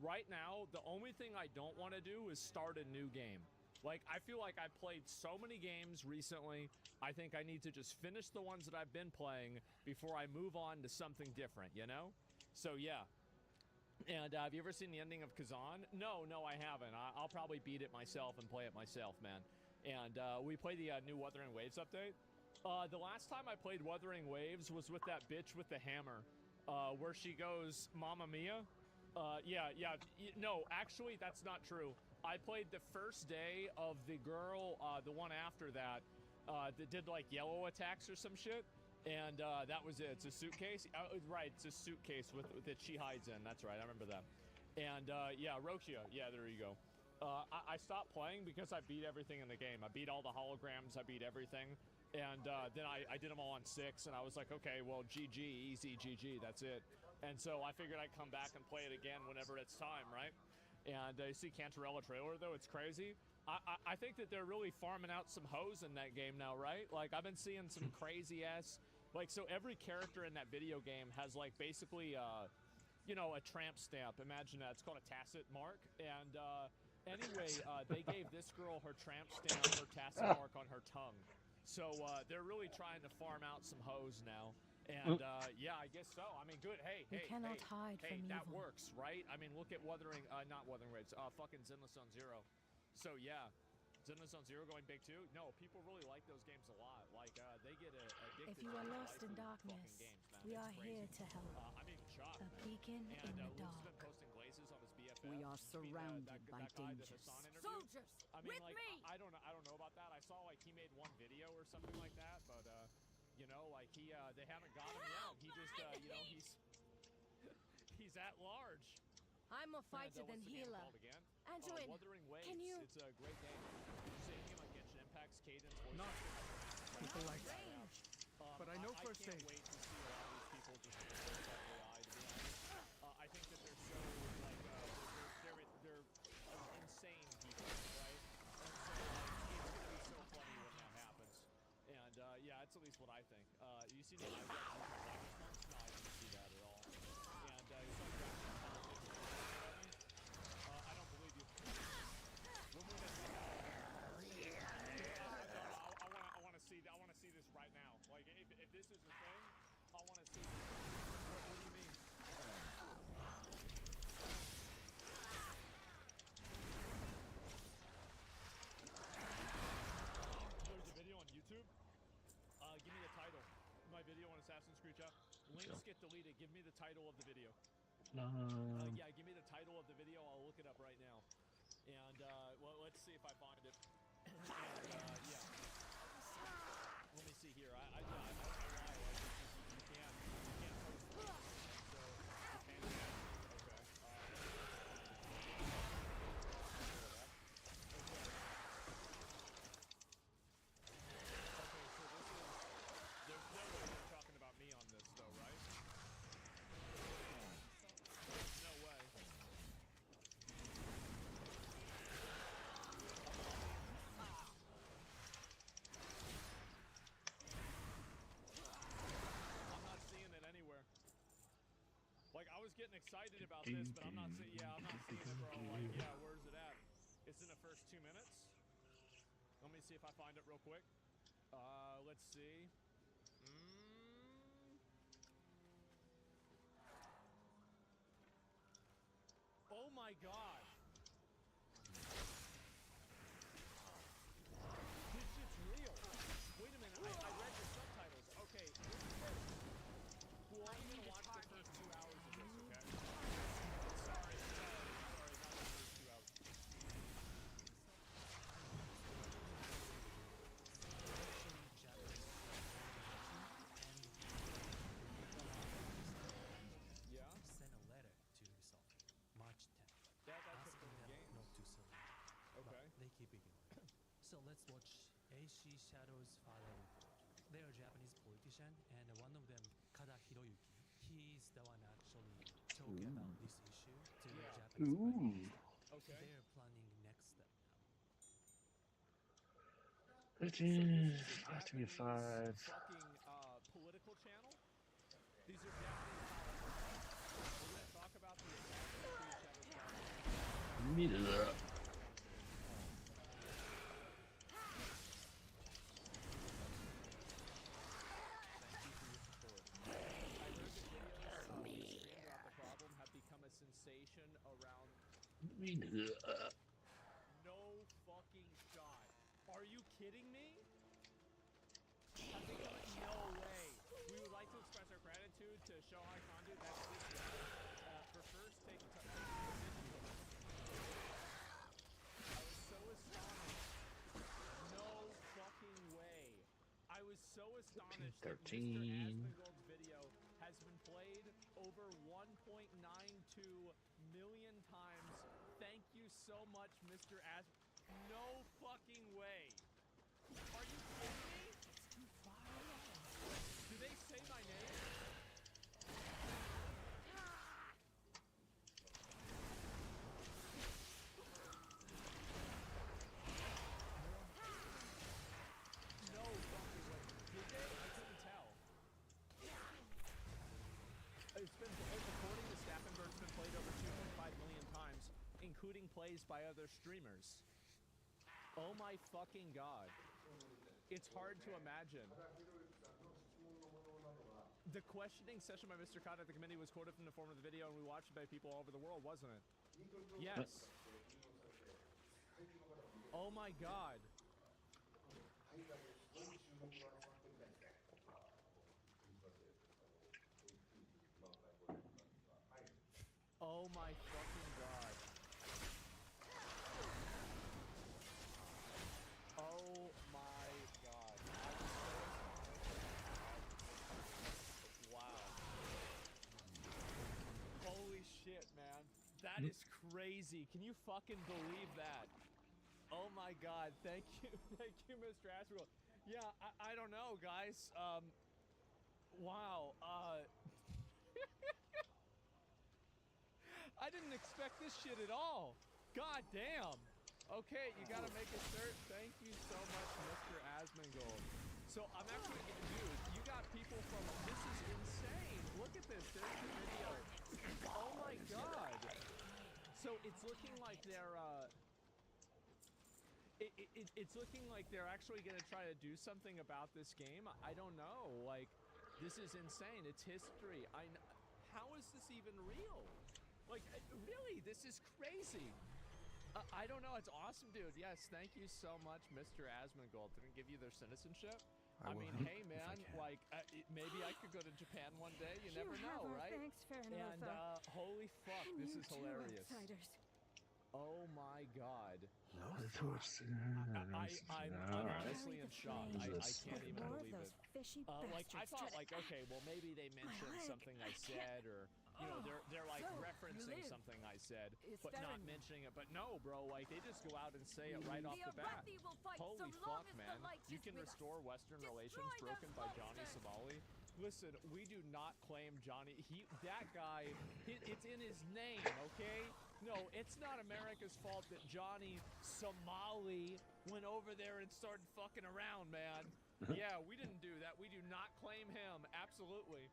right now, the only thing I don't want to do is start a new game. Like, I feel like I played so many games recently. I think I need to just finish the ones that I've been playing before I move on to something different, you know? So, yeah. And have you ever seen the ending of Kazan? No, I haven't. I'll probably beat it myself and play it myself, man. And we play the new Wuthering Waves update. The last time I played Wuthering Waves was with that bitch with the hammer, where she goes, Mamma Mia. Yeah. No, actually, that's not true. I played the first day of the girl, the one after that, that did like yellow attacks or some shit. And that was it. It's a suitcase. Right, it's a suitcase that she hides in. That's right, I remember that. And yeah, Rokia. Yeah, there you go. I stopped playing because I beat everything in the game. I beat all the holograms. I beat everything. And then I did them all on 6, and I was like, okay, well, GG, easy, GG, that's it. And so I figured I'd come back and play it again whenever it's time, right? And you see Cantarella trailer, though, it's crazy. I think that they're really farming out some hoes in that game now, right? Like, I've been seeing some crazy-ass... Like, so every character in that video game has, like, basically, you know, a tramp stamp. Imagine that. It's called a tacit mark. And anyway, they gave this girl her tramp stamp, her tacit mark on her tongue. So they're really trying to farm out some hoes now. And yeah, I guess so. I mean, good. Hey, that works, right? I mean, look at not Wuthering Waves, fucking Zenless Zone Zero. So yeah, Zenless Zone Zero going big too. No, people really like those games a lot. Like they get addicted. If you are lost in darkness, games, we are here to help. I'm even shocked. A beacon in the dark. Been posting glazes on his BFF. We are surrounded by dangers. Soldiers, I mean, with like, me! I don't know about that. I saw like he made one video or something like that, but you know, like they haven't got him yet. He just you know, he's at large. I'm a fighter than healer. Antoine, Wuthering Waves. can you... It's a great game. Same game like Genshin Impact's Cadence. Not people like that. But I know first I can't aid. wait to see a lot of these people just AI, to be honest. I think that they're so, like, they're insane people, right? And so, like, it's gonna be so funny when that happens. And, yeah, that's at least what I think. You see the eyebrows? No, I didn't see that at all. And, I don't believe you. We'll move it. I want to see this right now. Like, if this is a thing, I want to see this. What do you mean? There's a video on YouTube. Give me the title. My video on Assassin's Creed Chat. Links get deleted. Give me the title of the video. Yeah, give me the title of the video. I'll look it up right now. And, well, let's see if I find it. And, yeah. Let me see here. I don't know why. You can't post it. So, you can't. Okay. Okay, so this is... There's no way you're talking about me on this, though, right? No way. I'm not seeing it anywhere. Like, I was getting excited about this, but I'm not seeing. Yeah, I'm not seeing it, bro. Like, yeah, where's it at? It's in the first 2 minutes. Let me see if I find it real quick. Let's see. Oh my god. This shit's real. Wait a minute, I read the subtitles. Okay, well, I'm gonna watch the first 2 hours of this, okay? Sorry, not the first 2 hours. Yeah? Send a letter to yourself, March 10th. That's Asking a them game. not to surrender. Okay. But they keep ignoring. So let's watch AC Shadow's father. They are Japanese politician, and one of them, Kada Hiroyuki, he's the one actually talking about this issue to the Japanese president. Okay. They're planning next step now. 15, So 525. fucking political channel? These are Japanese politicians. We're gonna talk about the Assassin's Creed Shadows me to that. Me to that. No fucking shot. Are you kidding me? No way. We would like to express our gratitude to Shohai Conduit. That's this guy. For first taking position. I was so astonished. No fucking way. I was so astonished that Mr. 13. Asmongold's video has been played over 1.92 million times. Thank you so much, Mr. As. No fucking way. Are you kidding me? It's too far away. Do they say my name? No fucking way. Did they? I couldn't tell. It's been, according to Staffenberg, it's been played over 2.5 million times, including plays by other streamers. Oh my fucking god. It's hard to imagine. The questioning session by Mr. Kata at the committee was quoted from the form of the video, and we watched it by people all over the world, wasn't it? Yes. Oh my god. Oh my fucking god. Oh my god. Wow. Holy shit, man. That is crazy. Can you fucking believe that? Oh my god. Thank you. Thank you, Mr. Asriel. Yeah, I don't know, guys. Wow. I didn't expect this shit at all. God damn. Okay, you gotta make a cert. Thank you so much, Mr. Asmongold. So I'm actually gonna do. You got people from. This is insane. Look at this. There's the video. Oh my god. So it's looking like they're. It's looking like they're actually gonna try to do something about this game. I don't know. Like, this is insane. It's history. How is this even real? Like, really, this is crazy. I don't know. It's awesome, dude. Yes, thank you so much, Mr. Asmongold. Didn't give you their citizenship. I mean, hey, man, like, maybe I could go to Japan one day. You never know, right? Thanks, fair enough. And, holy fuck, this is hilarious. Outsiders. Oh, my God. Alright. I'm honestly in shock. I can't even More of believe those it. fishy Like, I bastards thought, try like, okay, well, maybe they mentioned leg. something I said, or, you know, they're like So, you referencing live. something I said, It's but not very- mentioning it. But no, bro, like, they just go out and say it right off the bat. will fight Holy so long fuck, as man. the light You is can with us. restore Western relations Destroy broken those by Johnny monsters. Somali. Listen, we do not claim Johnny. That guy, it's in his name, okay? No, it's not America's fault that Johnny Somali went over there and started fucking around, man. Yeah, we didn't do that. We do not claim him. Absolutely.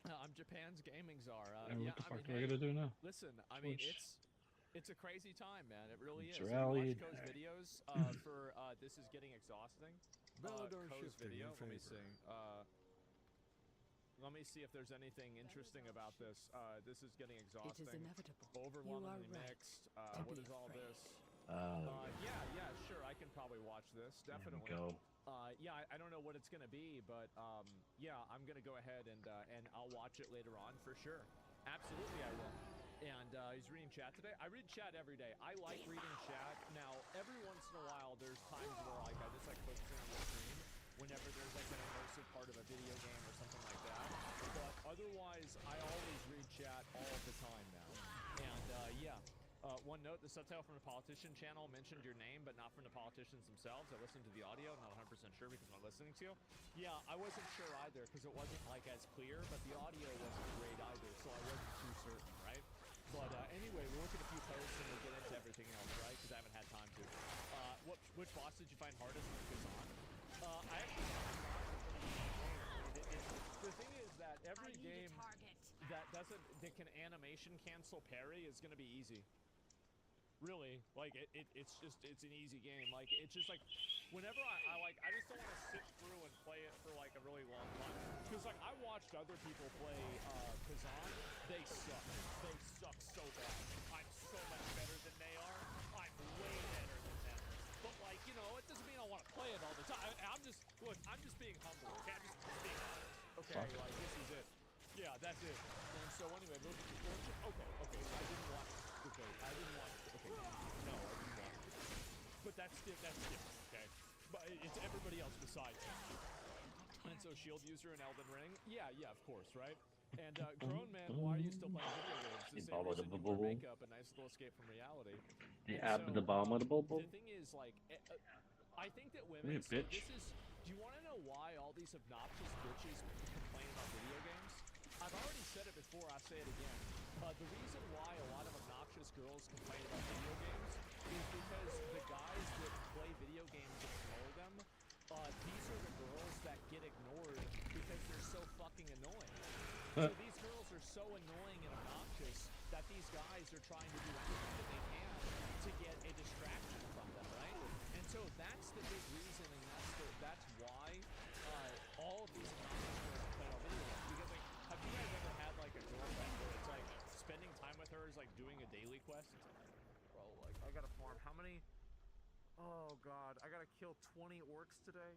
I'm Japan's gaming czar. And Yeah, what the fuck I do I gotta do now? Listen, I mean, Switch. it's a crazy time, man. It really is. It's If you rallied. watch Ko's videos for This Is Getting Exhausting. Ko's video. Let me see. Let me see if there's anything interesting about this. This is getting It exhausting. is inevitable. Overwhelmingly You are right mixed. to What be is all afraid. this? Yeah, sure. I can probably watch this. There we Definitely. go. Yeah, I don't know what it's gonna be, but yeah, I'm gonna go ahead and I'll watch it later on for sure. Absolutely, I will. And he's reading chat today. I read chat every day. I like reading chat. Now, every once in a while, there's times where like I just like focusing on the stream whenever there's like an immersive part of a video game or something like that. But otherwise, I always read chat all the time now. And yeah. One note, the subtitle from the Politician channel mentioned your name, but not from the politicians themselves. I listened to the audio, not 100% sure because I'm not listening to you. Yeah, I wasn't sure either because it wasn't like as clear, but the audio wasn't great either, so I wasn't too certain, right? But anyway, we'll look at a few posts and we'll get into everything else, right? Because I haven't had time to. Which boss did you find hardest when it goes on? I actually the thing is that every game that can animation cancel parry is going to be easy. Really, like it's an easy game. Like it's just like whenever I just don't want to sit through and play it for like a really long time. Because like I watched other people play Kazan, they suck. They suck so bad. I'm so much better than they are. I'm way better than them. But like, you know, it doesn't mean I want to play it all the time. I'm just being humble, okay? I'm just being honest. Okay, like this is it. Yeah, that's it. And so anyway, okay, I didn't watch it. Okay, I didn't watch it. Okay, no, I didn't watch it. But that's different, okay? But it's everybody else besides me. And so shield user in Elden Ring? Yeah, of course, right? And grown man, why are you still playing video games? The same reason you wear makeup, a nice little escape from reality. The And so, abominable. the thing is, like, I think that women, so bitch. this is, do you want to know why all these obnoxious bitches complain about video games? I've already said it before, I'll say it again. The reason why a lot of obnoxious girls complain about video games is because the guys that play video games ignore them. These are the girls that get ignored because they're so fucking annoying. So these girls are so annoying and obnoxious that these guys are trying to do anything that they can to get a distraction from them, right? And so that's the big reason, and that's why all of these obnoxious girls play on video games. Because like, have you guys ever had like a girlfriend where it's like spending time with her is like doing a daily quest? It's like, bro, like I gotta farm how many? Oh god, I gotta kill 20 orcs today?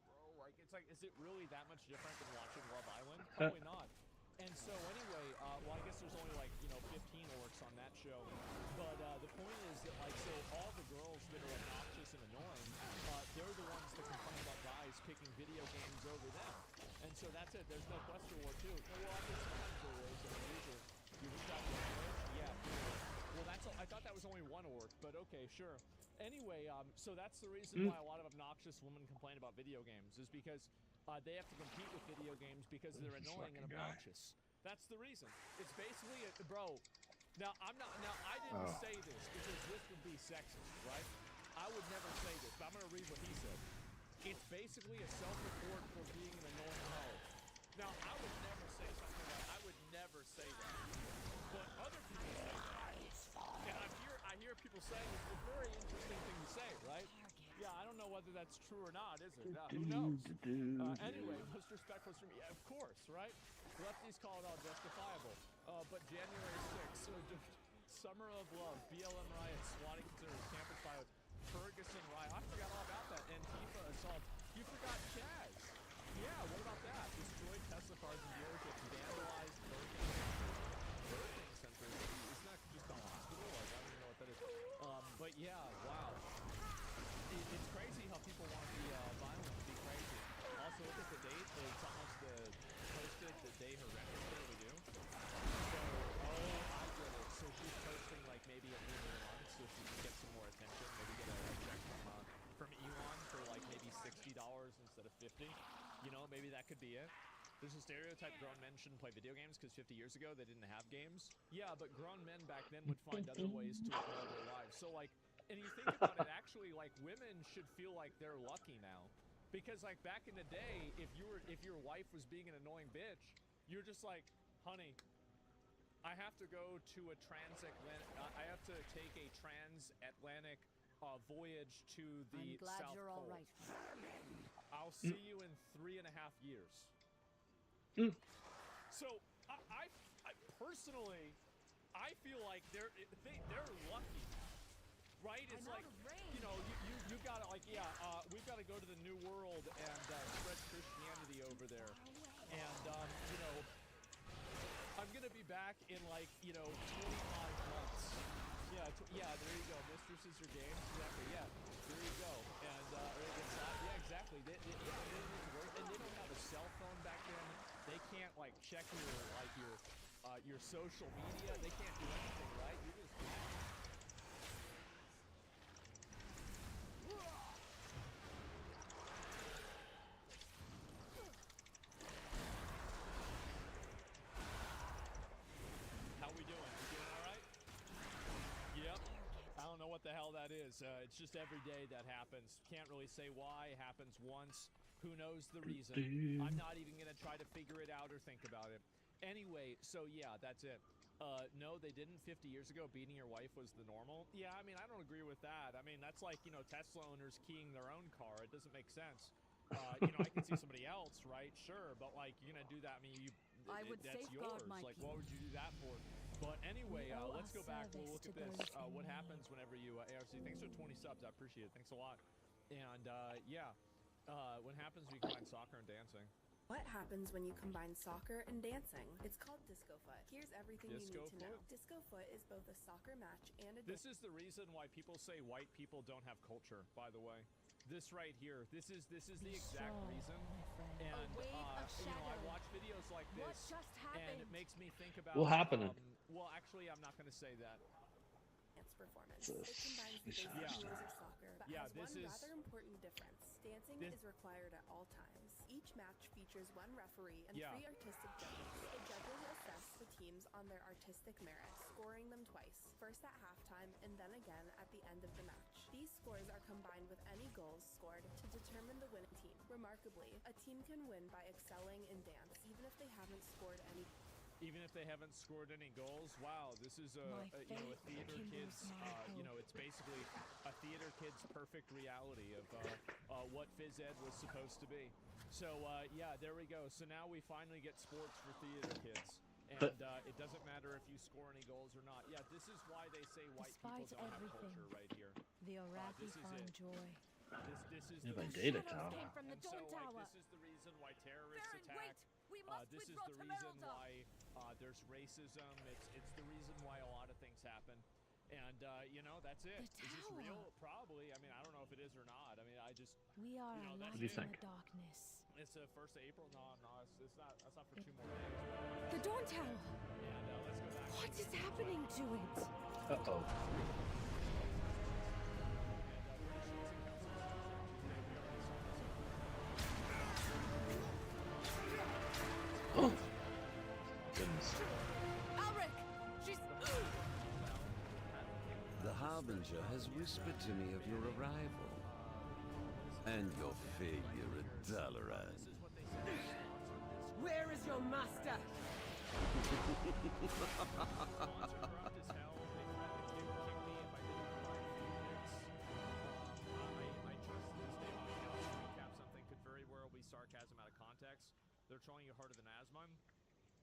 Bro, like it's like, is it really that much different than watching Love Island? Probably not. And so anyway, well I guess there's only like, you know, 15 orcs on that show. But the point is that like, so all the girls that are obnoxious and annoying, they're the ones that complain about guys picking video games over them. And so that's it, there's no quest reward too. Oh, well, I think sometimes there is, and usually you reach out to the orc? Yeah, well that's, I thought that was only one orc, but okay, sure. Anyway, so that's the reason why a lot of obnoxious women complain about video games, is because they have to compete with video games because they're annoying and obnoxious. That's the reason. It's basically, bro. Now I didn't say this because this would be sexist, right? I would never say this, but I'm gonna read what he said. It's basically a self-report for being an annoying hoe. Now I would never say something like that. I would never say that, but other people say that. And I hear people saying it's a very interesting thing to say, right? Yeah, I don't know whether that's true or not, is it? Who knows? Anyway, most respectful from me, yeah, of course, right? Lefties call it all justifiable. But January 6th, Summer of Love, BLM riots, swatting conservatives, campus violence, Ferguson riot. I forgot all about that. Antifa assault. You forgot Chaz. Yeah, what about that? Destroyed Tesla cars and dealerships, vandalized birthing centers. Isn't that just a hospital? Like, I don't even know what that is. But yeah, wow. It's crazy how people want to be violent to be crazy. Also, look at the date. It's almost posted the day her record really do. So, I get it. So she's posting like maybe at the end of the month so she can get some more attention. Maybe get a check from Elon for like maybe $60 instead of 50. You know, maybe that could be it. There's a stereotype grown men shouldn't play video games because 50 years ago they didn't have games. Yeah, but grown men back then would find other ways to ignore their lives. So like, and you think about it, actually, like women should feel like they're lucky now. Because like back in the day, if your wife was being an annoying bitch, you're just like, honey, I have to go to a I have to take a transatlantic voyage to the I'm glad South you're Pole. all right. I'll see you in 3.5 years. So I personally, I feel like they're lucky, right? It's I'm like, out of range. you know, you gotta like, yeah, we've got to go to the New World and spread Christianity over there, and you know, I'm gonna be back in like, you know, 25 months. Yeah, there you go. Mistress is your game. Exactly. Yeah, there you go. And yeah, exactly. They need to work, and they don't have a cell phone back then. They can't like check your social media. They can't do anything, right? You just How we doing? We doing all right? Yep. I don't know what the hell that is. It's just every day that happens. Can't really say why. It happens once. Who knows the reason? I'm not even going to try to figure it out or think about it. Anyway, so yeah, that's it. No, they didn't 50 years ago. Beating your wife was the normal. Yeah, I mean, I don't agree with that. I mean, that's like, you know, Tesla owners keying their own car. It doesn't make sense. You know, I can see somebody else, right? Sure, but like, you're gonna do that. I mean, I would that's safeguard yours. my Like, people. what would you do that for? But anyway, We owe let's our go back. We'll look service at to this. those in What need. happens whenever you ARC? Thanks for 20 subs. I appreciate it. Thanks a lot. And yeah, what happens when you combine soccer and dancing? What happens when you combine soccer and dancing? It's called disco foot. Here's everything you need Disco to know. foot? Disco foot is both a soccer match and a This is the reason why people say white people don't have culture, by the way. This right here, this is the Be exact strong, reason. my friend. And wave of you know, I shadow. watch videos like What this, just and it happened? makes me think about What happening? Well, actually, I'm not going to say that. dance performance. So It combines the this- basic Yeah. rules of soccer, but Yeah, has this one is- rather important difference. Dancing This- is required at all times. Each match features one referee and Yeah. 3 artistic judges. The judges assess the teams on their artistic merits, scoring them twice, first at halftime and then again at the end of the match. These scores are combined with any goals scored to determine the winning team. Remarkably, a team can win by excelling in dance, even if they haven't scored any. Even if they haven't scored any goals, wow, this is My you know, a faith theater kindles kid's, my you know, hope. it's basically a theater kid's perfect reality of what phys ed was supposed to be. So yeah, there we go. So now we finally get sports for theater kids. And But- it doesn't matter if you score any goals or not. Yeah, this is why they say white people Despite don't have everything. culture right here. The Arathi this is find it. joy. This is Yeah, the but reason. data Shadows tower. came from the And so, Dawn like, Tower. this is the reason why terrorists Baron, attack. wait! We must This is withdraw the to reason Merelda. why there's racism. It's the reason why a lot of things happen. And you know, that's it. The Is this tower. real? Probably. I mean, I don't know if it is or not. I mean, I just We are You know, a that's light it. in think? the darkness. it's the 1st of April. No, it's not. That's not for 2 more days. The Dawn Tower! And let's go back. What is happening to it? Uh-oh. Oh! Goodness. Alric! She's... The Harbinger has whispered to me of your arrival and your failure at Dalaran. Where is your master? Sarcasm out of context. They're trolling you harder than Asmon.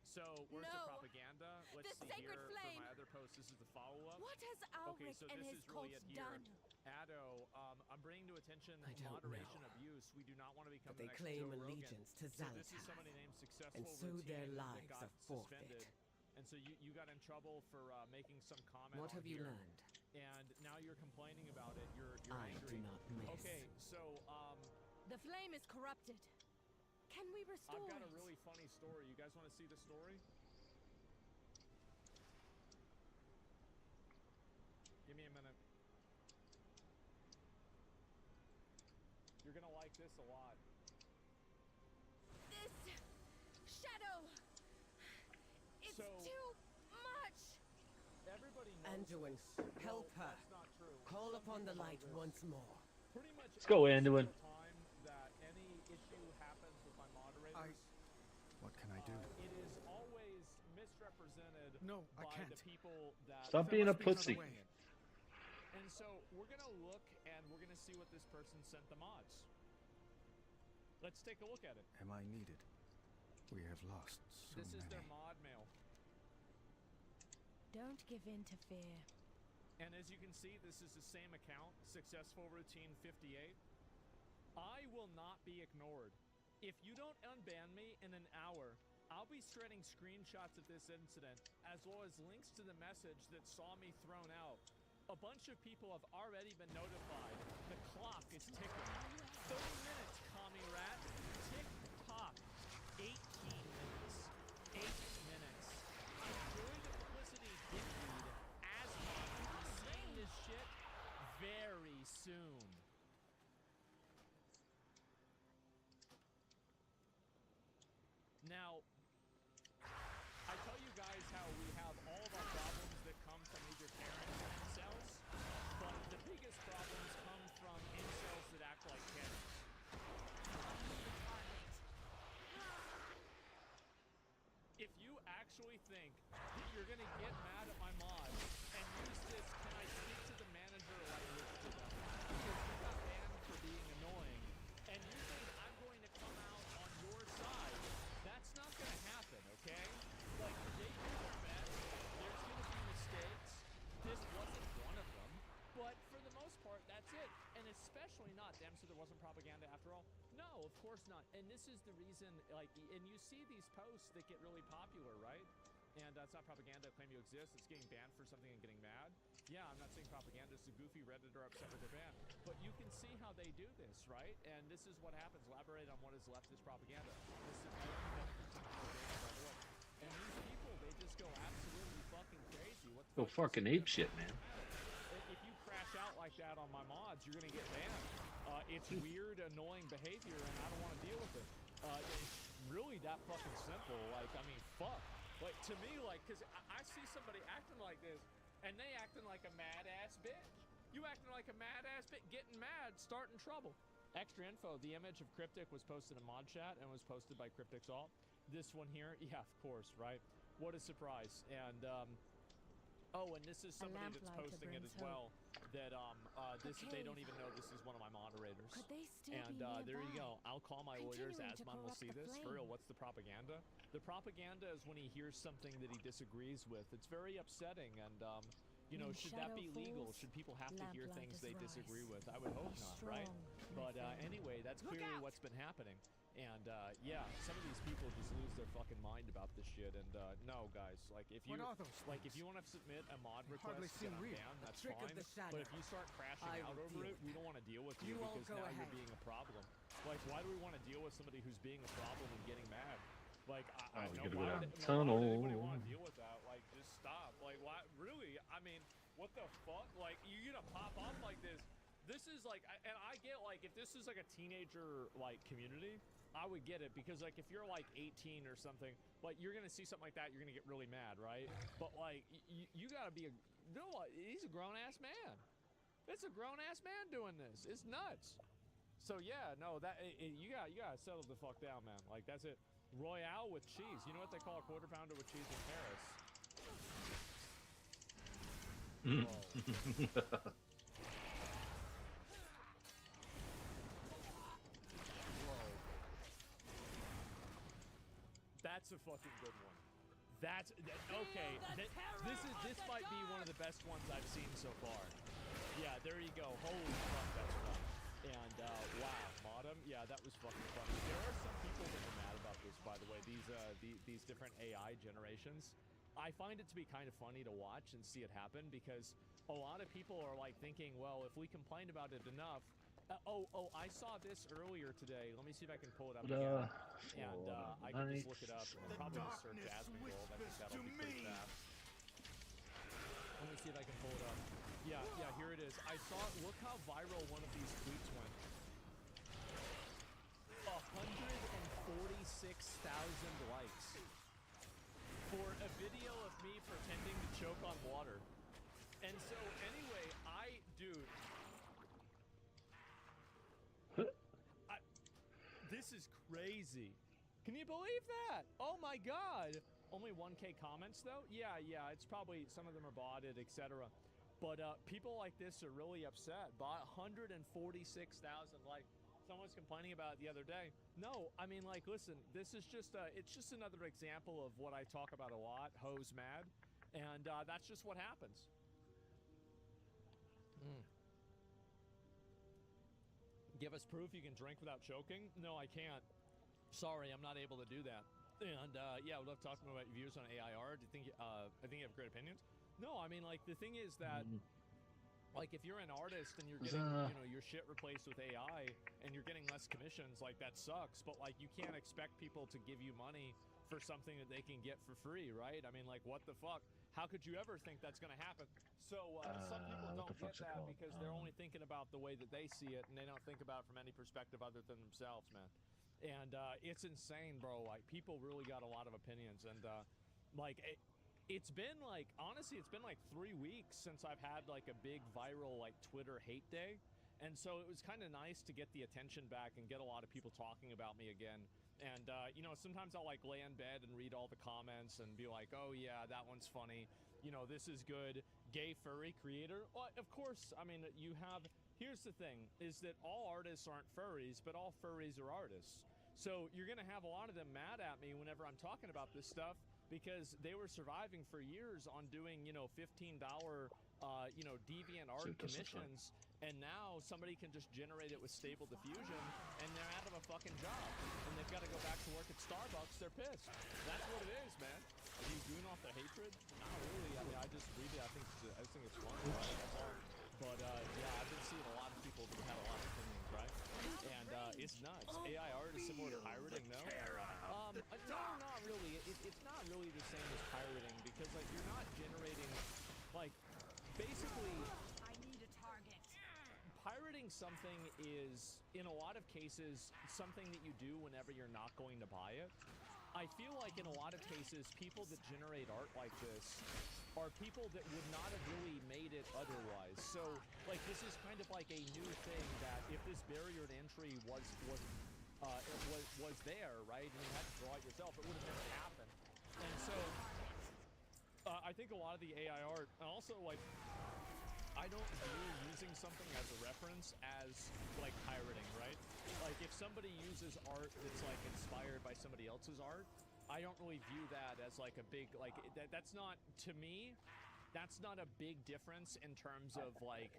So, where's the No. propaganda? Let's The see sacred here flame. for my other post. This is the follow-up. What has Okay, Alric so and this his is cult really it here. done? Addo, I'm bringing to attention I don't moderation know. abuse. We do not want to become But they the next claim Joe Rogan. allegiance to So this is Xanatar, somebody named Successful and so their Routine that lives got are forfeit. suspended. And so you got in trouble for making some comment What on have you here, learned? and now you're complaining about it. You're I angry. do not miss. Okay, so The flame is corrupted. Can we restore I've got a it? really funny story. You guys want to see the story? Give me a minute. You're gonna like this a lot. This shadow. It's So- too much. Everybody knows. Anduin, this. help Well, her. That's not true. Call Some upon the people know light this. once more. Pretty much Let's go, every Anduin. single time that any issue happens with my moderators, What can I do? it is always misrepresented No, I by can't. the people that. Stop There being a must be another pussy. way. And so we're gonna look and we're gonna see what this person sent the mods. Let's take a look at it. Am I needed? We have lost so This many. is their mod mail. Don't give in to fear. And as you can see, this is the same account, Successful Routine 58. I will not be ignored. If you don't unban me in an hour, I'll be shredding screenshots of this incident, as well as links to the message that saw me thrown out. A bunch of people have already been notified. The clock is ticking. 30 minutes, commie rat. Tick tock. 18 minutes. 8 minutes. Enjoy the publicity, dickweed. Asmon will be saying this shit very soon. Now, I tell you guys how we have all of our problems that come from either Karens or incels, but the biggest problems come from incels that act like Karens. If you actually think that you're gonna get no, of course not. And this is the reason, like, and you see these posts that get really popular, right? And it's not propaganda, claim you exist. It's getting banned for something and getting mad. Yeah, I'm not saying propaganda. It's a goofy Redditor upset with their ban. But you can see how they do this, right? And this is what happens. Elaborate on what is leftist propaganda. This is and these people, they just go absolutely fucking crazy. What the Go fuck fucking is ape shit, man. if you crash out like that on my mods, you're gonna get banned. It's weird, annoying behavior, and I don't want to deal with it. It's really that fucking simple. Like, I mean, fuck. Like, to me, like, because I see somebody acting like this, and they acting like a mad-ass bitch. You acting like a mad-ass bitch, getting mad, starting trouble. Extra info, the image of Cryptic was posted in mod chat and was posted by Cryptic's alt. This one here, yeah, of course, right? What a surprise. And, oh, and this is somebody that's posting it as well. That they don't even know this is one of my moderators. Could they still And be there you nearby? go. I'll call my lawyers. Continuing to Asmon will corrupt see the this. For flame. real, what's the propaganda? The propaganda is when he hears something that he disagrees with. It's very upsetting. And you know, When should that be shadow legal? falls, Should people have to hear things they lamplighters disagree rise. with? I would hope Be not, right? strong, But my friend. anyway, that's Look clearly out! what's been happening. And yeah, some of these people just lose their fucking mind about this shit. And no, guys, like if you What are those like if things? you want to submit a mod They request hardly to seem get real. unbanned, A that's trick of fine. the But if shadow. you start crashing I out will over deal it, we don't want to deal with You you all because go now ahead. you're being a problem. Like, why do we want to deal with somebody who's being a problem and getting mad? Like, I we know gotta go why down would, the why would anybody tunnel. want to deal with that? Like, just stop. Like, why? Really? I mean, what the fuck? Like, you're gonna pop off like this? This is like, and I get like, if this is like a teenager like community, I would get it because like if you're like 18 or something, like you're gonna see something like that, you're gonna get really mad, right? But like, you gotta be he's a grown ass man. It's a grown ass man doing this. It's nuts. So yeah, no, that you gotta settle the fuck down, man. Like that's it. Royale with cheese. You know what they call a quarter pounder with cheese in Paris? Whoa. That's a fucking good one. Okay. This might be one of the best ones I've seen so far. Yeah, there you go. Holy fuck, that's fun. And wow, Modem. Yeah, that was fucking funny. There are some people that are mad about this, by the way. These different AI generations. I find it to be kind of funny to watch and see it happen because a lot of people are like thinking, well, if we complain about it enough. I saw this earlier today. Let me see if I can pull it up again. And I can just look it up. And probably just search Jasmine Gold. I think that'll be pretty fast. Let me see if I can pull it up. Yeah, here it is. I saw it. Look how viral one of these tweets went. 146,000 likes for a video of me pretending to choke on water. And so anyway, dude. This is crazy. Can you believe that? Oh my god. Only 1K comments though? Yeah, it's probably, some of them are botted, etc. But people like this are really upset. 146,000 likes. Someone was complaining about it the other day. No, I mean, like, listen, this is just, it's just another example of what I talk about a lot, hoes mad. And that's just what happens. Give us proof you can drink without choking? No, I can't. Sorry, I'm not able to do that. And yeah, I would love to talk more about your views on AIR. Do you think I think you have great opinions? No, I mean, like, the thing is that like if you're an artist and you're getting your shit replaced with AI and you're getting less commissions, like that sucks. But like you can't expect people to give you money for something that they can get for free, right? I mean, like, what the fuck? How could you ever think that's gonna happen? So some people don't get that because they're only thinking about the way that they see it and they don't think about it from any perspective other than themselves, man. And it's insane, bro. Like, people really got a lot of opinions. And like it's been like, honestly, it's been like 3 weeks since I've had like a big viral like Twitter hate day. And so it was kind of nice to get the attention back and get a lot of people talking about me again. And, you know, sometimes I'll like lay in bed and read all the comments and be like, oh yeah, that one's funny. You know, this is good. Gay furry creator. Well, of course, I mean, you have, here's the thing, is that all artists aren't furries, but all furries are artists. So you're going to have a lot of them mad at me whenever I'm talking about this stuff because they were surviving for years on doing, you know, $15, you know, deviant art commissions. And now somebody can just generate it with stable diffusion, and they're out of a fucking job, and they've got to go back to work at Starbucks. They're pissed. That's what it is, man. Are you doing off their hatred? Not really. I mean, I just read it. I think it's fun. Right? That's all. But yeah, I've been seeing a lot of people that have a lot of opinions, right? And it's nuts. AI art is similar to pirating, no? No, not really. It's not really the same as pirating because like you're not generating like basically. Pirating something is, in a lot of cases, something that you do whenever you're not going to buy it. I feel like in a lot of cases, people that generate art like this are people that would not have really made it otherwise. So, like, this is kind of like a new thing that if this barrier to entry was there, right, and you had to draw it yourself, it would have never happened. And so, I think a lot of the AI art, and also, like, I don't view using something as a reference as, like, pirating, right? Like, if somebody uses art that's, like, inspired by somebody else's art, I don't really view that as, like, a big, like, that's not, to me, that's not a big difference in terms of, like,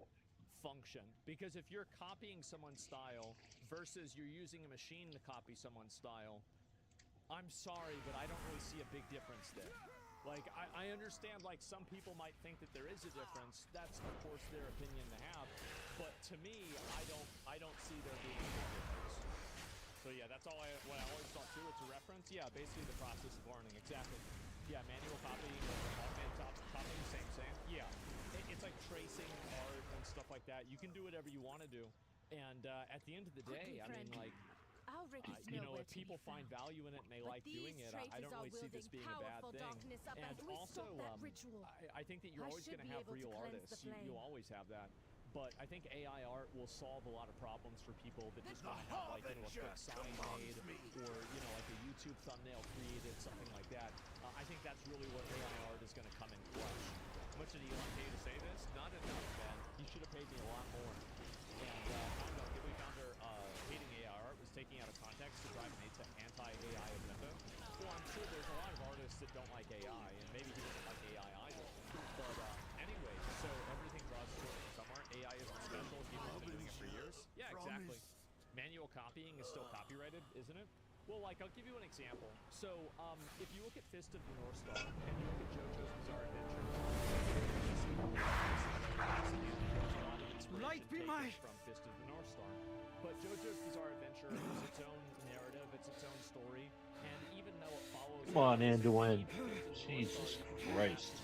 function. Because if you're copying someone's style versus you're using a machine to copy someone's style, I'm sorry, but I don't really see a big difference there. Like, I understand, like, some people might think that there is a difference. That's, of course, their opinion to have. But to me, I don't see there being a big difference. So, yeah, that's all what I always thought, too. It's a reference. Yeah, basically the process of learning. Exactly. Yeah, manual copying, automated copying, same. Yeah, it's like tracing art and stuff like that. You can do whatever you want to do. And at the end of the day, I mean, like, you know, if people find value in it and they like doing it, I don't really see this being a bad thing. And also, I think that you're always going to have real artists. You'll always have that. But I think AI art will solve a lot of problems for people that just want to have, like, you know, a quick sign made or, you know, like a YouTube thumbnail created, something like that. I think that's really where AI art is going to come in clutch. How much did Elon pay to say this? Not enough, man. He should have paid me a lot more. And I don't know, Ghibli founder hating AI art was taking out of context to drive an anti-AI agenda. Well, I'm sure there's a lot of artists that don't like AI, and maybe he doesn't like AI either. But anyway, so everything draws to it from somewhere. AI isn't special. People have been doing it for years. Yeah, exactly. Manual copying is still copyrighted, isn't it? Well, like, I'll give you an example. So, if you look at Fist of the North Star, and you look at JoJo's Bizarre Adventure, Light be my from Fist of the North Star. But JoJo's Bizarre Adventure is its own narrative, it's its own story, and even though it follows... Come on, Anduin. Jesus Christ.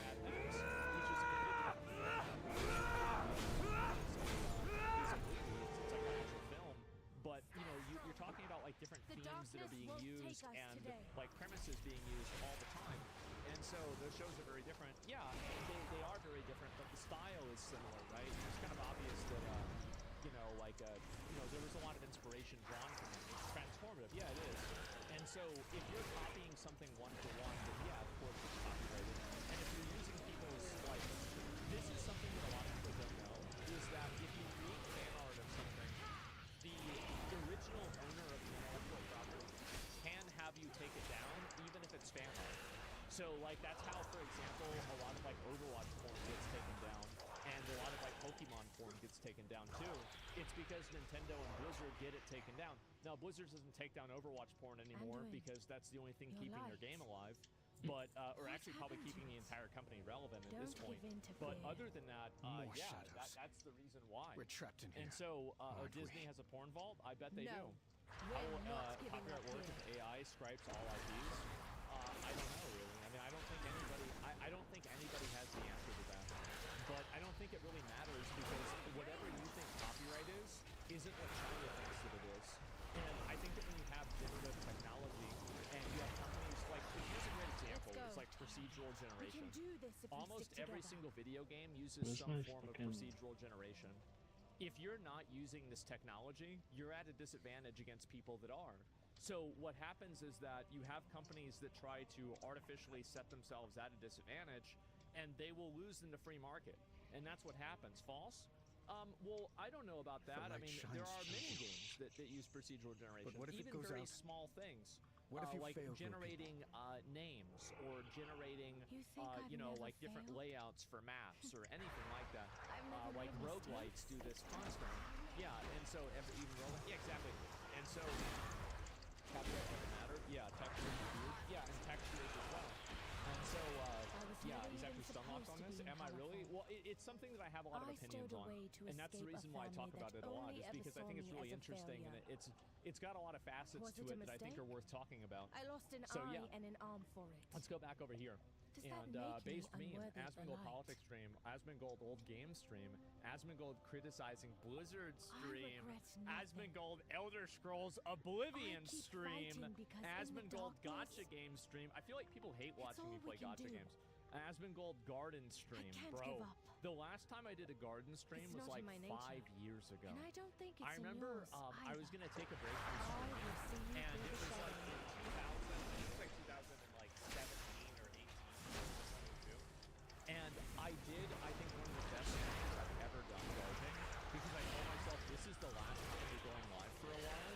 But, you know, you're talking about, like, different themes that are being used and, like, premises being used all the time. And so those shows are very different. Yeah, they are very different, but the style is similar, right? It's kind of obvious that, you know, like, you know, there was a lot of inspiration drawn from it. It's transformative. Yeah, it is. And so if you're copying something one for one, then yeah, of course it's copyrighted. And if you're using people's, like, this is something that a lot of people don't know, is that if you create fan art of something, the original owner of the intellectual property can have you take it down, even if it's fan art. So, like, that's how, for example, a lot of, like, Overwatch porn gets taken down, and a lot of, like, Pokemon porn gets taken down, too. It's because Nintendo and Blizzard get it taken down. Now, Blizzard doesn't take down Overwatch porn anymore because that's the only thing keeping their game alive. But, or actually probably keeping the entire company relevant at this point. But other than that, yeah, that's the reason why. We're trapped in here. And so, Disney has a porn vault? I bet they do. How will copyright work if AI scrapes all IPs? I don't know, really. I mean, I don't think anybody has the answer to that. But I don't think it really matters because whatever you think copyright is, isn't what China thinks that it is. And I think that when you have generative technology and you have companies like, here's a great example, it's like procedural generation. Almost every single video game uses some form of procedural generation. If you're not using this technology, you're at a disadvantage against people that are. So what happens is that you have companies that try to artificially set themselves at a disadvantage, and they will lose in the free market. And that's what happens. False? Well, I don't know about that. I mean, there are many games that use procedural generation. But what if even it goes very out? small things. What if you like fail generating names or generating, you know, like different layouts for maps or anything like that. like roguelites do this constantly. Yeah, and so even roguelite, yeah, exactly. And so copyright doesn't matter. Yeah, textures are huge. Yeah, and textures as well. And so yeah, he's actually stun locked on this. Am I really? Well, it's something that I have a lot of opinions on, and that's the reason why I talk about it a lot. Is because I think it's really interesting, and it's got a lot of facets to it that I think are worth talking about. I lost an eye and an arm for it. Let's go back over here. Does that And make me based meme, unworthy of the Asmongold light? politics stream, Asmongold old game stream, Asmongold criticizing Blizzard stream, regret nothing. Asmongold Elder Scrolls Oblivion I keep stream, fighting because in the Asmongold darkness, Gacha game stream. I feel like people hate watching all me we play can Gacha do. games. Asmongold Garden stream, can't bro. give up. The last time I did a garden stream It's was not like in my 5 nature. years ago. And I don't think it's I remember in yours I was either. gonna take a break from I streaming, will see you and through it the was like in shadows. 2000, I think it was like 2017 or 18 or 22. And I did, I think, one of the best things I've ever done gardening, because I told myself this is the last time you're going live for a while,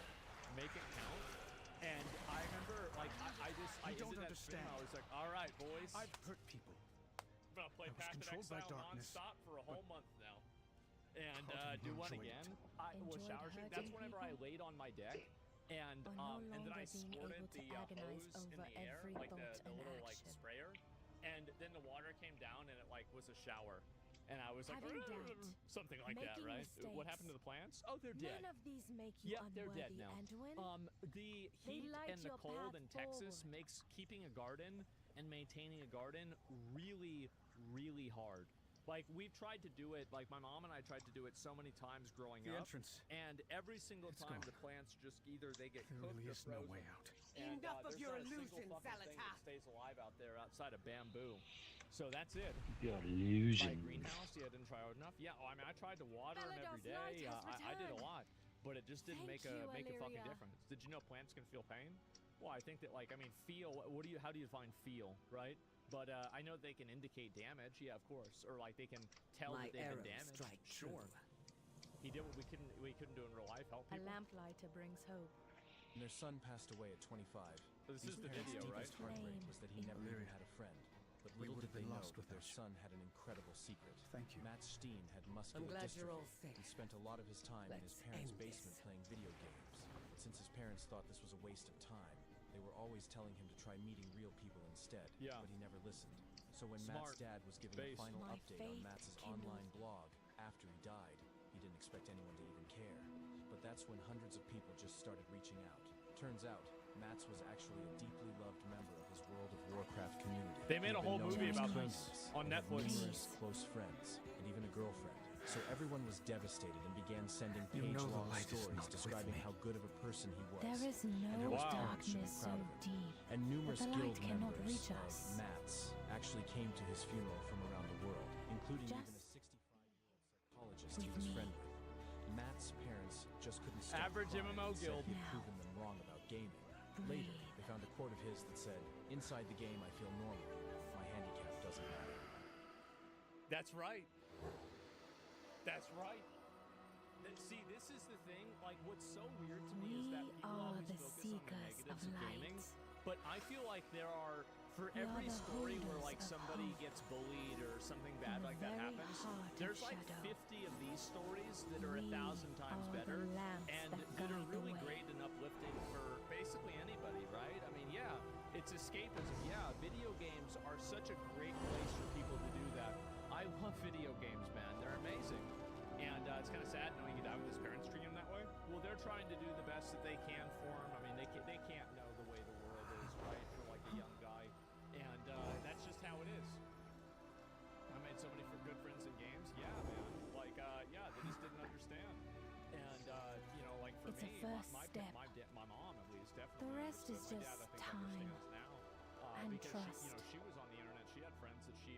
make it count. And I remember, like, I You don't ended that stream, understand. I was like, all right, boys, I've hurt people. I'm gonna play I was Path of controlled by Exile darkness, non-stop for a whole month now. And How do do you one enjoy again. it? I was Enjoyed shower stream. hurting That's whenever I people? laid on my deck, and Or no then I longer being squirted able to the agonize hose in over the air, every like the thought and little like action. sprayer, and then the water came down and it like was a shower, and I was like Having doubt, something like that, making right? What happened to the plants? Oh, they're dead. None of these make you Yep, they're unworthy, dead now. Anduin. The They heat light and the your cold path in Texas forward. makes keeping a garden and maintaining a garden really, really hard. Like, we've tried to do it, like my mom and I tried to do it so many times growing The up, entrance. and every single It's time gone. the plants just either they get There cooked really or is no frozen. way out. And, Enough of there's your not a single illusions, fucking thing Zalata. that stays alive out there outside of bamboo. So that's it. Your My illusion. greenhouse, yeah, I didn't try hard enough. Yeah, I mean, I tried to water them every Belador's light day. has I did a returned. lot, but it just didn't Thank make a you, fucking Illyria. difference. Did you know plants can feel pain? Well, I think that, like, I mean, feel. How do you define feel, right? But I know they can indicate damage. Yeah, of course, or like they can tell My that they've been arrows damaged. strike Sure. true. He did what we couldn't do in real life. Help A people. lamplighter brings hope. Their son passed away at 25. So this His is the parents' video, right? deepest heartbreak Flame was that he in never even Illyria. had a friend. But We little would did have they been know lost that their without you. son had an incredible secret. Thank you. Matt Steen had muscular glad you're all dystrophy safe. and spent a lot of his time in his Let's parents' end basement this. playing video games. Since his parents thought this was a waste of time, they were always telling him to try meeting real people instead. Yeah. But he never listened. So when Smart. Matt's dad was giving Based. a final My update on faith Matt's kindled. online blog after he died, he didn't expect anyone to even care. But that's when hundreds of people just started reaching out. Turns out, Mats was actually a deeply loved member of his World of Warcraft community. They made a He'd been whole known movie as about Kratos this and on had Netflix. Numerous close friends and even a girlfriend. So everyone was devastated and began sending You know the page-long light is stories not with describing me. how good of a person he was. There is And no how his Wow. parents should be darkness so proud of him. deep And numerous that the light guild cannot members reach of us. Mats actually came to his funeral from around the world, including even a Just 65-year-old psychologist he with was me. friend with. Matt's parents just couldn't stop Average crying MMO and said guild. he'd Now. proven them wrong about gaming. Later, Breathe. they found a quote of his that said, "Inside the game, I feel normal. My handicap doesn't matter." That's right. That's right. See, this is the thing. Like, what's so weird to me is that We people are always the focus on the seekers negatives of of gaming, light. but I feel like there are, for We are every the story where like holders of somebody hope. gets bullied or something In bad the like that very happens, heart of there's like shadow. 50 of these stories that are We 1,000 times are the better lamps and that that are guide the really way. great and uplifting for basically anybody, right? I mean, yeah, it's escapism. Yeah, video games are such a great place for people to do that. I love video games, man. They're amazing. And it's kind of sad knowing you die with his parents treating him that way. Well, they're trying to do the best that they can for him. I mean, they can't know the way the world is, right, for like a young guy. And that's just how it is. I made so many for good friends in games. Yeah, man. Like, yeah, they just didn't understand. And, you know, like for It's a me, first step. my mom at least definitely. The rest is understood. My dad, I just think, time understands now. and Because she, trust. she was on the internet. She had friends that she,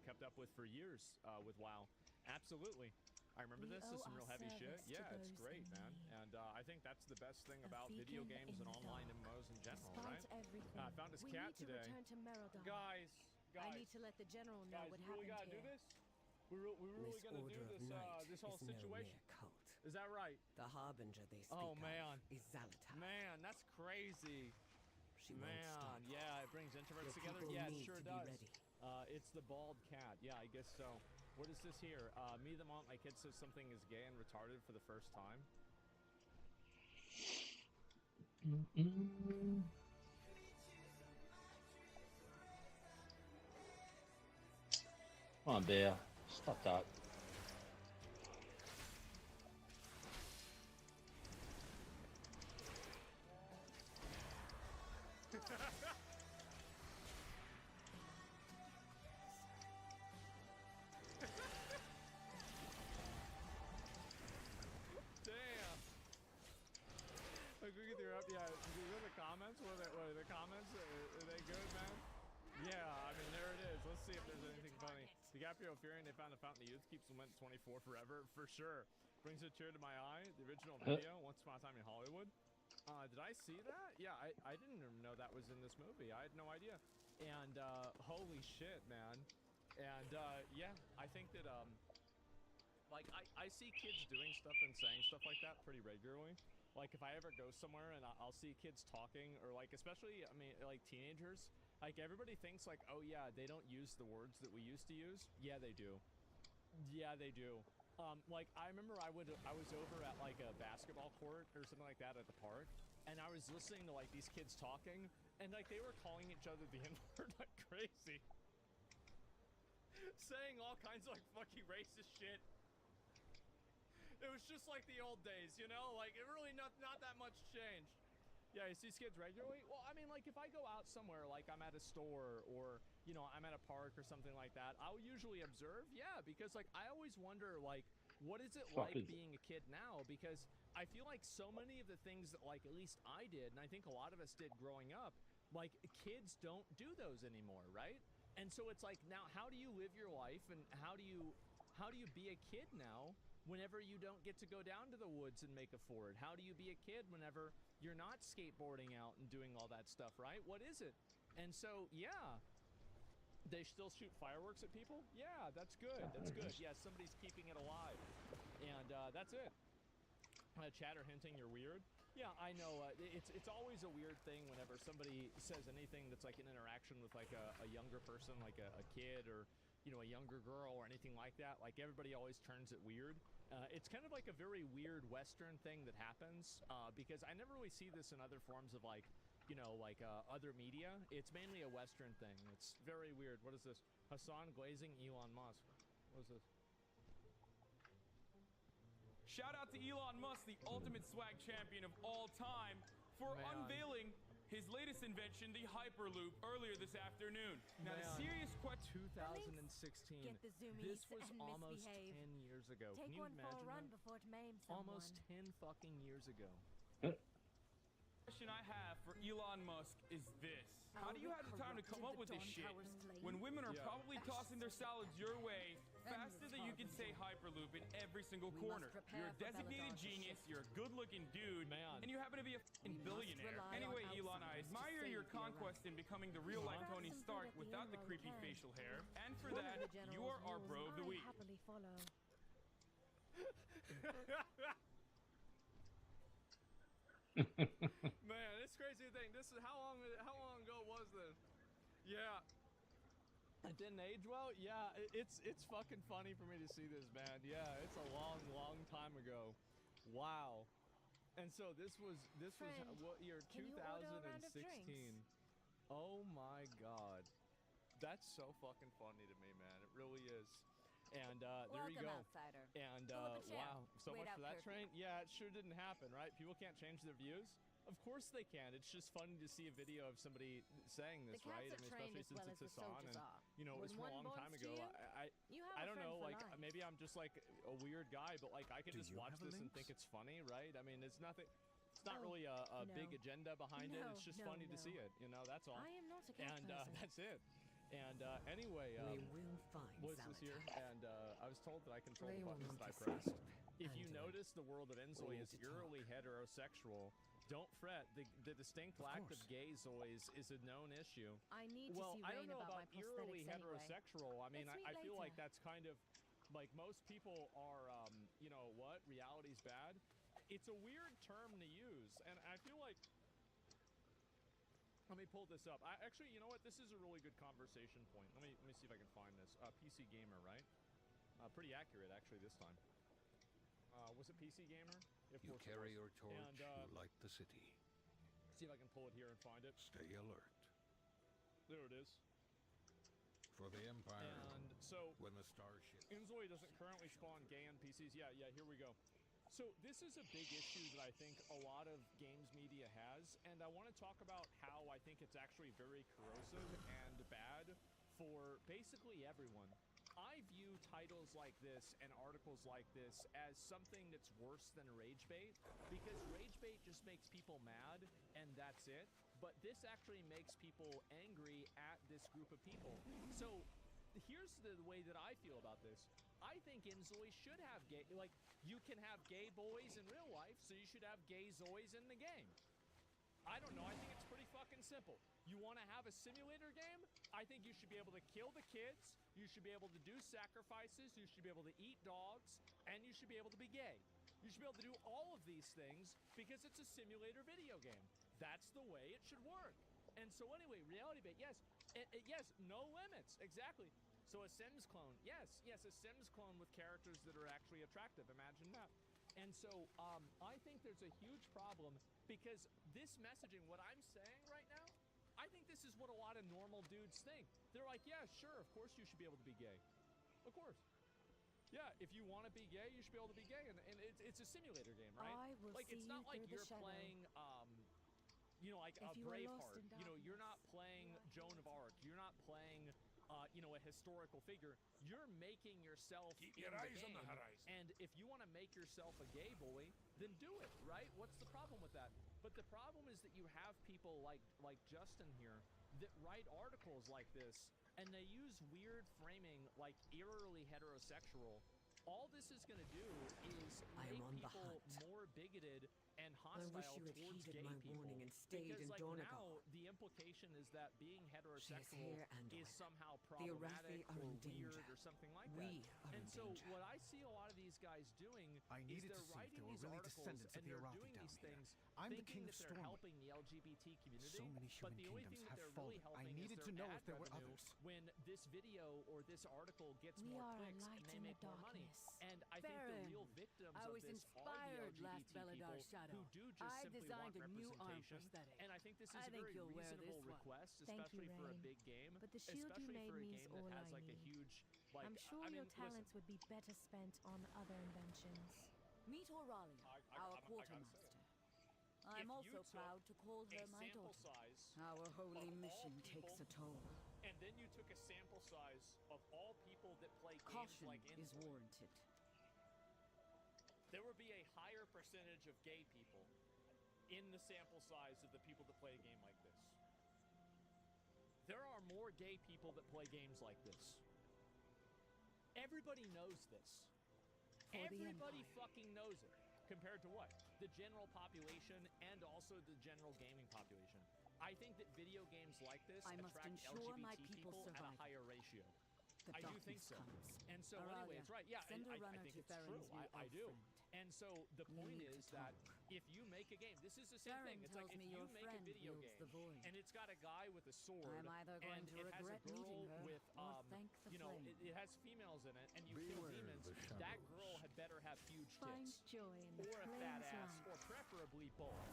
kept up with for years with WoW. Absolutely. I remember We this is owe some real our heavy shit. service to Yeah, it's those great, in man. need. And I think that's the best thing A about video beacon games in and the online dark. MMOs in general, Despite right? everything, I found his we cat need to today. return to Merodon. Guys, I need to let the general know guys, what we really happened gotta here. do this? We really This gonna order do of this night this whole is no situation? mere cult. Is that right? The harbinger they speak Oh, man. of is Zalata. Man, that's crazy. She won't stop. Yeah, it brings introverts Your together. people Yeah, it need sure to be does. ready. It's the bald cat. Yeah, I guess so. What is this here? Me the moment my kid says something is gay and retarded for the first time. Come on, Bear. Stop that. Damn. Like, we get your up. Yeah, the comments. What are the comments? Are they good, man? Yeah, I mean, there it is. Let's see if there's anything funny. DiCaprio fearing they found a fountain of youth keeps them at 24 forever, for sure. Brings a tear to my eye. The original video, Once Upon a Time in Hollywood. Did I see that? Yeah, I didn't even know that was in this movie. I had no idea. And holy shit, man. And yeah, I think that like I see kids doing stuff and saying stuff like that pretty regularly. Like if I ever go somewhere and I'll see kids talking, or like especially, I mean, like teenagers. Like everybody thinks like, oh yeah, they don't use the words that we used to use. Yeah, they do. Yeah, they do. Like I remember I was over at like a basketball court or something like that at the park, and I was listening to like these kids talking, and like they were calling each other the N-word like crazy, saying all kinds of like fucking racist shit. It was just like the old days, you know? Like it really not that much changed. Yeah, you see these kids regularly? Well, I mean, like, if I go out somewhere, like I'm at a store or, you know, I'm at a park or something like that, I'll usually observe, yeah, because, like, I always wonder, like, what is it like being a kid now? Because I feel like so many of the things that, like, at least I did, and I think a lot of us did growing up, like, kids don't do those anymore, right? And so it's like, now, how do you live your life, and how do you be a kid now whenever you don't get to go down to the woods and make a ford? How do you be a kid whenever you're not skateboarding out and doing all that stuff, right? What is it? And so, yeah. They still shoot fireworks at people? Yeah, that's good. That's good. Yeah, somebody's keeping it alive. And that's it. Chatter hinting you're weird. Yeah, I know. It's always a weird thing whenever somebody says anything that's like an interaction with like a younger person, like a kid or, you know, a younger girl or anything like that. Like everybody always turns it weird. It's kind of like a very weird Western thing that happens because I never really see this in other forms of like, you know, like other media. It's mainly a Western thing. It's very weird. What is this? Hassan glazing Elon Musk. What is this? Shout out to Elon Musk, the ultimate swag champion of all time, for unveiling his latest invention, the Hyperloop, earlier this afternoon. Now, the serious question... 2016. Get the zoomies This was and almost misbehave. 10 years ago. Take Can you one for a imagine run that? before it maims someone. Almost 10 fucking years ago. question I have for Elon Musk is this. How do you have the time to come up with this shit when women are probably tossing their salads your way faster than you can say Hyperloop in every single corner? You're a designated genius, you're a good-looking dude, and you happen to be a f***ing billionaire. Anyway, Elon, I admire your conquest in becoming the real-life Tony Stark without the creepy facial hair, and for that, you are our bro of the week. Happily follow. Man, it's crazy to think. This is how long ago was this? Yeah. It didn't age well? Yeah, it's fucking funny for me to see this, man. Yeah, it's a long time ago. Wow. And so this was what year? 2016. Oh my god. That's so fucking funny to me, man. It really is. And there you go. Outsider. And wow, so much for that train. Yeah, it sure didn't happen, right? People can't change their views. Of course they can. It's just funny to see a video of somebody saying this, right? I mean, especially since it's Hassan, and you know, it was from a long time ago. I don't know, like maybe I'm just like a weird guy, but like I can just watch this and think it's funny, right? I mean, it's nothing. It's not really a big agenda behind it. It's just funny to see it. You know, that's all. I am not a cat And person. that's it. And anyway, We will find what is this here? And I was told that I control They the will buttons that I want to press. sleep If you and notice the world of Enzoy all is to eerily heterosexual, don't fret. The distinct lack of course. gay Zoys is a known issue. I need Well, to see I Rain don't know about about my eerily prosthetics anyway. heterosexual. I mean, Let's I meet feel like later. that's kind of like most people are, you know what? Reality's bad. It's a weird term to use, and I feel like. Let me pull this up. Actually, you know what? This is a really good conversation point. Let me see if I can find this. PC Gamer, right? Pretty accurate, actually, this time. Was it PC Gamer? Of You course it carry was. your torch, And, you light the city. see if I can pull it here and find it. Stay alert. There it is. For the Empire, And so, when the starship... Inzoi doesn't currently spawn gay NPCs. Yeah, here we go. So this is a big issue that I think a lot of games media has, and I want to talk about how I think it's actually very corrosive and bad for basically everyone. I view titles like this and articles like this as something that's worse than rage bait, because rage bait just makes people mad, and that's it. But this actually makes people angry at this group of people. So here's the way that I feel about this. I think Inzoi should have gay, like, you can have gay boys in real life, so you should have gay Zois in the game. I don't know, I think it's pretty fucking simple. You want to have a simulator game? I think you should be able to kill the kids, you should be able to do sacrifices, you should be able to eat dogs, and you should be able to be gay. You should be able to do all of these things because it's a simulator video game. That's the way it should work. And so anyway, reality bait, yes. Yes, no limits, exactly. So a Sims clone, yes, a Sims clone with characters that are actually attractive, imagine that. And so I think there's a huge problem because this messaging, what I'm saying right now, I think this is what a lot of normal dudes think. They're like, yeah, sure, of course you should be able to be gay. Of course. Yeah, if you want to be gay, you should be able to be gay, and it's a simulator game, right? I will like, see it's not you like through the you're shadow. playing, you know, like a If you are lost Braveheart. in You know, you're not darkness, playing Joan of Arc. You're not playing, you know, a historical figure. You're making yourself Keep in your the eyes on game. the horizon. And if you want to make yourself a gay boy, then do it, right? What's the problem with that? But the problem is that you have people like Justin here that write articles like this, and they use weird framing like eerily heterosexual. All this is going to do is I am make on the people hunt. more bigoted and I wish hostile you had towards heeded gay my people. warning and stayed Because in like Donegal. now, the implication is that being She is heterosexual here, Anduin. is somehow The problematic Arathi are or in weird danger. or something like We that. are And in so danger. what I see a lot of these guys doing I is needed they're to see if writing there were these really articles descendants and of the they're Arathi doing down these here. things I'm the thinking king that of they're Stormwind. helping the LGBT community, So many but human the only kingdoms thing that have they're fallen. really I helping needed is to their know ad if there were revenue others. when this video or this article gets We more are a clicks light and they in the make more money. darkness. And I think the Baron, real victims I of was this are the inspired last LGBT Beladar people Shadow. who do just I simply designed want a new arm representation. prosthetic. And I think this is I a think very you'll wear reasonable this one. request, Thank you, especially for a Rain. big game, But the shield you especially made for a me game is that all has I like a need. huge, like, I'm sure I mean, your talents listen, would be better spent on other inventions. Meet Oralia, our I gotta say quartermaster. it. I'm If also you took proud to call a her my sample daughter. size Our holy of all mission people, takes a toll. and then you took a sample size of all people that play games Caution like is Inzoi, warranted. there would be a higher percentage of gay people in the sample size of the people that play a game like this. There are more gay people that play games like this. Everybody knows this. For the Everybody Empire. fucking knows it. Compared to what? The general population and also the general gaming population. I think that video games like this I must attract ensure LGBT my people people at a survive. higher ratio. The I do think darkness so. comes. And so anyway, Aralia, it's right. Yeah, send a I runner think to it's true. Farron's new I do. elf friend. And so the We point need is to that talk. if you make a game, this is the same Farron thing. It's tells like if me you your make a friend video wields game the void. and it's got a guy with a sword I'm either going and to it has a regret girl meeting her with or thank the you know, flame. it has females in it and you kill Beware demons, the that shadows. girl had better have huge Find tits joy in the or a fat flame's ass light. or preferably both.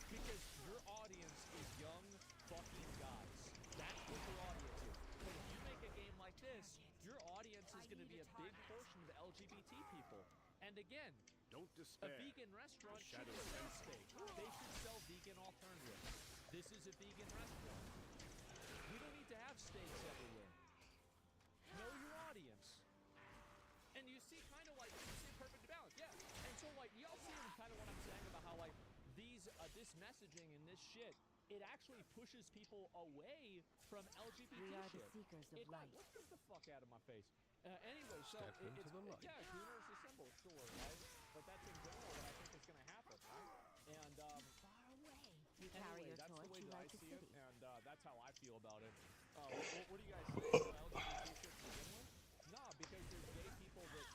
Because your audience is young fucking guys. That's what your audience is. But if you make a game like this, your audience is going to be a big portion of LGBT people. And again, Don't a despair. vegan restaurant should shadows sell steak. They should sell vegan alternatives. This is a vegan restaurant. We don't need to have steaks everywhere. Know your audience. And you see kind of like, you see perfect balance. Yeah. And so like, y'all see kind of what I'm saying about how like these, this messaging and this shit, it actually pushes people away from LGBT We are the shit. seekers of It does. light. Let's get the fuck out of my face. Anyway, so Step into it's, the light. yeah, Gooner's the symbol, sure, right? But that's in general what I think is going to happen, right? And Far away. You carry anyway, your that's the torch, way you that I light the see it, city. and that's how I feel about it. What do you guys think? LGBT shit to begin with? Nah, because there's gay people that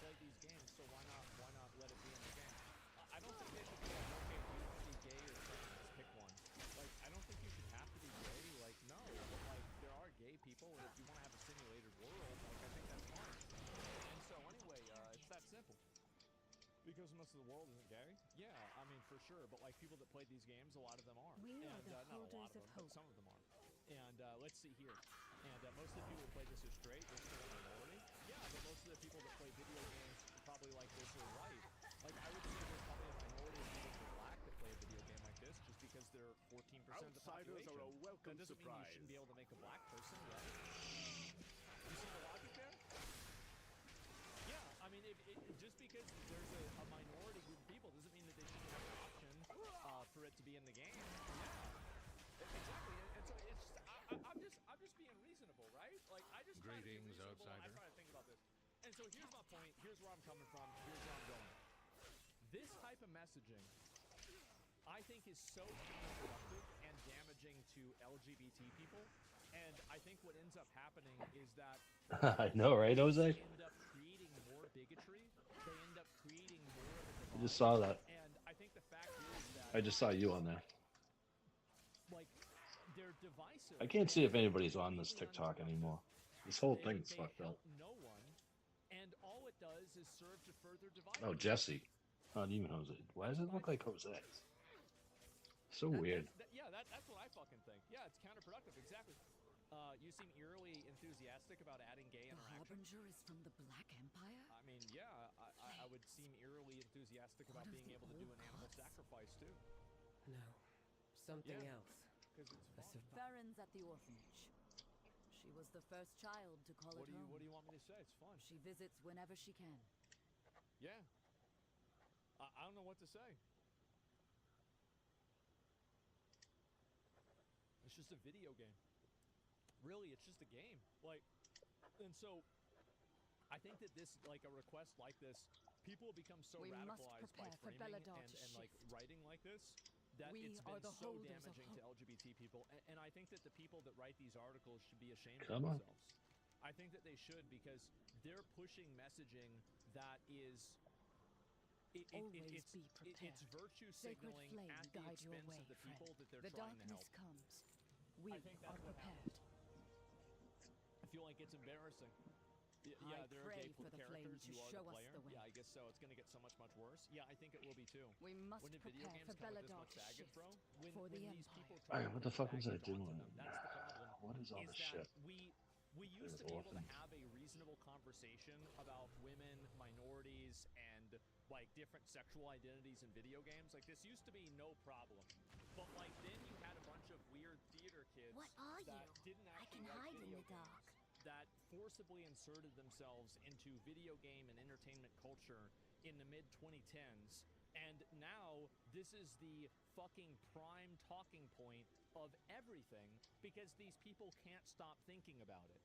play these games, so why not let it be in the game? I don't think they should be like, okay, if you want to be gay or trans, pick one. Like, I don't think you should have to be gay. Like, no, but like there are gay people, and if you want to have a simulated world, like I think that's fine. because most of the world isn't gay? Yeah, I mean, for sure. But, like, people that play these games, a lot of them are. We are and the not a lot holders of them, of but hope. some of them are. And let's see here. And most of the people who play this are straight. They're still a minority. Yeah, but most of the people that play video games probably like this are white. Like, I would say there's probably a minority of people that are black that play a video game like this just because they're 14% of the population. Are a welcome That doesn't mean you shouldn't be able to make a black person, right? You see the logic there? Yeah, I mean, just because there's a minority group of people doesn't mean that they shouldn't have an option for it to be in the game. Yeah, exactly. And so it's just, I'm just being reasonable, right? Like, I just try to be Greetings, reasonable. I outsider. try to think about this. And so here's my point. Here's where I'm coming from. Here's where I'm going. This type of messaging, I think, is so counterproductive and damaging to LGBT people. And I think what ends up happening is that I know, right, Jose? they end up creating more bigotry. They end up creating more of a I just saw that. And I think the fact is that I just saw you on there. like they're divisive. I can't see if anybody's on this TikTok anymore. This whole thing's They fucked up. help no one, and all it does is serve to further divide. Oh, Jesse. Not even Jose. Why does it look like Jose? So weird. That's what I fucking think. Yeah, it's counterproductive. Exactly. You seem eerily enthusiastic about adding gay The interaction. Harbinger is from the Black Empire? I mean, yeah, I would seem eerily enthusiastic about being able to do an animal sacrifice too. No. Something Yeah. else. Because it's A fun. survival. Farron's at the orphanage. She was the first child to call it home. What do you want me to say? It's fun. She visits whenever she can. Yeah. I don't know what to say. It's just a video game. Really, it's just a game. Like, and so I think that this, like a request like this, people become so We must radicalized by prepare for framing Belladar and, to like shift. writing like this that We it's are been the so holders of damaging to hope. LGBT people. And I think that the people that write these articles should be ashamed Come of on. themselves. I think that they should because they're pushing messaging that is Always it's be prepared. it's virtue Sacred signaling flame at the guide your expense way, of the friend. people that they're The trying to darkness help. comes. We I think are that's what prepared. I feel like it's embarrassing. Yeah, I there are pray gay for the flame characters. to You are show the us player. the way. Yeah, I guess so. It's going to get so much worse. Yeah, I think it will be too. We must When did video prepare games for come with this Belladar much to baggage, shift bro? When for the these Empire. people Alright, try what to the put fuck was I baggage onto doing? them, that's the problem. What is all is this that shit? we used to There's be able to orphans. have a reasonable conversation about women, minorities, and like different sexual identities in video games. Like this used to be no problem. But like then you had a bunch of weird theater kids What are that you? didn't I actually can like hide in video the dark. games, that forcibly inserted themselves into video game and entertainment culture in the mid 2010s. And now this is the fucking prime talking point of everything because these people can't stop thinking about it.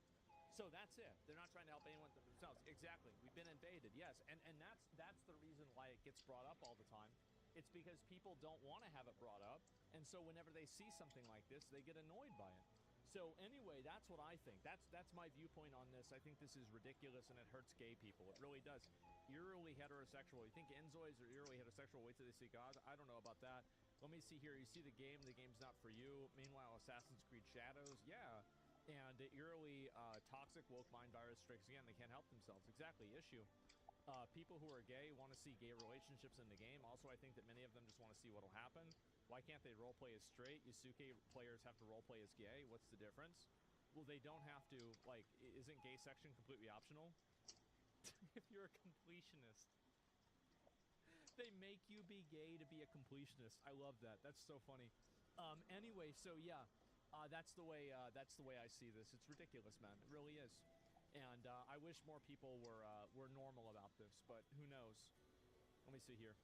So that's it. They're not trying to help anyone but themselves. Exactly. We've been invaded. Yes. And that's the reason why it gets brought up all the time. It's because people don't want to have it brought up. And so whenever they see something like this, they get annoyed by it. So anyway, that's what I think. That's my viewpoint on this. I think this is ridiculous and it hurts gay people. It really does. Eerily heterosexual. You think Enzoys are eerily heterosexual? Wait till they see God. I don't know about that. Let me see here. You see the game's not for you. Meanwhile, Assassin's Creed Shadows, yeah. And eerily toxic woke mind virus strikes again. They can't help themselves. Exactly. Issue. People who are gay want to see gay relationships in the game. Also, I think that many of them just want to see what'll happen. Why can't they roleplay as straight? Yusuke players have to roleplay as gay. What's the difference? Well, they don't have to. Like, isn't gay section completely optional? If you're a completionist. They make you be gay to be a completionist. I love that. That's so funny. Anyway, so yeah, that's the way I see this. It's ridiculous, man. It really is. And I wish more people were normal about this, but who knows? Let me see here.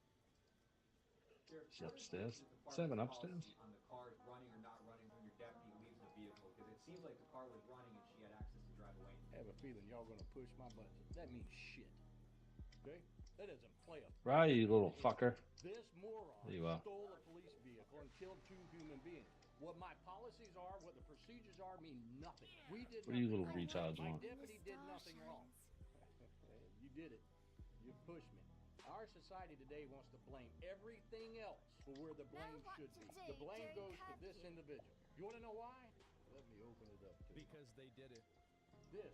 It's upstairs. 7 upstairs. On the car running or not running when your deputy leaves the vehicle, because it seems like the car was running and she had access to drive away. I have a feeling y'all gonna push my buttons. That means shit. Okay? That doesn't play a Right, you little fucker. This moron There you are. stole a police vehicle and killed 2 human beings. What my policies are, what the procedures are, mean nothing. We did What do you nothing little wrong. retards My want? deputy did nothing wrong. You did it. You pushed me. Our society today wants to blame everything else for where the blame should be. The blame goes to this individual. You want to know why? Let me open it up to you. Because they did it. This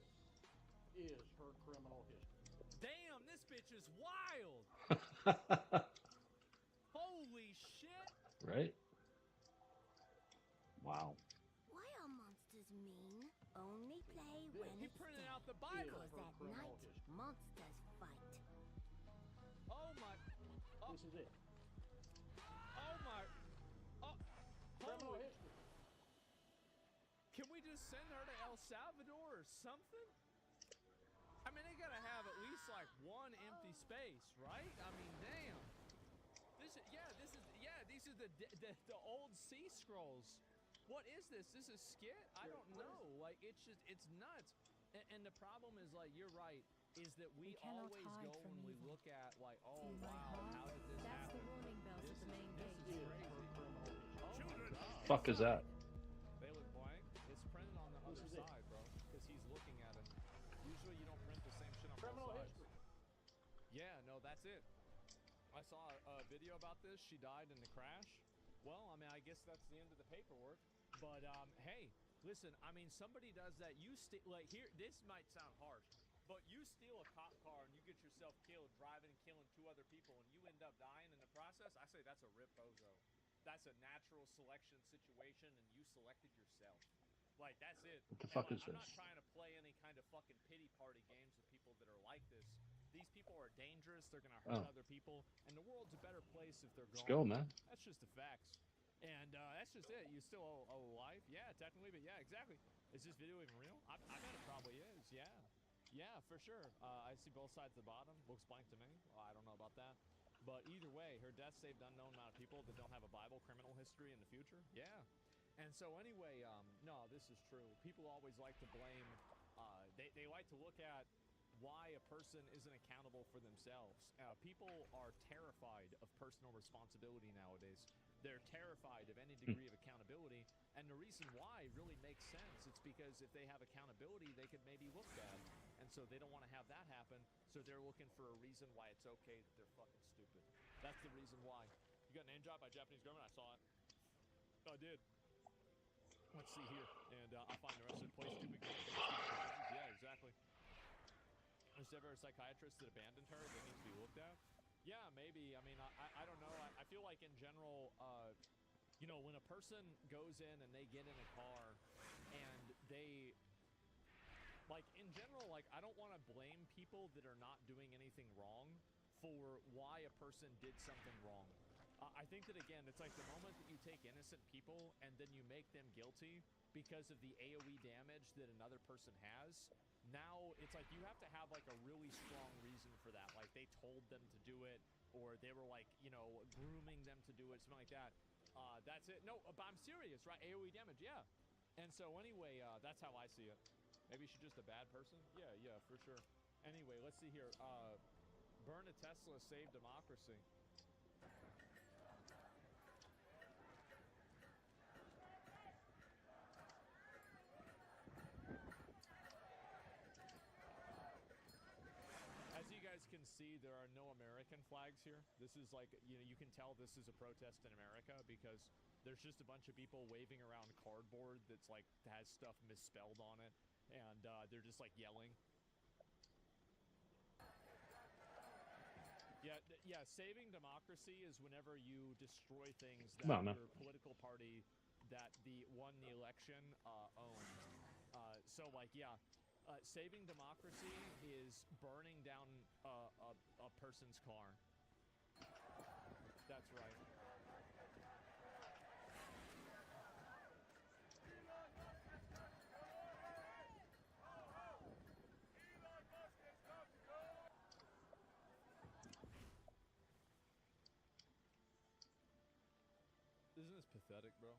is her criminal history. Damn, this bitch is wild. Holy shit! Right? Wow. Why are monsters mean? Only play when He it's printed day. out the Bible. Because at night, monsters fight. Oh my. Oh. This is it. Oh my. Oh. Criminal Holy. history. Can we just send her to El Salvador or something? I mean, they gotta have at least like one empty space, right? I mean, damn. These are the old sea scrolls. What is this? This is skit? I don't know. Like, it's nuts. And the problem is, like, you're right, is that we always go when we look at, like, oh, wow, how did this That's happen? the warning bells at the main gate. This is crazy. Oh, my God. Fuck is that? They look blank. It's printed on the other side, bro, because he's looking at it. Usually you don't print the same shit on Criminal both sides. history. Yeah, no, that's it. I saw a video about this. She died in the crash. Well, I mean, I guess that's the end of the paperwork. But hey, listen. I mean, somebody does that. You like here. This might sound harsh, but you steal a cop car and you get yourself killed driving and killing 2 other people, and you end up dying in the process. I say that's a rip bozo. That's a natural selection situation, and you selected yourself. Like, that's it. What the fuck is I'm this? not trying to play any kind of fucking pity party games with people that are like this. These people are dangerous. They're gonna hurt other people, and the world's a better place if they're gone. Let's go, man. That's just the facts. And that's just it. You still owe life? Yeah, technically, but yeah, exactly. Is this video even real? I bet it probably is, yeah. Yeah, for sure. I see both sides of the bottom. Looks blank to me. Well, I don't know about that. But either way, her death saved unknown amount of people that don't have a Bible criminal history in the future. Yeah. And so anyway, no, this is true. People always like to blame, they like to look at why a person isn't accountable for themselves. People are terrified of personal responsibility nowadays. They're terrified of any degree of accountability, and the reason why really makes sense. It's because if they have accountability, they could maybe look bad, and so they don't want to have that happen, so they're looking for a reason why it's okay that they're fucking stupid. That's the reason why. You got name dropped by Japanese government? I saw it. I did. Let's see here, and I'll find the rest of the play stupid games. Yeah, exactly. Is there ever a psychiatrist that abandoned her that needs to be looked at? Yeah, maybe. I mean, I don't know. I feel like in general, you know, when a person goes in and they get in a car and they, like, in general, like, I don't want to blame people that are not doing anything wrong for why a person did something wrong. I think that, again, it's like the moment that you take innocent people and then you make them guilty because of the AoE damage that another person has, now it's like you have to have like a really strong reason for that. Like they told them to do it, or they were like, you know, grooming them to do it, something like that. That's it. No, but I'm serious, right? AoE damage, yeah. And so anyway, that's how I see it. Maybe she's just a bad person? Yeah, for sure. Anyway, let's see here. Burn a Tesla, save democracy. Can see there are no American flags here. This is like, you know, you can tell this is a protest in America because there's just a bunch of people waving around cardboard that's like has stuff misspelled on it, and they're just like yelling. Yeah, saving democracy is whenever you destroy things that your political party that won the election owns. So like, yeah. Saving democracy is burning down a person's car. That's right. Isn't this pathetic, bro?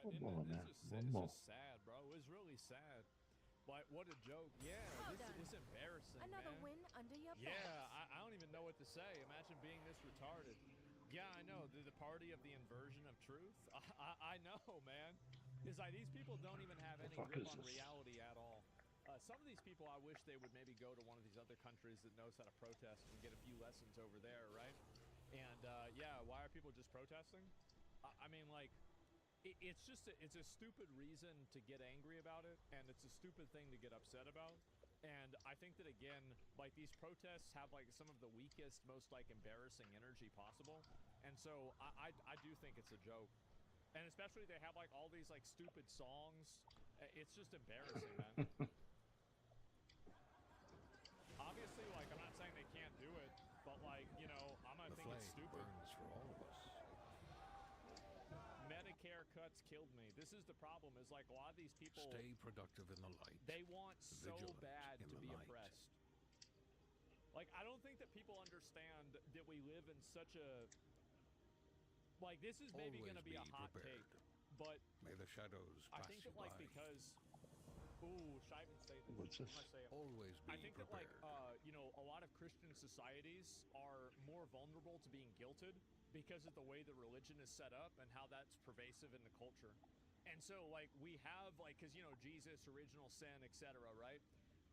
It's just sad, bro. It was really sad. Like, what a joke. Yeah, this is embarrassing, Another man. win under your belt. Yeah, I don't even know what to say. Imagine being this retarded. Yeah, I know. They're the party of the inversion of truth. I know, man. It's like these people don't even have any grip on reality at all. Some of these people, I wish they would maybe go to one of these other countries that knows how to protest and get a few lessons over there, right? And, yeah, why are people just protesting? I mean, like... It's a stupid reason to get angry about it, and it's a stupid thing to get upset about. And I think that, again, like, these protests have, like, some of the weakest, most, like, embarrassing energy possible. And so I do think it's a joke. And especially they have, like, all these, like, stupid songs. It's just embarrassing, man. Obviously, like, I'm not saying they can't do it, but, like, you know, I'm gonna think it's stupid. Burns for all of us. Medicare cuts killed me. This is the problem, is, like, a lot of these people... Stay productive in the light. They want so Vigilant bad in to the be night. oppressed. Like, I don't think that people understand that we live in such a... Like, this is maybe going to be a hot take, but... May the shadows I pass think you that, like, by. because... Ooh, should I even say this? What's this? I'm gonna say it. Always be I think that, like, prepared. you know, a lot of Christian societies are more vulnerable to being guilted because of the way the religion is set up and how that's pervasive in the culture. And so, like, we have, like, because, you know, Jesus, original sin, etc., right?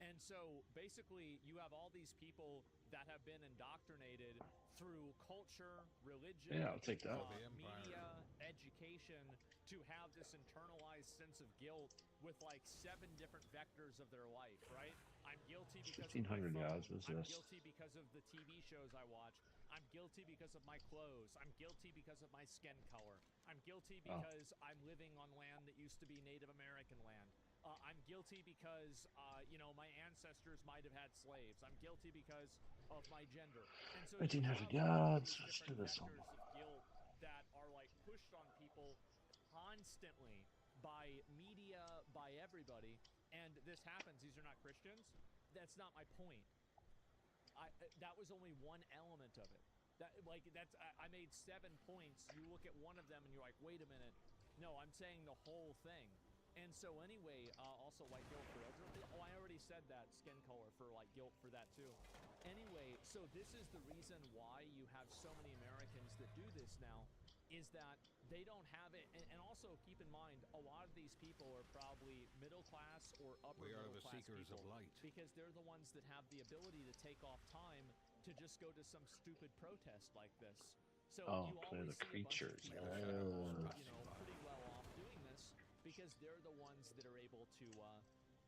And so, basically, you have all these people that have been indoctrinated through culture, religion, Yeah, I'll take that. media, education, to have this internalized sense of guilt with, like, 7 different vectors of their life, right? I'm guilty because of my 1,500 phone. yards. What's I'm this? guilty because of the TV shows I watch. I'm guilty because of my clothes. I'm guilty because of my skin color. I'm guilty because I'm living on land that used to be Native American land. I'm guilty because, you know, my ancestors might have had slaves. I'm guilty because of my gender. And so 1,500 yards. Let's do this one. vectors of guilt that are, like, pushed on people constantly by media, by everybody. And this happens. These are not Christians. That's not my point. That was only one element of it. I made 7 points. You look at one of them and you're like, wait a minute. No, I'm saying the whole thing. And so anyway, also, like, guilt for elderly. Oh, I already said that. Skin color for, like, guilt for that too. Anyway, so this is the reason why you have so many Americans that do this now, is that they don't have it. And also keep in mind, a lot of these people are probably middle class or upper We are middle the class seekers people, of light. because they're the ones that have the ability to take off time to just go to some stupid protest like this. So you clear always the see a bunch of creatures. people that are, Oh. you know, pretty well off doing this, because they're the ones that are able to,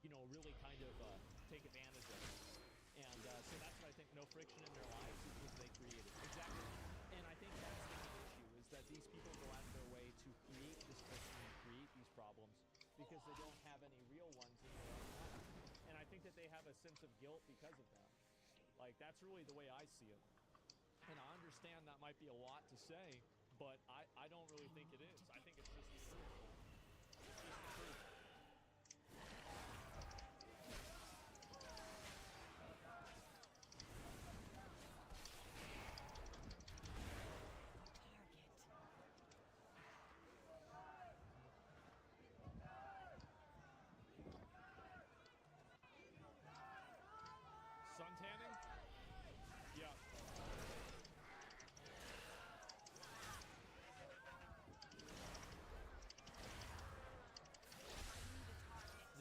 you know, really kind of take advantage of it. And so that's what I think, no friction in their lives is they created. Exactly. And I think that's the main issue, is that these people go out of their way to create this friction and create these problems because they don't have any real ones in their own life. And I think that they have a sense of guilt because of that. Like, that's really the way I see it. And I understand that might be a lot to say, but I don't really think it is. I think it's just the truth. It's just the truth. Sun tanning? Yeah.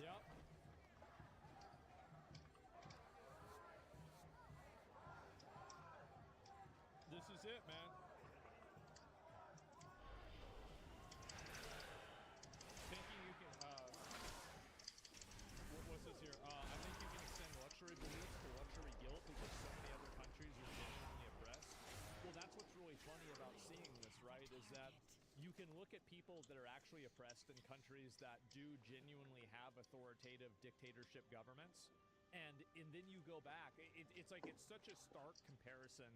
Yep. This is it, man. Thinking you can, what's this here? I think you can extend luxury beliefs to luxury guilt because so many other countries are genuinely oppressed. Well, that's what's really funny about seeing this, right? Is that you can look at people that are actually oppressed in countries that do genuinely have authoritative dictatorship governments, and then you go back. It's like, it's such a stark comparison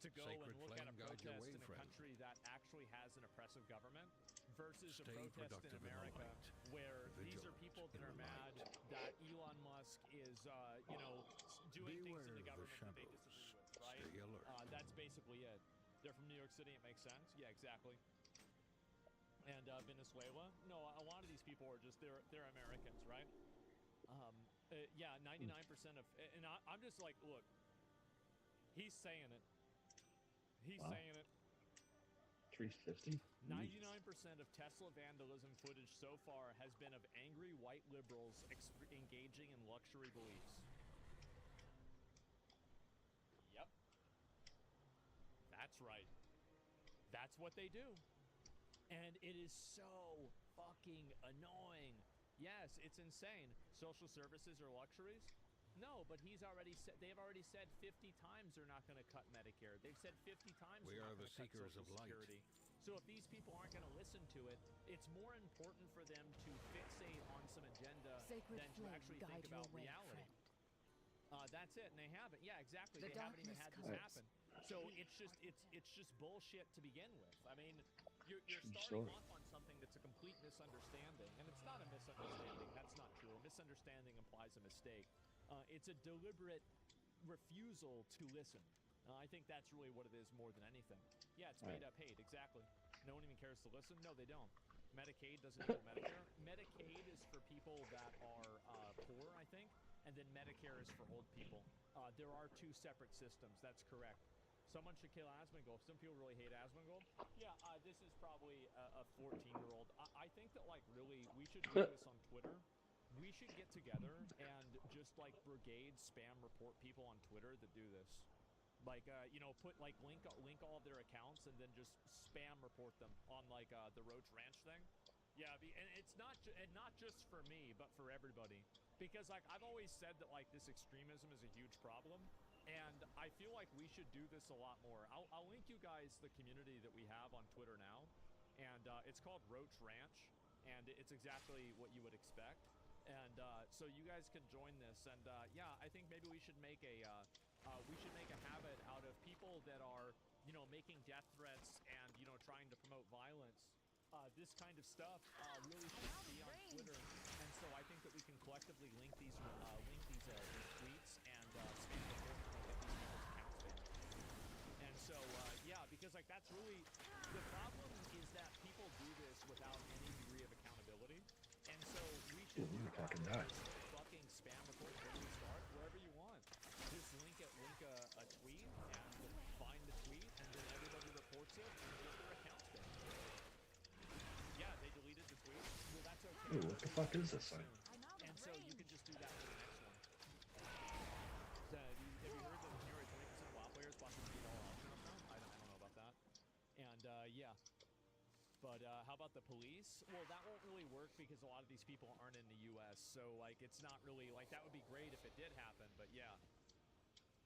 to go Sacred and look at a flame, guide your protest way, in a friend. country that actually has an oppressive government versus Stay a protest in productive in the America light. where these are Vigilant people that in are the mad night. that Elon Musk is, you know, doing things in the Beware of the government that they shadows. disagree with, right? Stay alert. That's basically it. They're from New York City, it makes sense. Yeah, exactly. And Venezuela. No, a lot of these people are just, they're Americans, right? Yeah, 99% of, and I'm just like, look, he's saying it. He's saying it. 350? 99% of Tesla vandalism footage so far has been of angry white liberals engaging in luxury beliefs. Yep. That's right. That's what they do. And it is so fucking annoying. Yes, it's insane. Social services are luxuries. No, but he's already said, they've already said 50 times they're not going to cut Medicare. They've said 50 times We they're are not the going to cut seekers Social of light. Security. So if these people aren't going to listen to it, it's more important for them to fixate on some agenda Sacred than to flame actually guide think your about way, reality. That's it, and they haven't. Yeah, exactly. The They haven't even darkness had this comes. happen. So it's just bullshit to begin with. I mean, you're starting story. off on something that's a complete misunderstanding, and it's not a misunderstanding. That's not true. A misunderstanding implies a mistake. It's a deliberate refusal to listen. I think that's really what it is more than anything. Yeah, it's made up hate, exactly. No one even cares to listen. No, they don't. Medicaid doesn't equal Medicare. Medicaid is for people that are poor, I think, and then Medicare is for old people. There are two separate systems. That's correct. Someone should kill Asmongold. Some people really hate Asmongold. Yeah, this is probably a 14-year-old. I think that, like, really, we should do this on Twitter. We should get together and just, like, brigade spam report people on Twitter that do this. Like, put, like, link all of their accounts and then just spam report them on, like, the Roach Ranch thing. Yeah, and it's not just for me, but for everybody. Because, like, I've always said that, like, this extremism is a huge problem. And I feel like we should do this a lot more. I'll link you guys the community that we have on Twitter now. And it's called Roach Ranch. And it's exactly what you would expect. And so you guys can join this. And yeah, I think maybe we should make a habit out of people that are, making death threats and, trying to promote violence. This kind of stuff really shouldn't be on Twitter. And so I think that we can collectively link these tweets and spam report them and get these people's accounts banned. And so, yeah, because, like, that's really, the problem is that people do this without any degree of accountability. And so we should do that. Fucking spam report where we start, wherever you want. Just link a tweet and find the tweet, and then everybody reports it and get their accounts banned. Yeah, they deleted the tweet. Well, that's okay. Ooh, what the fuck is this thing? And so you can just do that for the next one. Have you heard that nearly 20% of WoW players bought the $3 option up now? I don't know about that. And yeah. But how about the police? Well, that won't really work because a lot of these people aren't in the U.S. So, like, it's not really, like, that would be great if it did happen, but yeah.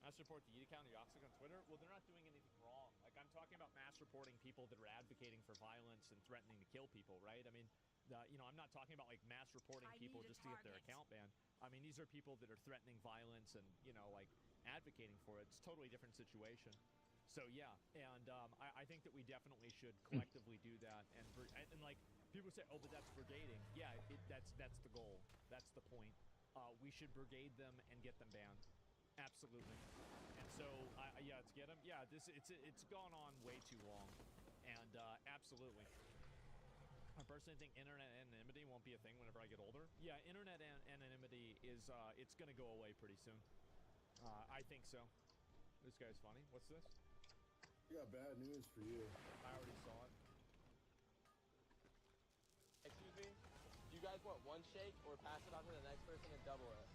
Mass report the Yeet account or Yoxic on Twitter? Well, they're not doing anything wrong. Like, I'm talking about mass reporting people that are advocating for violence and threatening to kill people, right? I mean, I'm not talking about, like, mass reporting people just to get their account banned. I mean, these are people that are threatening violence and, like, advocating for it. It's a totally different situation. So yeah, and I think that we definitely should collectively do that, and like people say, oh, but that's brigading. Yeah, that's the goal. That's the point. We should brigade them and get them banned. Absolutely. And so yeah, let's get them. Yeah, it's gone on way too long, and absolutely. I personally think internet anonymity won't be a thing whenever I get older. Yeah, internet anonymity is it's gonna go away pretty soon. I think so. This guy's funny. What's this? I got bad news for you. I already saw it. Excuse me? Do you guys want one shake or pass it on to the next person and double it?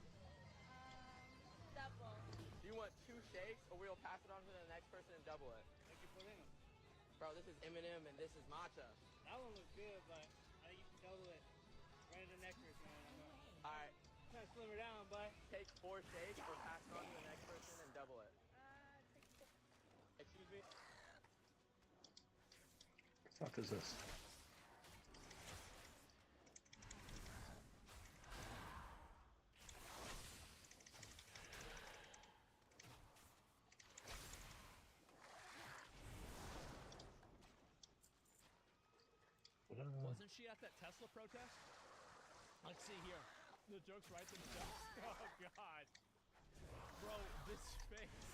Double. Do you want two shakes or we'll pass it on to the next person and double it? What you put in them? Bro, this is M&M and this is matcha. That one looks good, but I think you should double it. Right to the next person, man. Alright. Trying to slim her down, but Take 4 shakes or pass it on to the next person and double it. Excuse me? What the fuck is this? Wasn't she at that Tesla protest? Let's see here. The jokes write themselves. Oh god. Bro, this face.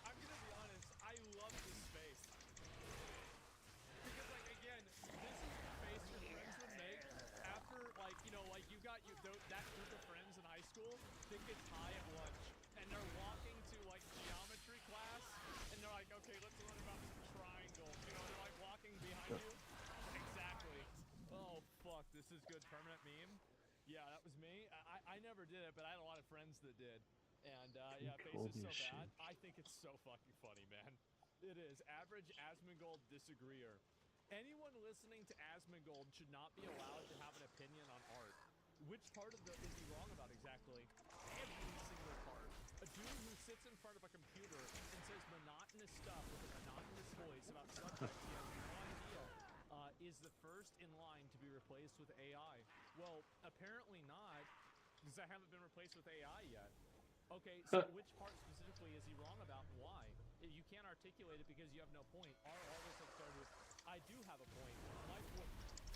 I'm gonna be honest, I love this face. Because, like, again, this is the face your friends would make after, like, like you got that group of friends in high school that gets high at lunch, and they're walking to, like, geometry class, and they're like, okay, let's learn about some triangles. They're, like, walking behind you. Exactly. Oh, fuck, this is good. Permanent meme. Yeah, that was me. I never did it, but I had a lot of friends that did. And, yeah, face is so bad. I think it's so fucking funny, man. It is. Average Asmongold disagreeer. Anyone listening to Asmongold should not be allowed to have an opinion on art. which part of the is he wrong about exactly? Every single part. A dude who sits in front of a computer and says monotonous stuff with a monotonous voice about subjects he has no idea is the first in line to be replaced with AI. Well, apparently not, because I haven't been replaced with AI yet. Okay, so which part specifically is he wrong about and why? You can't articulate it because you have no point. All this has started with, I do have a point.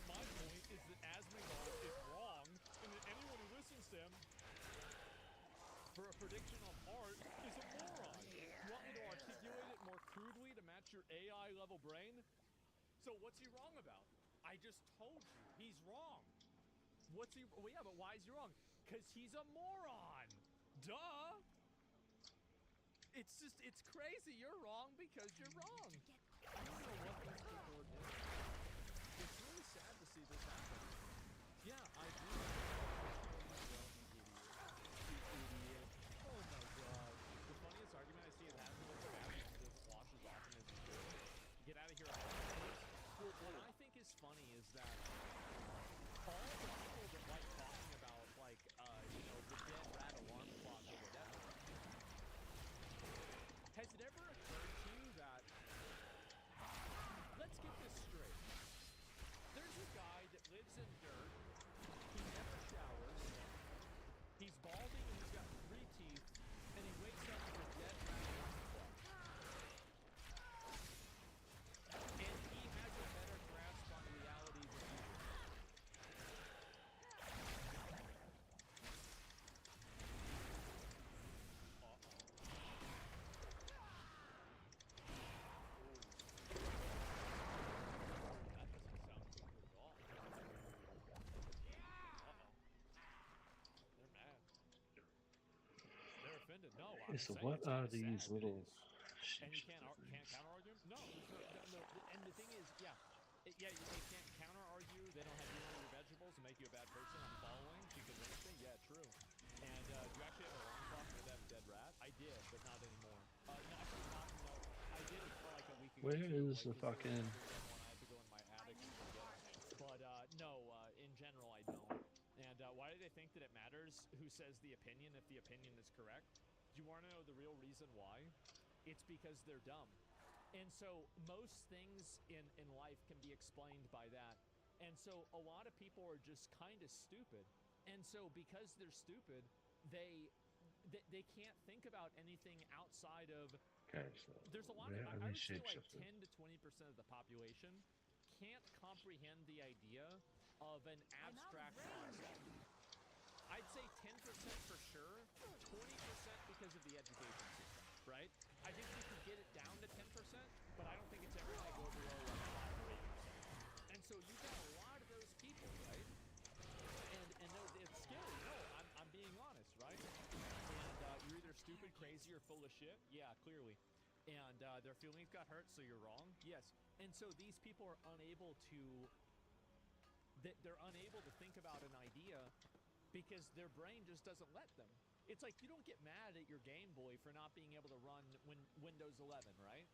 My point is that Asmongold is wrong, and that anyone who listens to him for a prediction on art is a moron. You want me to articulate it more crudely to match your AI level brain? So what's he wrong about? I just told you, he's wrong. What's he, well, yeah, but why is he wrong? Because he's a moron. Duh. It's just, it's crazy. You're wrong because you're wrong. I don't know what these people are doing. It's really sad to see this happen. Yeah, I do. Oh my god. The funniest argument I see is having with the bad one just washes off and is good. Get out of here. Well, what I think is funny is that all the people that like talking about, like, you know, the dead rat alarm clock or whatever, has it ever occurred to you that, let's get this straight, there's a guy that lives in dirt, he never showers, he's balding and he's got 3 teeth, and he wakes up with a dead rat alarm clock. And he has a better grasp on reality than you do. No, Okay, so what are these little and you can't counter argue? No, and the thing is, yeah, they can't counter argue. They don't have you on your vegetables and make you a bad person. I'm following. You can reach me. Yeah, true. And do you actually have a alarm clock with that dead rat? I did, but not anymore. No, actually not. No, I did it for like a week ago. Where is the fucking? I had to go in my attic and forget it. But no, in general, I don't. And why do they think that it matters who says the opinion if the opinion is correct? Do you want to know the real reason why? It's because they're dumb. And so most things in life can be explained by that. And so a lot of people are just kind of stupid. And so because they're stupid, they can't think about anything outside of... Okay, so there's a lot of... I would say like 10 to 20% of the population can't comprehend the idea of an abstract concept. I'd say 10% for sure, 20% because of the education system, right? I think we could get it down to 10%, but I don't think it's ever going to go below like 5 or 8%. And so you've got a lot of those people, right? And it's scary. No, I'm being honest, right? And you're either stupid, crazy, or full of shit. Yeah, clearly. And their feelings got hurt, so you're wrong. Yes. And so these people are unable to... They're unable to think about an idea because their brain just doesn't let them. It's like you don't get mad at your Game Boy for not being able to run Windows 11, right?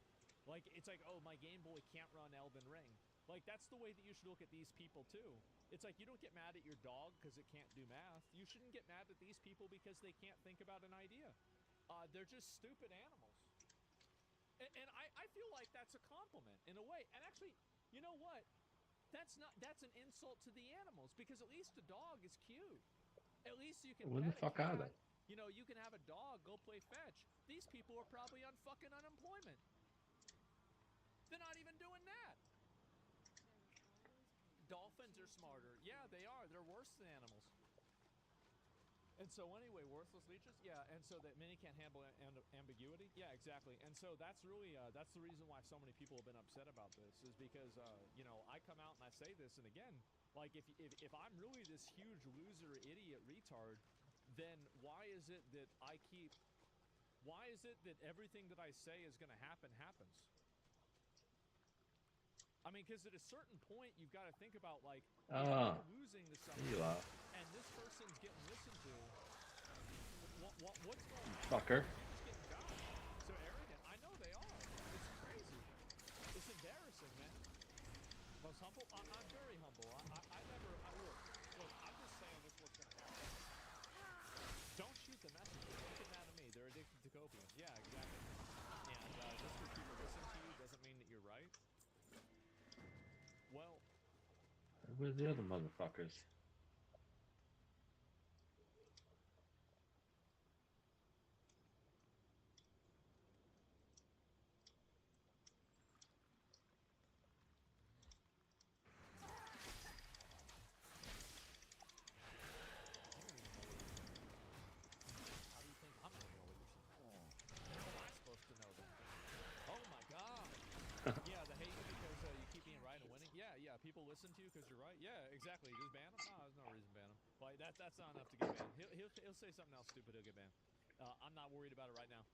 Like, it's like, oh, my Game Boy can't run Elden Ring. Like, that's the way that you should look at these people, too. It's like you don't get mad at your dog because it can't do math. You shouldn't get mad at these people because they can't think about an idea. They're just stupid animals. And I feel like that's a compliment, in a way. And actually, you know what? That's an insult to the animals, because at least a dog is cute. At least you can When the pet fuck a are cat. they? You know, you can have a dog go play fetch. These people are probably on fucking unemployment. They're not even doing that. Dolphins are smarter. Yeah, they are. They're worse than animals. And so anyway, worthless leeches? Yeah, and so that many can't handle ambiguity? Yeah, exactly. And so that's really, that's the reason why so many people have been upset about this, is because, you know, I come out and I say this, and again, like, if I'm really this huge loser, idiot, retard, then why is it that everything that I say is going to happen happens? I mean, because at a certain point, you've got to think about, like, if I'm losing to something, and this person's getting listened to, what's going on? Fucker. You're just getting got. So arrogant. I know they are. It's crazy. It's embarrassing, man. Most humble? I'm very humble. I never, look, I'm just saying this is what's going to happen. Where's the other motherfuckers? How do you think I'm gonna know what you're saying? How am I supposed to know that? Oh my god! Yeah, the hate you because you keep being right and winning. Yeah, yeah. People listen to you because you're right. Yeah, exactly. Just ban him? No, there's no reason to ban him. Like that's not enough to get banned. He'll say something else stupid. He'll get banned. I'm not worried about it right now.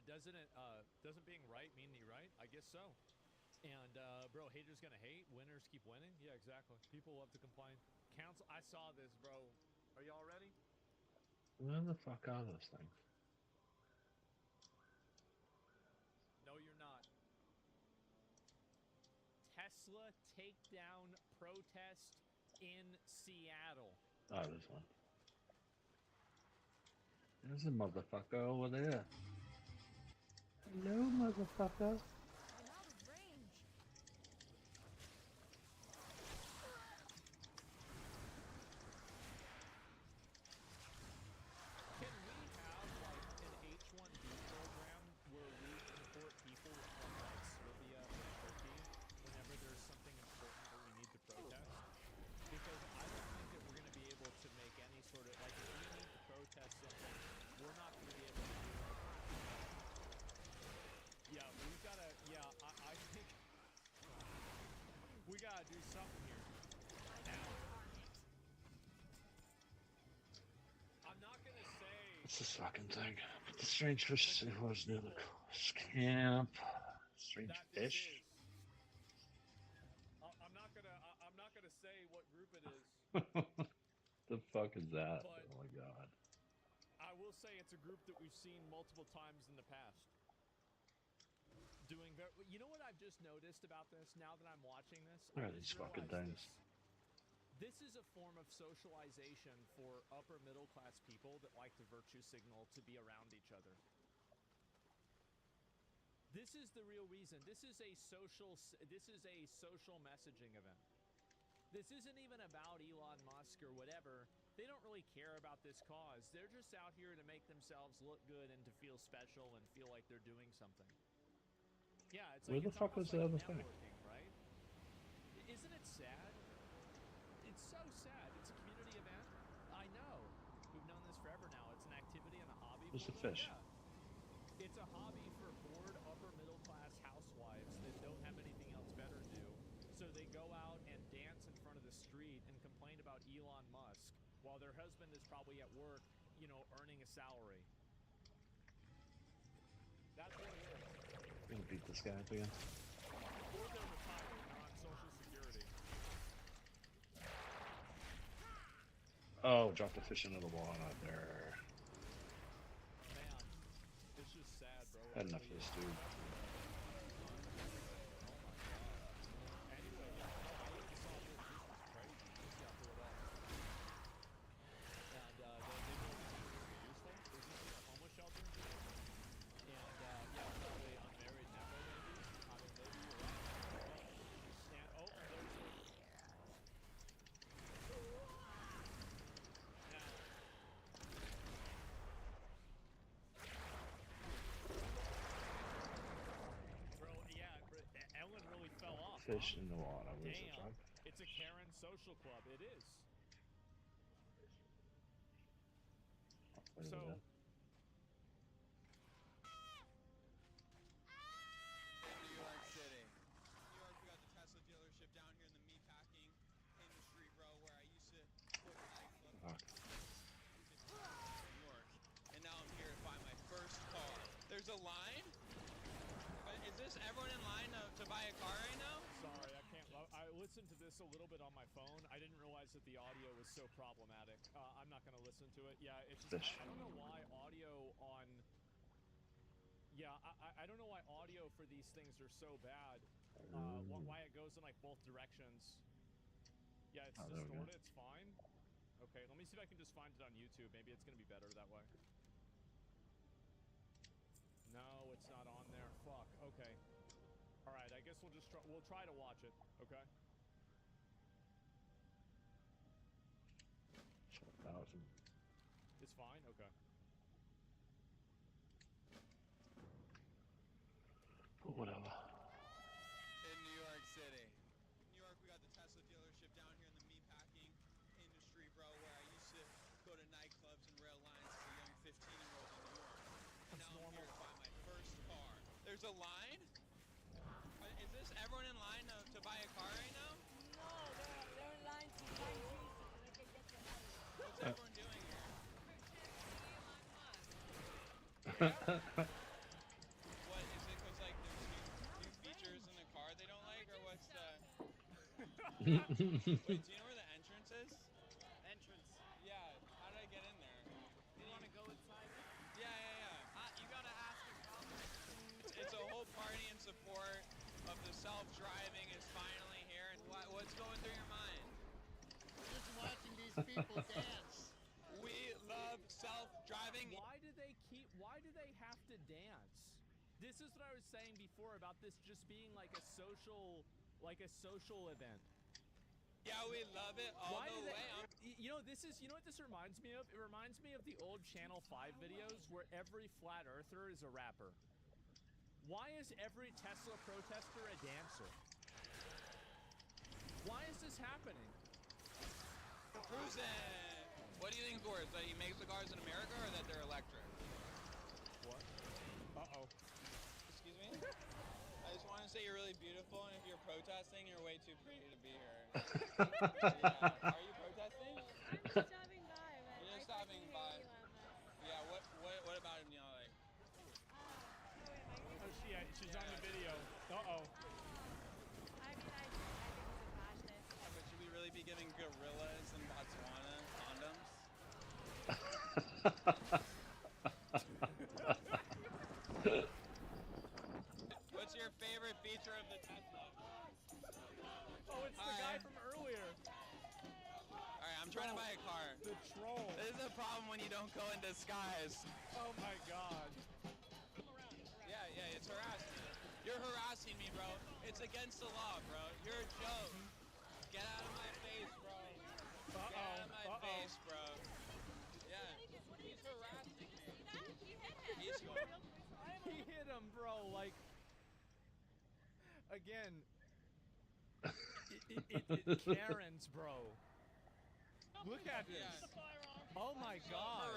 Doesn't being right mean you're right? I guess so. And bro, haters gonna hate. Winners keep winning. Yeah, exactly. People love to complain. Council. I saw this, bro. Are y'all ready? Where the fuck are those things? No, you're not. Tesla takedown protest in Seattle. Oh, this one. There's a motherfucker over there. Hello, motherfucker. I'm out of range. Can we have like an H-1B program where we import people from like Serbia or Turkey whenever there's something important that we need to protest? Because I don't think that we're going to be able to make any sort of like if we need to protest something, we're not going to be able to do it. Yeah, we've got to. Yeah, I think we got to do something here. Now, I'm not going to say. What's this fucking thing? The strange fish was near the camp. Strange fish? I'm not gonna say what group it is. The fuck is that? But oh my god. I will say it's a group that we've seen multiple times in the past. Doing very. You know what I've just noticed about this now that I'm watching this? What are these fucking things? This is a form of socialization for upper middle class people that like to virtue signal to be around each other. This is the real reason. This is a social messaging event. This isn't even about Elon Musk or whatever. They don't really care about this cause. They're just out here to make themselves look good and to feel special and feel like they're doing something. Yeah, it's like where the fuck was the other thing? Right? Isn't it sad? It's so sad. It's a community event. I know. We've known this forever now. It's an activity and a hobby. Where's the fish? Yeah. It's a hobby for bored upper middle class housewives that don't have anything else better to do. So they go out and dance in front of the street and complain about Elon Musk while their husband is probably at work, you know, earning a salary. That's what it is. I'm gonna beat this guy up again. Or they're retired, they're on Social Security. Oh, drop the fish into the water there. Man, it's just sad, bro. Had enough of this dude. Fish in the water. Where's the truck? It's a Karen social club. It is. So. New York City. New York, we got the Tesla dealership down here in the meatpacking industry, bro, where I used to flip New York. And now I'm here to buy my first car. There's a line? Is this everyone in line to buy a car right now? Sorry, I can't. I listened to this a little bit on my phone. I didn't realize that the audio was so problematic. I'm not going to listen to it. Yeah, it's just, I don't know why audio on. Yeah, I don't know why audio for these things are so bad. Why it goes in like both directions. Yeah, it's distorted. It's fine. Okay, let me see if I can just find it on YouTube. Maybe it's going to be better that way. No, it's not on there. Fuck. Okay. All right. I guess we'll just we'll try to watch it. Okay. is fine? Okay. Whatever. In New York City. New York, we got the Tesla dealership down here in the meatpacking industry, bro, where I used to go to nightclubs and rail lines as a young 15-year-old in New York. And now I'm here to buy my first car. There's a line? Is this everyone in line to buy a car right now? No, they're in line to buy cheese so they can get their money. What's everyone doing here? What is it? Because like there's new features in the car they don't like, or what's the? Wait, do you know where the entrance is? Entrance. Yeah. How did I get in there? You want to go inside? Yeah. You gotta ask him. It's a whole party in support of the self-driving is finally here. And what's going through your mind? Just watching these people dance. We love self-driving. Why do they have to dance? This is what I was saying before about this just being like a social event. Yeah, we love it all the way. You know what this reminds me of? It reminds me of the old Channel 5 videos where every flat earther is a rapper. Why is every Tesla protester a dancer? Why is this happening? Cruising. What do you think it's worse? That he makes the cars in America or that they're electric? What? Uh-oh. Excuse me? I just want to say you're really beautiful, and if you're protesting, you're way too pretty to be here. Yeah. Are you protesting? I'm just stopping by, man. You're just stopping by. Yeah, what about him you don't like? Oh, she's on the video. Uh-oh. I mean, I think he's a fascist. But should we really be giving gorillas in Botswana condoms? What's your favorite feature of the Tesla? Oh, it's the guy from earlier. Alright, I'm trying to buy a car. The troll. This is a problem when you don't go in disguise. Oh my god. Yeah, it's harassment. You're harassing me, bro. It's against the law, bro. You're a joke. Get out of my face, bro. Get out of my face, bro. Yeah. He's harassing me. He hit him, bro. Like, again, Karen's, bro. Look at this. Oh my god.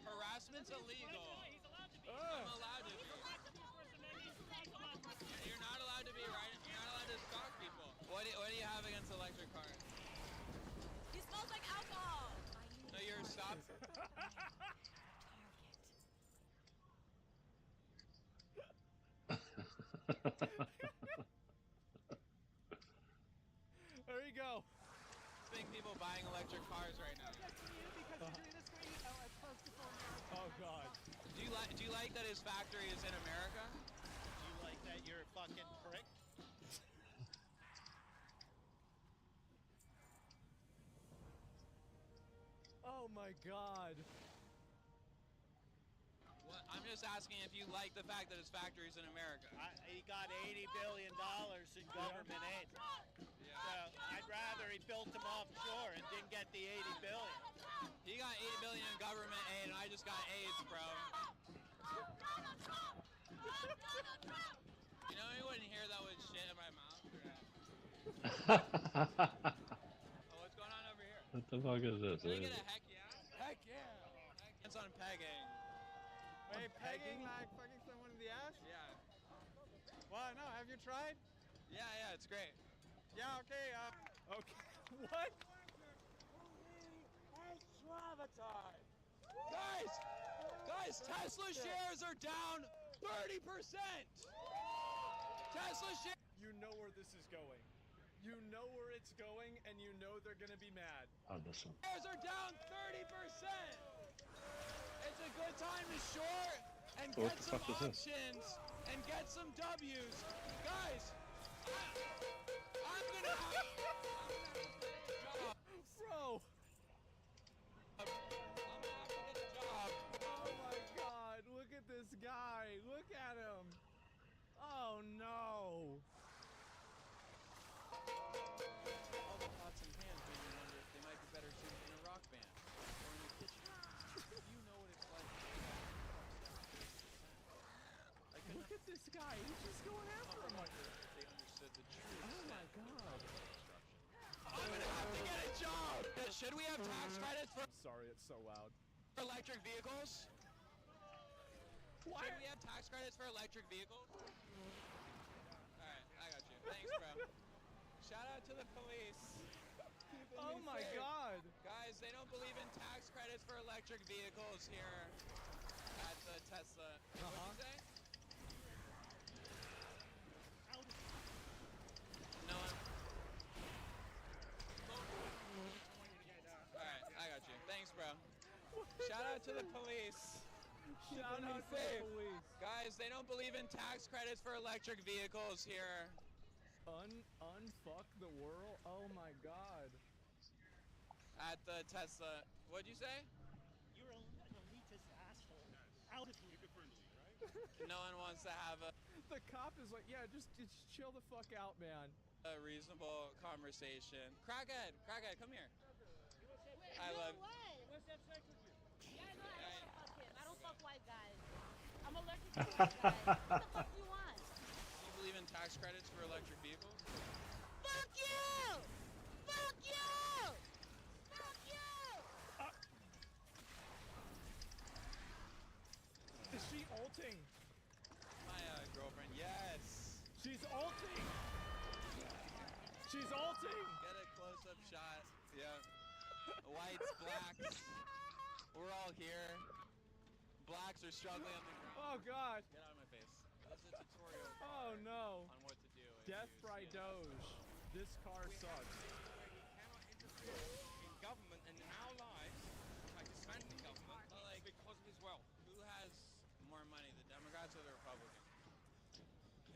Harassment's illegal. I'm allowed to be. You're not allowed to be, right? You're not allowed to stalk people. What do you have against electric cars? He smells like alcohol. No, you're stop. There you go. Think people buying electric cars right now. Oh god. Do you like that his factory is in America? Do you like that you're a fucking prick? Oh my god. What? I'm just asking if you like the fact that his factory is in America. He got $80 billion in government aid. Yeah. So I'd rather he built them offshore and didn't get the $80 billion. He got $80 billion in government aid, and I just got AIDS, bro. You know, you wouldn't hear that with shit in my mouth. Oh, what's going on over here? What the fuck is this? Can I get a heck yeah? Heck yeah! It's on pegging. Wait, pegging like fucking someone in the ass? Yeah. Well, no, have you tried? Yeah, it's great. Yeah, okay, Okay. What? Guys, Tesla shares are down 30%! Tesla shares... You know where this is going. You know where it's going, and you know they're gonna be mad. Oh, this one. Shares are down 30%! It's a good time to short and What get the some fuck is this? options and get some W's. Guys, I'm gonna have... Bro! I'm gonna have to get a job. Oh my god, look at this guy. Look at him. Oh no. All the pots and pans made me wonder if they might be better suited in a rock band. Should we have tax credits for Sorry, it's so loud. electric vehicles? Why? Should we have tax credits for electric vehicles? Alright, I got you. Thanks, bro. Shout out to the police. Oh my god. Guys, they don't believe in tax credits for electric vehicles here at the Tesla. What'd you say? No one. Alright, I got you. Thanks, bro. Shout out to the police. Shout out to the police. Guys, they don't believe in tax credits for electric vehicles here. Unfuck the world? Oh my god. At the Tesla. What'd you say? You're an elitist asshole. Out of here. No one wants to have The cop is like, yeah, just chill the fuck out, man. a reasonable conversation. Crackhead, come here. I love. What's that sex with you? Yeah, no, I don't wanna fuck him. I don't fuck white guys. I'm allergic to white guys. What the fuck do you want? Do you believe in tax credits for electric vehicles? Fuck you! Fuck you! Fuck you! Is she ulting? My girlfriend, yes. She's ulting! She's ulting! Get a close-up shot. Yeah. Whites, blacks. We're all here. Blacks are struggling on the ground. Oh god. Get out of my face. This is a tutorial Oh no. on what to do. Death by Doge. This car sucks. In government and in our lives by dismantling government because of his wealth. Who has more money, the Democrats or the Republicans?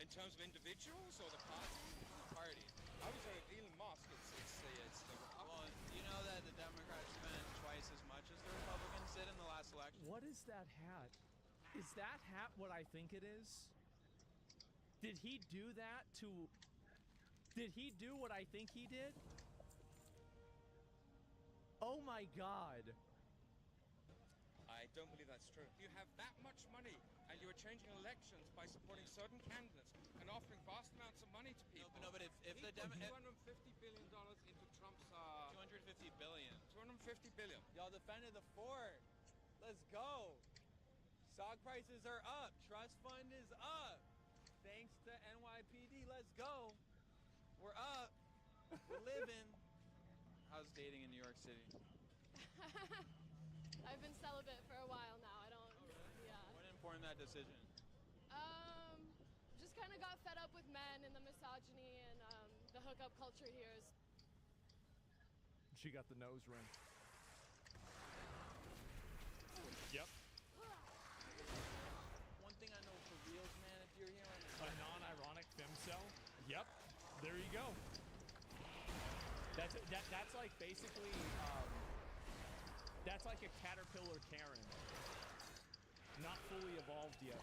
In terms of individuals or the party? The party. I was Elon Musk. It's the Well, you know that the Democrats spent twice as much as the Republicans did in the last election? What is that hat? Is that hat what I think it is? Did he do that to... Did he do what I think he did? Oh my god. I don't believe that's true. You have that much money, and you are changing elections by supporting certain candidates and offering vast amounts of money to people. No, but if the $250 billion into Trump's 250 billion. 250 billion. Y'all defended the fort. Let's go. Stock prices are up. Trust fund is up. Thanks to NYPD. Let's go. We're up. We're living. How's dating in New York City? I've been celibate for a while now. I don't. Yeah. What informed that decision? Just kind of got fed up with men and the misogyny and the hookup culture here is. She got the nose ring. Yep. One thing I know for reals, man, if you're here on A non-ironic femcel. Yep. There you go. That's like basically that's like a caterpillar Karen. Not fully evolved yet.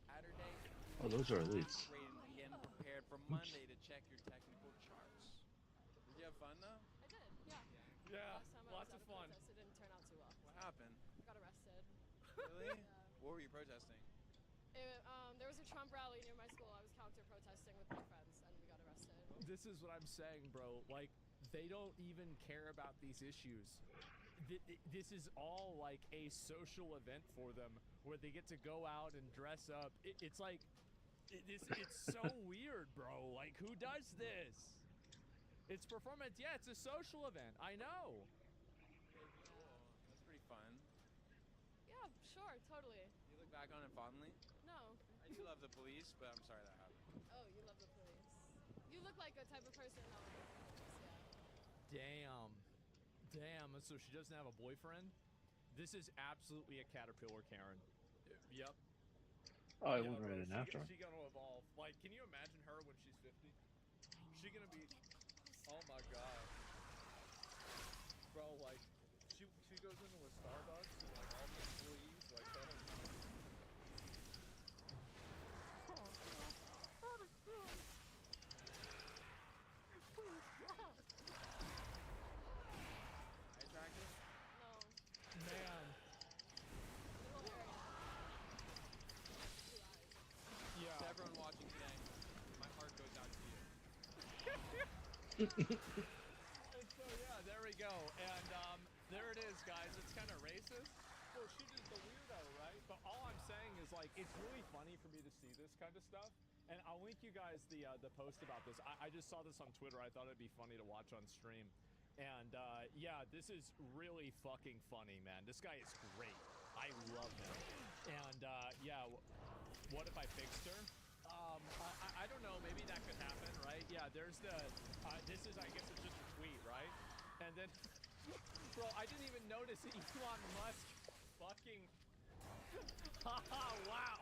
Saturday. Oh, those are elites. And getting prepared for Monday to check your technical charts. Did you have fun though? I did. Yeah. Yeah. Last time Lots I of was fun. at a protest, it didn't turn out too well. What happened? Got arrested. Really? Yeah. What were you protesting? There was a Trump rally near my school. I was counter-protesting with my friends, and we got arrested. This is what I'm saying, bro. Like, they don't even care about these issues. This is all like a social event for them where they get to go out and dress up. It's like, it's so weird, bro. Like, who does this? It's performance. Yeah, it's a social event. I know. That's pretty fun. Yeah, sure, totally. You look back on it fondly? No. I do love the police, but I'm sorry that happened. Oh, you love the police. You look like a type of person that would love the police, yeah. Damn. So she doesn't have a boyfriend? This is absolutely a caterpillar Karen. Yep. Oh, I went right in after. She gonna evolve. Like, can you imagine her when she's 50? She gonna be... Oh my god. Bro, like, she goes into a Starbucks and like all the employees like, oh. Attractive? No. Man. Yeah. To everyone watching today, my heart goes out to you. And so yeah, there we go. And there it is, guys. It's kind of racist. Well, she is the weirdo, right? But all I'm saying is, like, it's really funny for me to see this kind of stuff. And I'll link you guys the post about this. I just saw this on Twitter. I thought it'd be funny to watch on stream. And yeah, this is really fucking funny, man. This guy is great. I love him. And yeah, what if I fixed her? I don't know. Maybe that could happen, right? Yeah, there's the. This is, I guess, it's just a tweet, right? And then, bro, I didn't even notice Elon Musk fucking. Wow.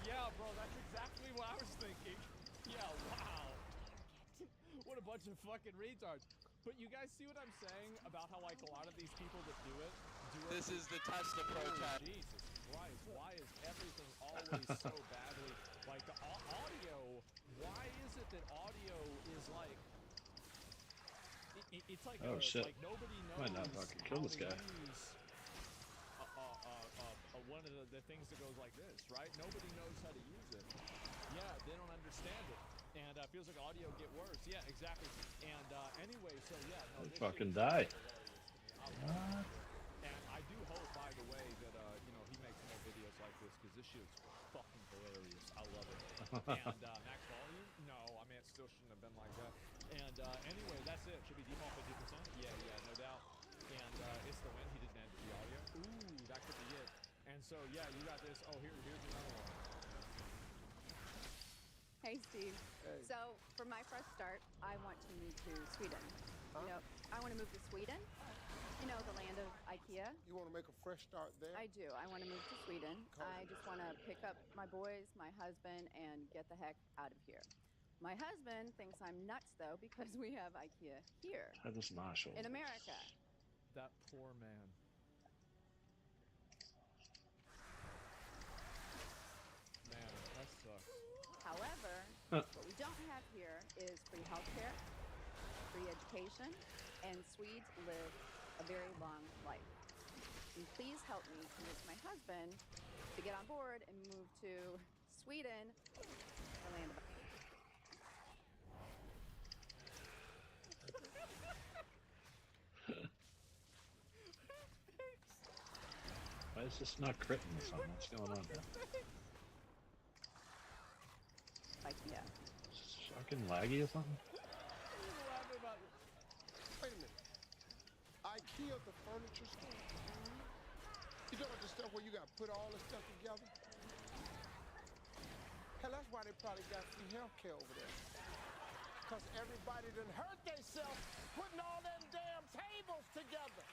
Yeah, bro, that's exactly what I was thinking. Yeah, wow. What a bunch of fucking retards. But you guys see what I'm saying about how, like, a lot of these people that do it. This is the Tesla protest. Jesus Christ, why is everything always so badly? Like, the audio, why is it that audio is like. It's like, oh shit! Like nobody knows Might not fucking kill this guy. One of the things that goes like this, right? Nobody knows how to use it. Yeah, they don't understand it, and feels like audio get worse. Yeah, exactly. And anyway, so yeah, no, Fucking die. What? And I do hope, by the way, that you know, he makes more videos like this because this shit's fucking hilarious. I love it. And max volume? No, I mean it still shouldn't have been like that. And anyway, that's it. Should be default 50%. Yeah, no doubt. And it's the win. He didn't add the audio. Ooh, that could be it. And so yeah, you got this. Oh, here's another one. Hey, Steve. Hey. So, for my fresh start, I want to move to Sweden. Huh? You know, I want to move to Sweden. You know, the land of IKEA. You want to make a fresh start there? I do. I want to move to Sweden. I just want to pick up my boys, my husband, and get the heck out of here. My husband thinks I'm nuts, though, because we have IKEA here That is Marshall. in America. That poor man. Man, that sucks. However, what we don't have here is free healthcare, free education, and Swedes live a very long life. And please help me convince my husband to get on board and move to Sweden, the land of. Why is this not critting or something? What's going on there? IKEA. Is this fucking laggy or something? Wait a minute. IKEA, the furniture store? You know about the stuff where you got to put all this stuff together? Hell, that's why they probably got free healthcare over there. Because everybody done hurt themselves putting all them damn tables together.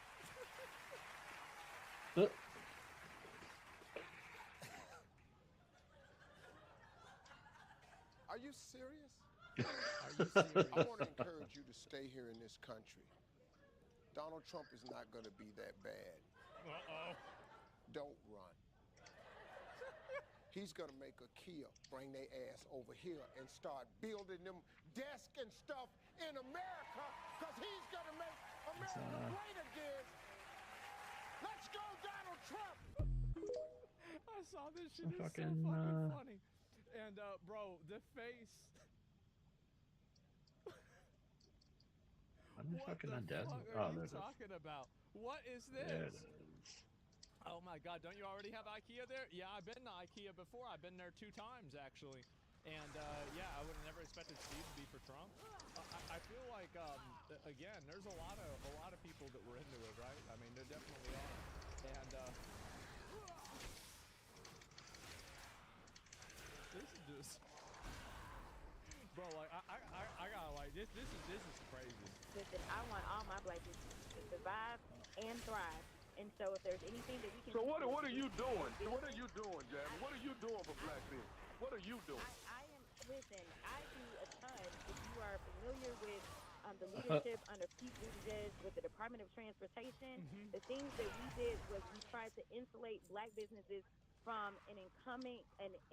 Are you serious? Are you serious? I want to encourage you to stay here in this country. Donald Trump is not going to be that bad. Uh-oh. Don't run. He's going to make a Kia bring their ass over here and start building them desks and stuff in America because he's going to make America great again. Let's go, Donald Trump! I saw this shit. It's Fucking, so fucking funny. And, bro, the face. I'm What fucking the undead. fuck Oh, are you there's a. talking about? What is There it this? is. Oh my god, don't you already have IKEA there? Yeah, I've been to IKEA before. I've been there 2 times, actually. And, yeah, I would have never expected Steve to be for Trump. I feel like, again, there's a lot of people that were into it, right? I mean, there definitely are. And, this is just... Bro, like, I gotta, like, this is crazy. Listen, I want all my black people to survive and thrive. And so if there's anything that we can... So what are you doing? What are you doing, Jasmine? What are you doing for black people? What are you doing? Listen, I do a ton. If you are familiar with the leadership under Pete Buttigieg with the Department of Transportation, the things that we did was we tried to insulate black businesses from an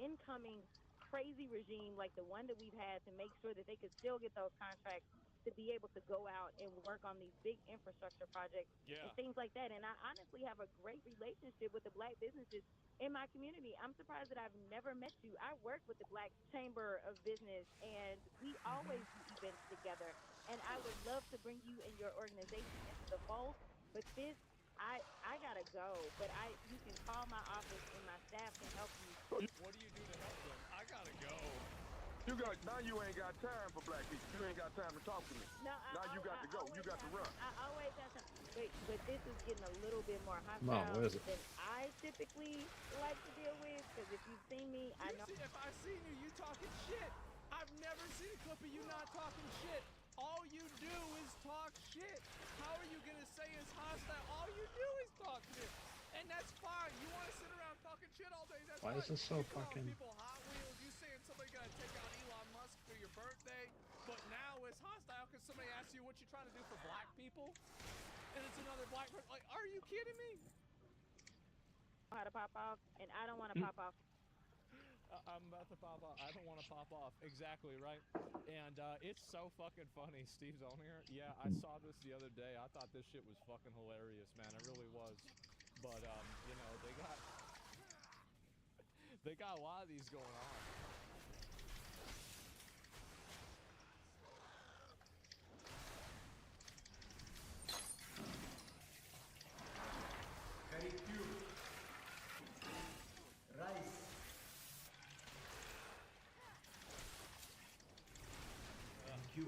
incoming crazy regime like the one that we've had to make sure that they could still get those contracts to be able to go out and work on these big infrastructure projects and things like that. And I honestly have a great relationship with the Black businesses in my community. I'm surprised that I've never met you. I work with the Black Chamber of Business, and we always do events together. And I would love to bring you and your organization into the fold. But this, I gotta go. But you can call my office, and my staff can help you. What do you do to help them? I gotta go. Now you ain't got time for Black people. You ain't got time to talk to me. No, now you got to go. You got to run. I always have time. But this is getting a little bit more Mom, hostile where is it? than I typically like to deal with. Because if you've seen me, I know. If I've seen you, you talking shit. I've never seen a clip of you not talking shit. All you do is talk shit. How are you gonna say it's hostile? All you do is talk shit. And that's fine. You want to sit around talking shit all day, that's Why fine. is this so You calling fucking- people Hot Wheels, you saying somebody gotta take out Elon Musk for your birthday, but now it's hostile because somebody asks you what you're trying to do for black people, and it's another black person. Like, are you kidding me? How to pop off, and I don't want to pop off. I'm about to pop off. I don't want to pop off. Exactly, right? And it's so fucking funny. Steve's on here. Yeah, I saw this the other day. I thought this shit was fucking hilarious, man. It really was. But, you know, they got a lot of these going on. Curry cube. Rice. Thank you.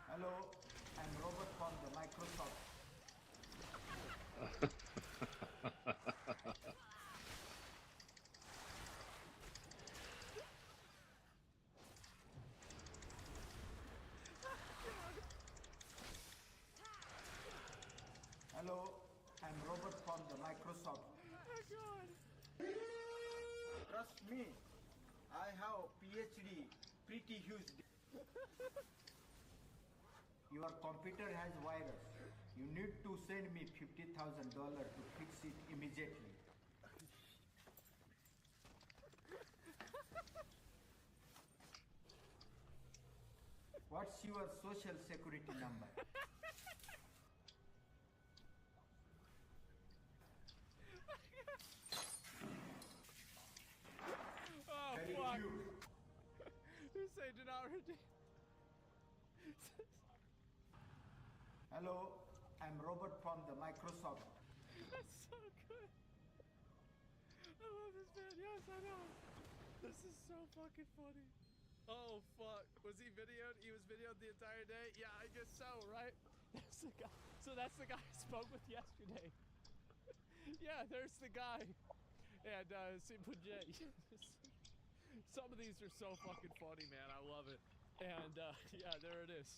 Hello, I'm Robert from the Microsoft. Hello, I'm Robert from the Microsoft. Oh God. Trust me, I have PhD, pretty huge. Your computer has virus. You need to send me $50,000 to fix it immediately. What's your social security number? Oh, Very fuck. cute. You say do not redeem. Hello, I'm Robert from the Microsoft. That's so good. I love this man. Yes, I know. This is so fucking funny. Oh, fuck. Was he videoed? He was videoed the entire day? Yeah, I guess so, right? That's the guy. So that's the guy I spoke with yesterday. Yeah, there's the guy. And, some of these are so fucking funny, man. I love it. And, yeah, there it is.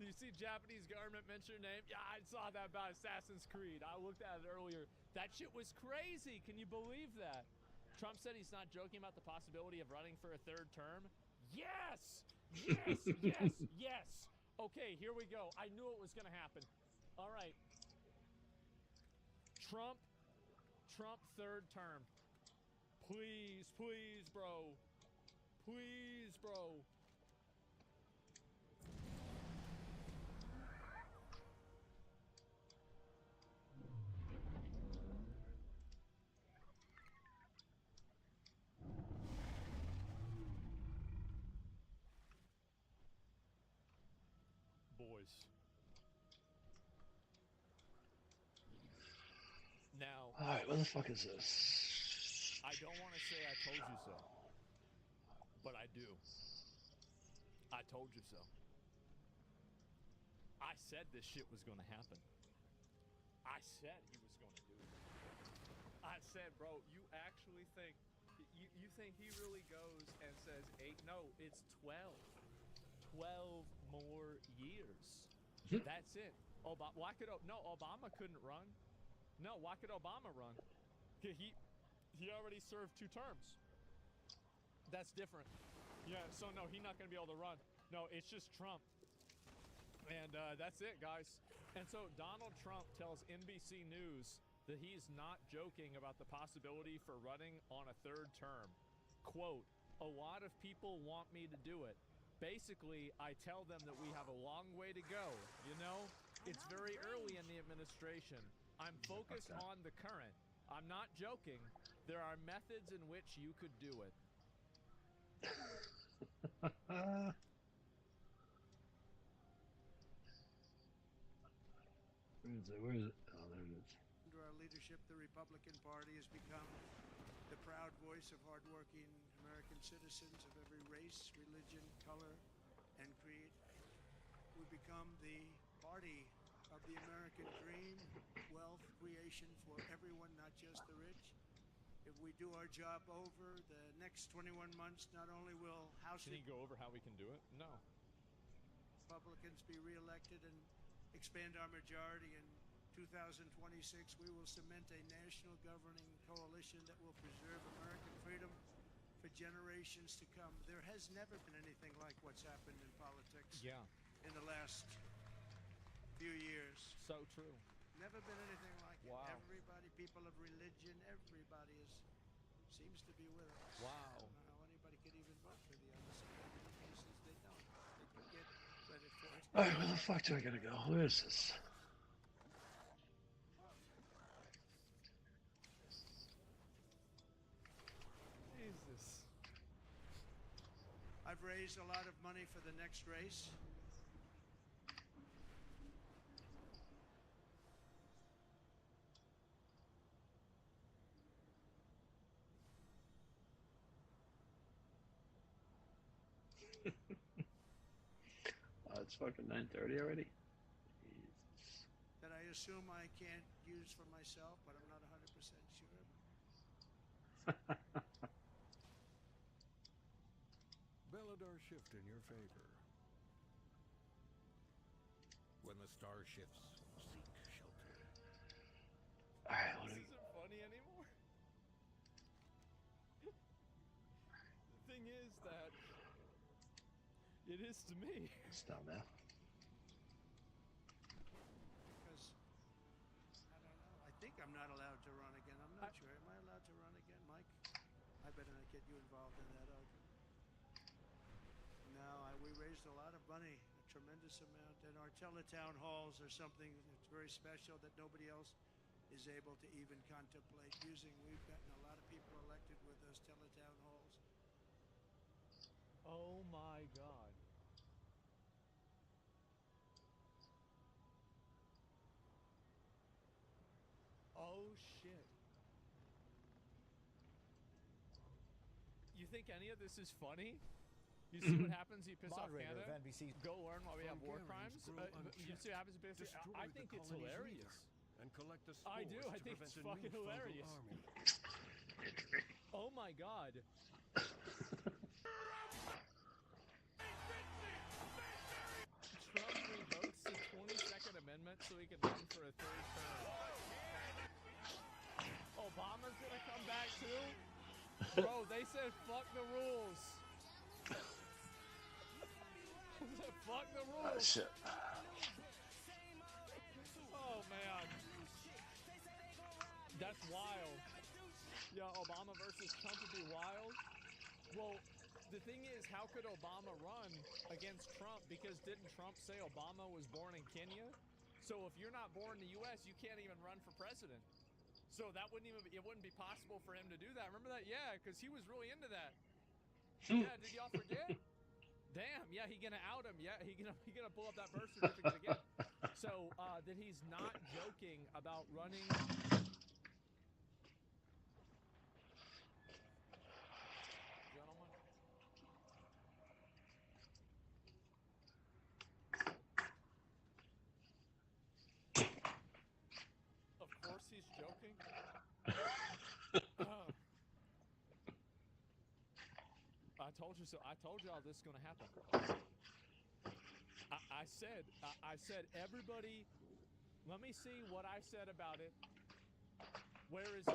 Do you see Japanese government mention your name? Yeah, I saw that about Assassin's Creed. I looked at it earlier. That shit was crazy. Can you believe that? Trump said he's not joking about the possibility of running for a third term. Yes! Yes! Yes! Yes! Okay, here we go. I knew it was going to happen. All right. Trump third term. Please, please, bro. Please, bro. Boys. Now. Alright, what the fuck is this? I don't want to say I told you so, but I do. I told you so. I said this shit was going to happen. I said he was going to do it. I said, bro, you actually think, you think he really goes and says 8? No, it's 12. 12 more years. That's it. Why could Obama couldn't run? No, why could Obama run? He already served 2 terms. That's different. Yeah, so no, he's not going to be able to run. No, it's just Trump. And that's it, guys. And so Donald Trump tells NBC News that he's not joking about the possibility for running on a third term. Quote, a lot of people want me to do it. Basically, I tell them that we have a long way to go, you know? It's very early in the administration. I'm focused on the current. I'm not joking. There are methods in which you could do it. Where is it? Where is it? Oh, there it is. Under our leadership, the Republican Party has become the proud voice of hardworking American citizens of every race, religion, color, and creed. We've become the party of the American dream, wealth creation for everyone, not just the rich. If we do our job over the next 21 months, not only will House Can you go over how we can do it? No. Republicans be reelected and expand our majority in 2026, we will cement a national governing coalition that will preserve American freedom for generations to come. There has never been anything like what's happened in politics in the last few years. So true. Never been anything like it. Wow. Everybody, people of religion, everybody seems to be with us. Wow. I don't know how anybody could even vote for the other side. In many cases, they don't. They get credit for it. Alright, where the fuck do I gotta go? Where is this? Jesus. I've raised a lot of money for the next race. It's fucking 9:30 already. That I assume I can't use for myself, but I'm not 100% sure. Bellador shift in your favor. When the star shifts, seek shelter. Alright, what This do we... isn't funny anymore. The thing is that it is to me. It's down there. Because, I don't know, I think I'm not allowed to run again. I'm not sure. Am I allowed to run again, Mike? I better not get you involved in that argument. No, we raised a lot of money, a tremendous amount, and our teletown halls are something that's very special that nobody else is able to even contemplate using. We've gotten a lot of people elected with those teletown halls. Oh my God. Oh shit. You think any of this is funny? You see what happens? You piss off Moderator Canada. of NBC's Go learn why we have war crimes. Bulgarians You see what happens? You piss Destroy I the think it's colony's hilarious. leader and collect the I do. spores I to think prevent it's a new fucking fungal hilarious. army. Oh my God. Trump revokes the 22nd Amendment so he can run for a third term. Obama's gonna come back too? Bro, they said fuck the rules. Fuck the rules. Oh shit. Oh man. That's wild. Yeah, Obama versus Trump would be wild. Well, the thing is, how could Obama run against Trump? Because didn't Trump say Obama was born in Kenya? So if you're not born in the U.S., you can't even run for president. So that it wouldn't be possible for him to do that. Remember that? Yeah, because he was really into that. Yeah, did y'all forget? Damn, yeah, he gonna out him. Yeah, he gonna pull up that birth certificate again. So that he's not joking about running. Of course he's joking. I told you so. I told y'all this is gonna happen. I said everybody. Let me see what I said about it. Where is it?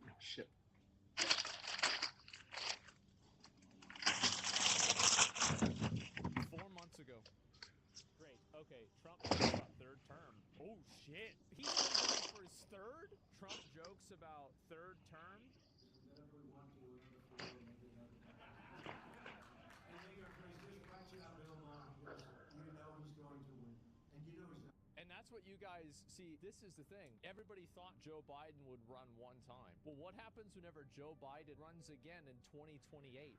Oh shit. 4 months ago. Great. Okay. Trump talks about third term. Oh shit. He's running for his third? Trump jokes about about third term. And that's what you guys see. This is the thing. Everybody thought Joe Biden would run one time. Well, what happens whenever Joe Biden runs again in 2028?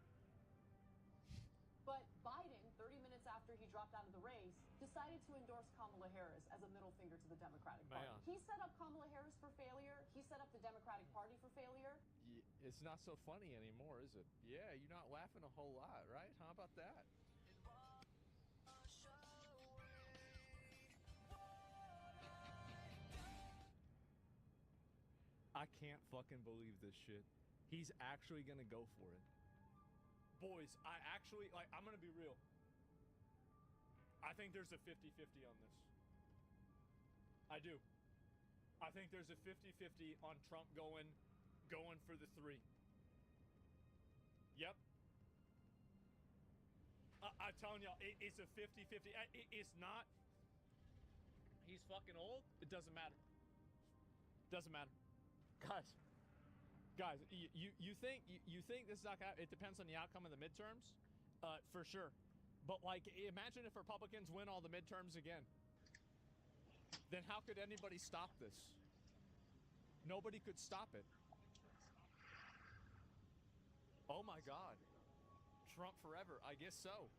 But Biden, 30 minutes after he dropped out of the race, decided to endorse Kamala Harris as a middle finger to the Democratic Party. He set up Kamala Harris for failure. He set up the Democratic Party for failure. It's not so funny anymore, is it? Yeah, you're not laughing a whole lot, right? How about that? I can't fucking believe this shit. He's actually gonna go for it. Boys, I actually, like, I'm gonna be real. I think there's a 50-50 on this. I do. I think there's a 50-50 on Trump going for the 3. Yep. I'm telling y'all, it's a 50-50. It's not. He's fucking old. It doesn't matter. Doesn't matter. Guys, you think this is not gonna, it depends on the outcome of the midterms? For sure. But like, imagine if Republicans win all the midterms again. Then how could anybody stop this? Nobody could stop it. Oh my God. Trump forever. I guess so.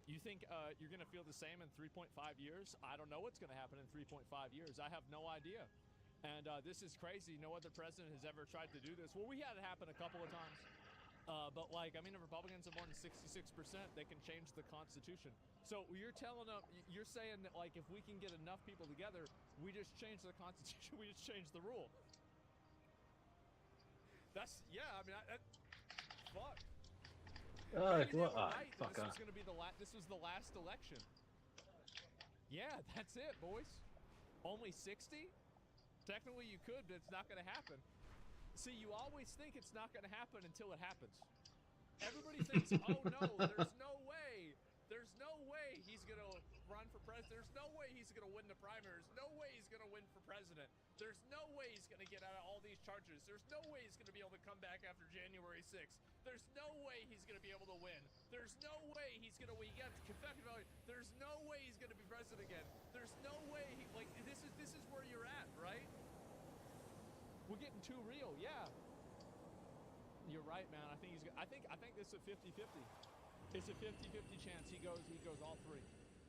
You think you're gonna feel the same in 3.5 years? I don't know what's gonna happen in 3.5 years. I have no idea. And this is crazy. No other president has ever tried to do this. Well, we had it happen a couple of times. But like, I mean, if Republicans have more than 66%, they can change the Constitution. So you're telling them, you're saying that like, if we can get enough people together, we just change the Constitution, we just change the rule. That's, yeah, I mean, fuck. Maybe they were right that this was going to be this was the last election. Yeah, that's it, boys. Only 60? Technically you could, but it's not going to happen. See, you always think it's not going to happen until it happens. Everybody thinks, oh no, there's no way. There's no way he's going to run for president. There's no way he's going to win the primaries. No way he's going to win for president. There's no way he's going to get out of all these charges. There's no way he's going to be able to come back after January 6th. There's no way he's going to be able to win. There's no way he's going to win. You got Kentucky Valley. There's no way he's going to be president again. There's no way he, like, this is where you're at, right? We're getting too real, yeah. You're right, man. I think this is a 50-50. It's a 50-50 chance he goes all 3.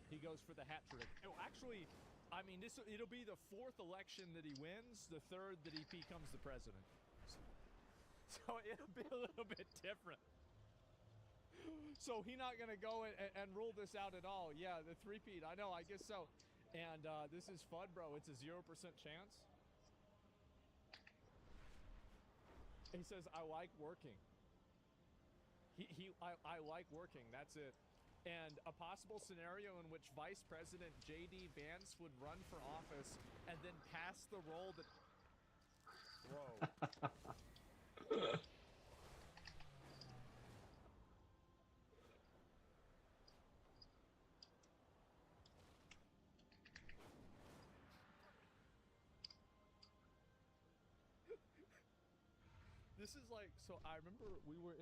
He goes for the hat trick. Oh, actually, I mean, it'll be the 4th election that he wins, the 3rd that he becomes the president. So it'll be a little bit different. So he's not gonna go and rule this out at all. Yeah, the 3-peat. I know. I guess so. And this is fun, bro. It's a 0% chance. He says, I like working. I like working. That's it. And a possible scenario in which Vice President J.D. Vance would run for office and then pass the role that... Whoa. This is like, so I remember we was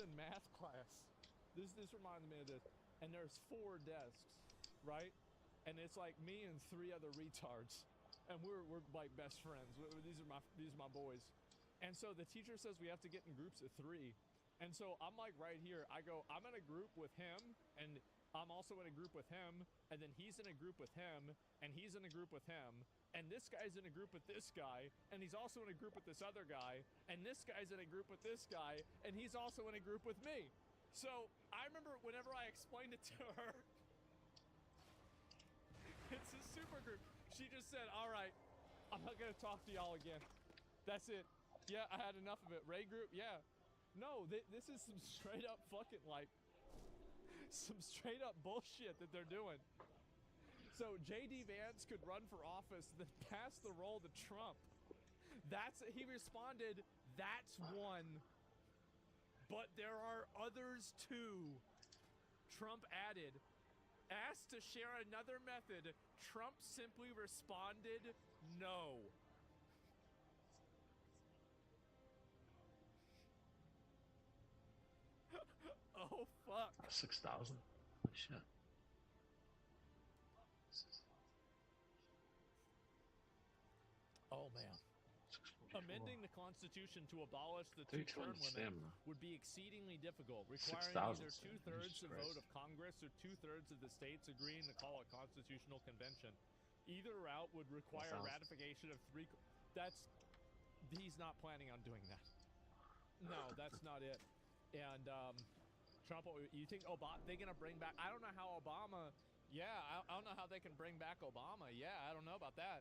in math class. This reminded me of this. And there's 4 desks, right? And it's like me and 3 other retards. And we're like best friends. These are my boys. And so the teacher says we have to get in groups of 3. And so I'm like right here. I go, I'm in a group with him, and I'm also in a group with him, and then he's in a group with him, and he's in a group with him, and this guy's in a group with this guy, and he's also in a group with this other guy, and this guy's in a group with this guy, and he's also in a group with me. So I remember whenever I explained it to her, it's a super group. She just said, all right, I'm not gonna talk to y'all again. That's it. Yeah, I had enough of it. Ray group, yeah. No, this is some straight up fucking like, some straight up bullshit that they're doing. So J.D. Vance could run for office, then pass the role to Trump. He responded, that's one. But there are others too. Trump added, Asked to share another method, Trump simply responded, no. Oh, fuck. 6,000. Shit. Oh, man. Amending the Constitution to abolish the two-term limit would be exceedingly difficult, requiring either 2/3 of vote of Congress or 2/3 of the states agreeing to call a constitutional convention. Either route would require ratification of three. He's not planning on doing that. No, that's not it. And Trump, you think they're gonna bring back? I don't know how Obama. Yeah, I don't know how they can bring back Obama. Yeah, I don't know about that.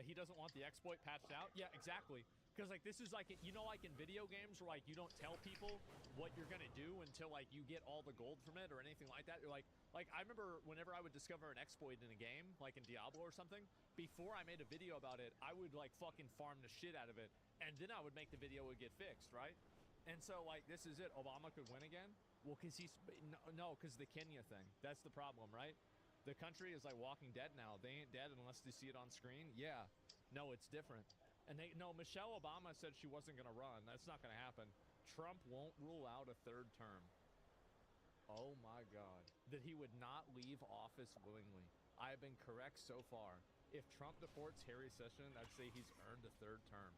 He doesn't want the exploit patched out. Yeah, exactly. Because like this is like like in video games where like you don't tell people what you're gonna do until like you get all the gold from it or anything like that. You're like I remember whenever I would discover an exploit in a game, like in Diablo or something, before I made a video about it, I would like fucking farm the shit out of it, and then I would make the video would get fixed, right? And so like this is it. Obama could win again. Well, because because the Kenya thing. That's the problem, right? The country is like Walking Dead now. They ain't dead unless they see it on screen. Yeah. No, it's different. And Michelle Obama said she wasn't going to run. That's not going to happen. Trump won't rule out a third term. Oh my God. That he would not leave office willingly. I have been correct so far. If Trump deports Harry Sessions, I'd say he's earned a third term.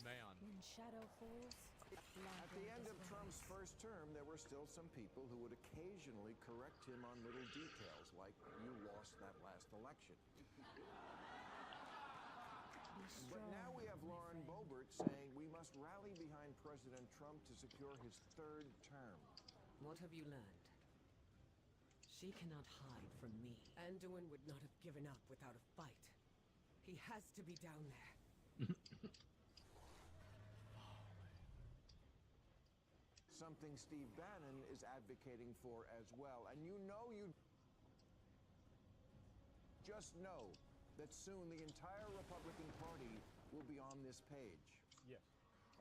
Man. When shadow falls, at the end of Trump's first term, there were still some people who would occasionally correct him on little details, like you lost that last election. But now we have Lauren Boebert saying we must rally behind President Trump to secure his third term. What have you learned? She cannot hide from me. Anduin would not have given up without a fight. He has to be down there. Something Steve Bannon is advocating for as well. And you just know that soon the entire Republican Party will be on this page. Yes.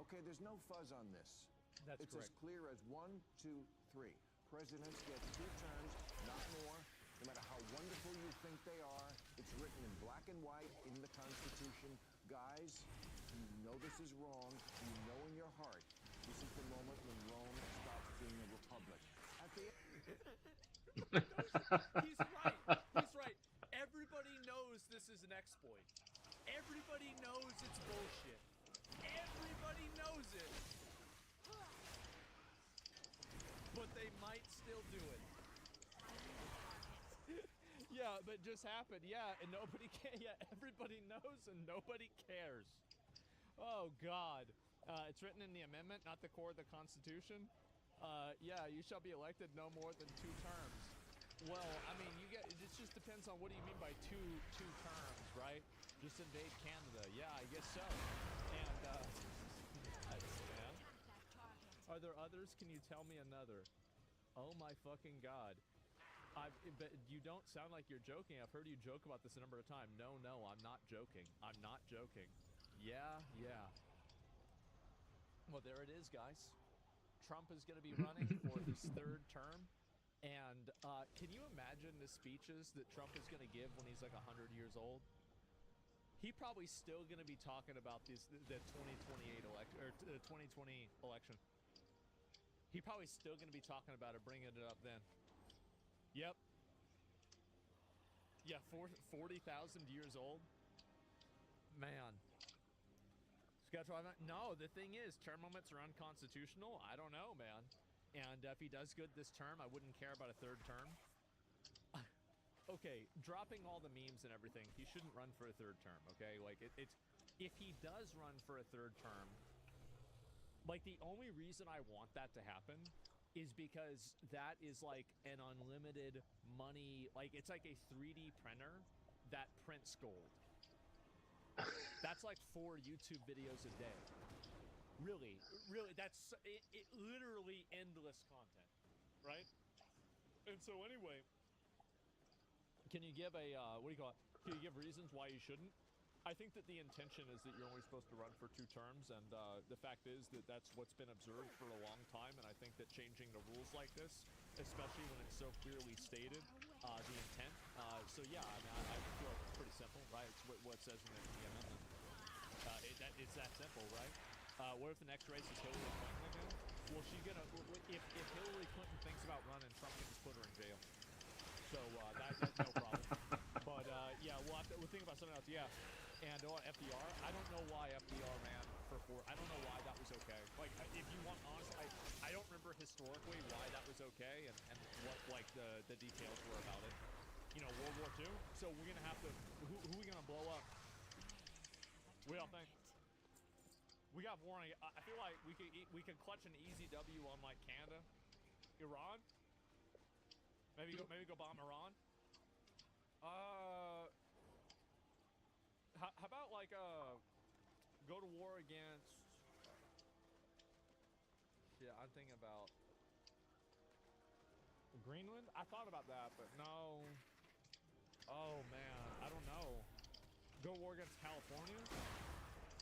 Okay, there's no fuzz on this. That's it's correct. As clear as 1, 2, 3. Presidents get 2 terms, not more. No matter how wonderful you think they are, it's written in black and white in the Constitution. Guys, you know this is wrong. You know in your heart this is the moment when Rome stops being a republic. At the He's right. He's right. Everybody knows this is an exploit. Everybody knows it's bullshit. Everybody knows it. But they might still do it. Yeah, but it just happened. Yeah, and nobody can. Yeah, everybody knows and nobody cares. Oh, God. It's written in the amendment, not the core of the Constitution. Yeah, you shall be elected no more than 2 terms. Well, I mean, it just depends on what do you mean by two terms, right? Just invade Canada. Yeah, I guess so. And, man. Are there others? Can you tell me another? Oh my fucking God. But you don't sound like you're joking. I've heard you joke about this a number of times. No, I'm not joking. I'm not joking. Yeah. Well, there it is, guys. Trump is going to be running for his 3rd term. And can you imagine the speeches that Trump is going to give when he's like 100 years old? He probably still going to be talking about the 2028 election or 2020 election. He probably still going to be talking about it, bringing it up then. Yep. Yeah, 40,000 years old. Man. No, the thing is, term limits are unconstitutional. I don't know, man. And if he does good this term, I wouldn't care about a 3rd term. Okay, dropping all the memes and everything, he shouldn't run for a 3rd term, okay? Like, it's if he does run for a 3rd term, like, the only reason I want that to happen is because that is, like, an unlimited money, like, it's like a 3D printer that prints gold. That's like 4 YouTube videos a day. Really, that's it literally endless content, right? And so anyway, can you give a, what do you call it? Can you give reasons why you shouldn't? I think that the intention is that you're only supposed to run for 2 terms, and the fact is that that's what's been observed for a long time, and I think that changing the rules like this, especially when it's so clearly stated, the intent, so yeah, I mean, I feel like it's pretty simple, right? It's what it says in the amendment. It's that simple, right? What if the next race is Hillary Clinton again? Well, she's gonna, if Hillary Clinton thinks about running, Trump can just put her in jail. So, that's no problem. But, yeah, we'll think about something else, yeah. And FDR, I don't know why FDR ran for 4. I don't know why that was okay. Like, if you want honestly, I don't remember historically why that was okay and what like the details were about it. You know, World War II. So we're gonna have to. Who are we gonna blow up? What do y'all think? We got war on. I feel like we could clutch an easy W on like Canada, Iran. Maybe go bomb Iran. How about like go to war against? Yeah, I'm thinking about Greenland. I thought about that, but no. Oh man, I don't know. Go war against California?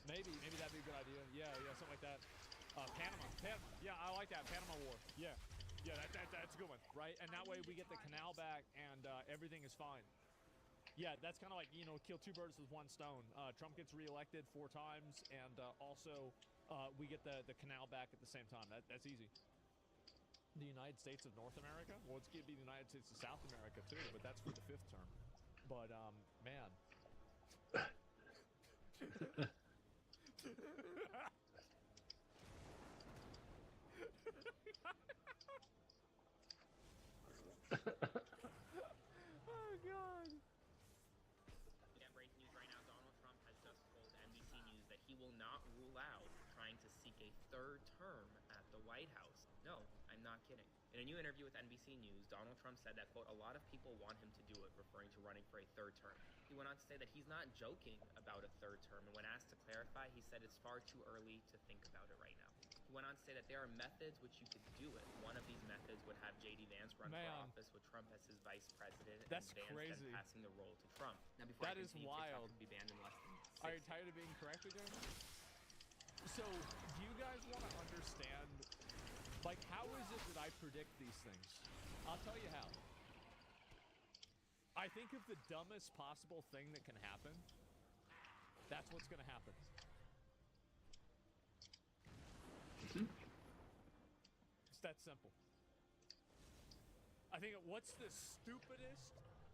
Maybe that'd be a good idea. Yeah, something like that. Panama. Yeah, I like that. Panama War. Yeah, that's a good one, right? And that way we get the canal back and everything is fine. Yeah, that's kind of like, you know, kill 2 birds with 1 stone. Trump gets reelected 4 times, and also we get the canal back at the same time. That's easy. The United States of North America? Well, it's going to be the United States of South America too, but that's for the 5th term. But, man. Oh, God. Yeah, breaking news right now. Donald Trump has just told NBC News that he will not rule out trying to seek a 3rd term at the White House. No, I'm not kidding. In a new interview with NBC News, Donald Trump said that, quote, a lot of people want him to do it, referring to running for a 3rd term. He went on to say that he's not joking about a 3rd term, and when asked to clarify, he said it's far too early to think about it right now. He went on to say that there are methods which you could do it. One of these methods would have J.D. Vance run for office with Trump as his vice president, That's and Vance crazy. then passing the role to Trump. Now, before that I is continue, wild. TikTok could be banned in less than 6 Are you tired of being corrected again? So, do you guys want to understand, like, how is it that I predict these things? I'll tell you how. I think of the dumbest possible thing that can happen. That's what's going to happen. It's that simple. I think what's the stupidest,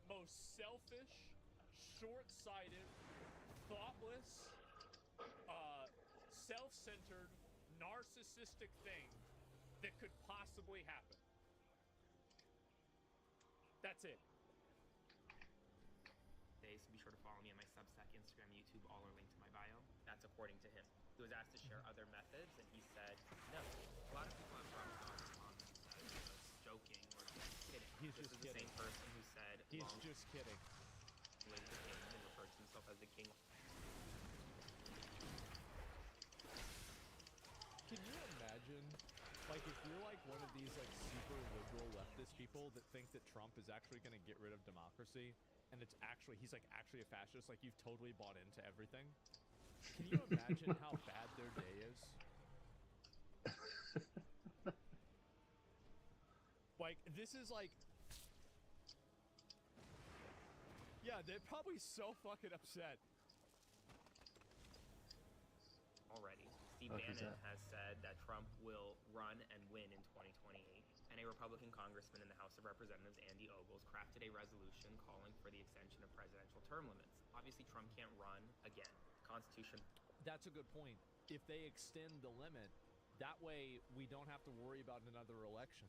most selfish, short-sighted, thoughtless, self-centered, narcissistic thing that could possibly happen? That's it. So be sure to follow me on my Substack, Instagram, YouTube, all are linked to my bio. That's according to him. He was asked to share other methods, and he said no. A lot of people have brought on the comments that he was joking or kidding. He's this just is kidding. The same person who said He's just kidding. Live the king and referred to himself as the king. Can you imagine, like, if you're like one of these like super liberal leftist people that think that Trump is actually going to get rid of democracy, and it's actually he's like actually a fascist, like you've totally bought into everything. Can you imagine how bad their day is? Like, this is like, yeah, they're probably so fucking upset. Already. Steve Bannon has said that Trump will run and win in 2028. And a Republican congressman in the House of Representatives, Andy Ogles, crafted a resolution calling for the extension of presidential term limits. Obviously, Trump can't run again. The Constitution... That's a good point. If they extend the limit, that way we don't have to worry about another election.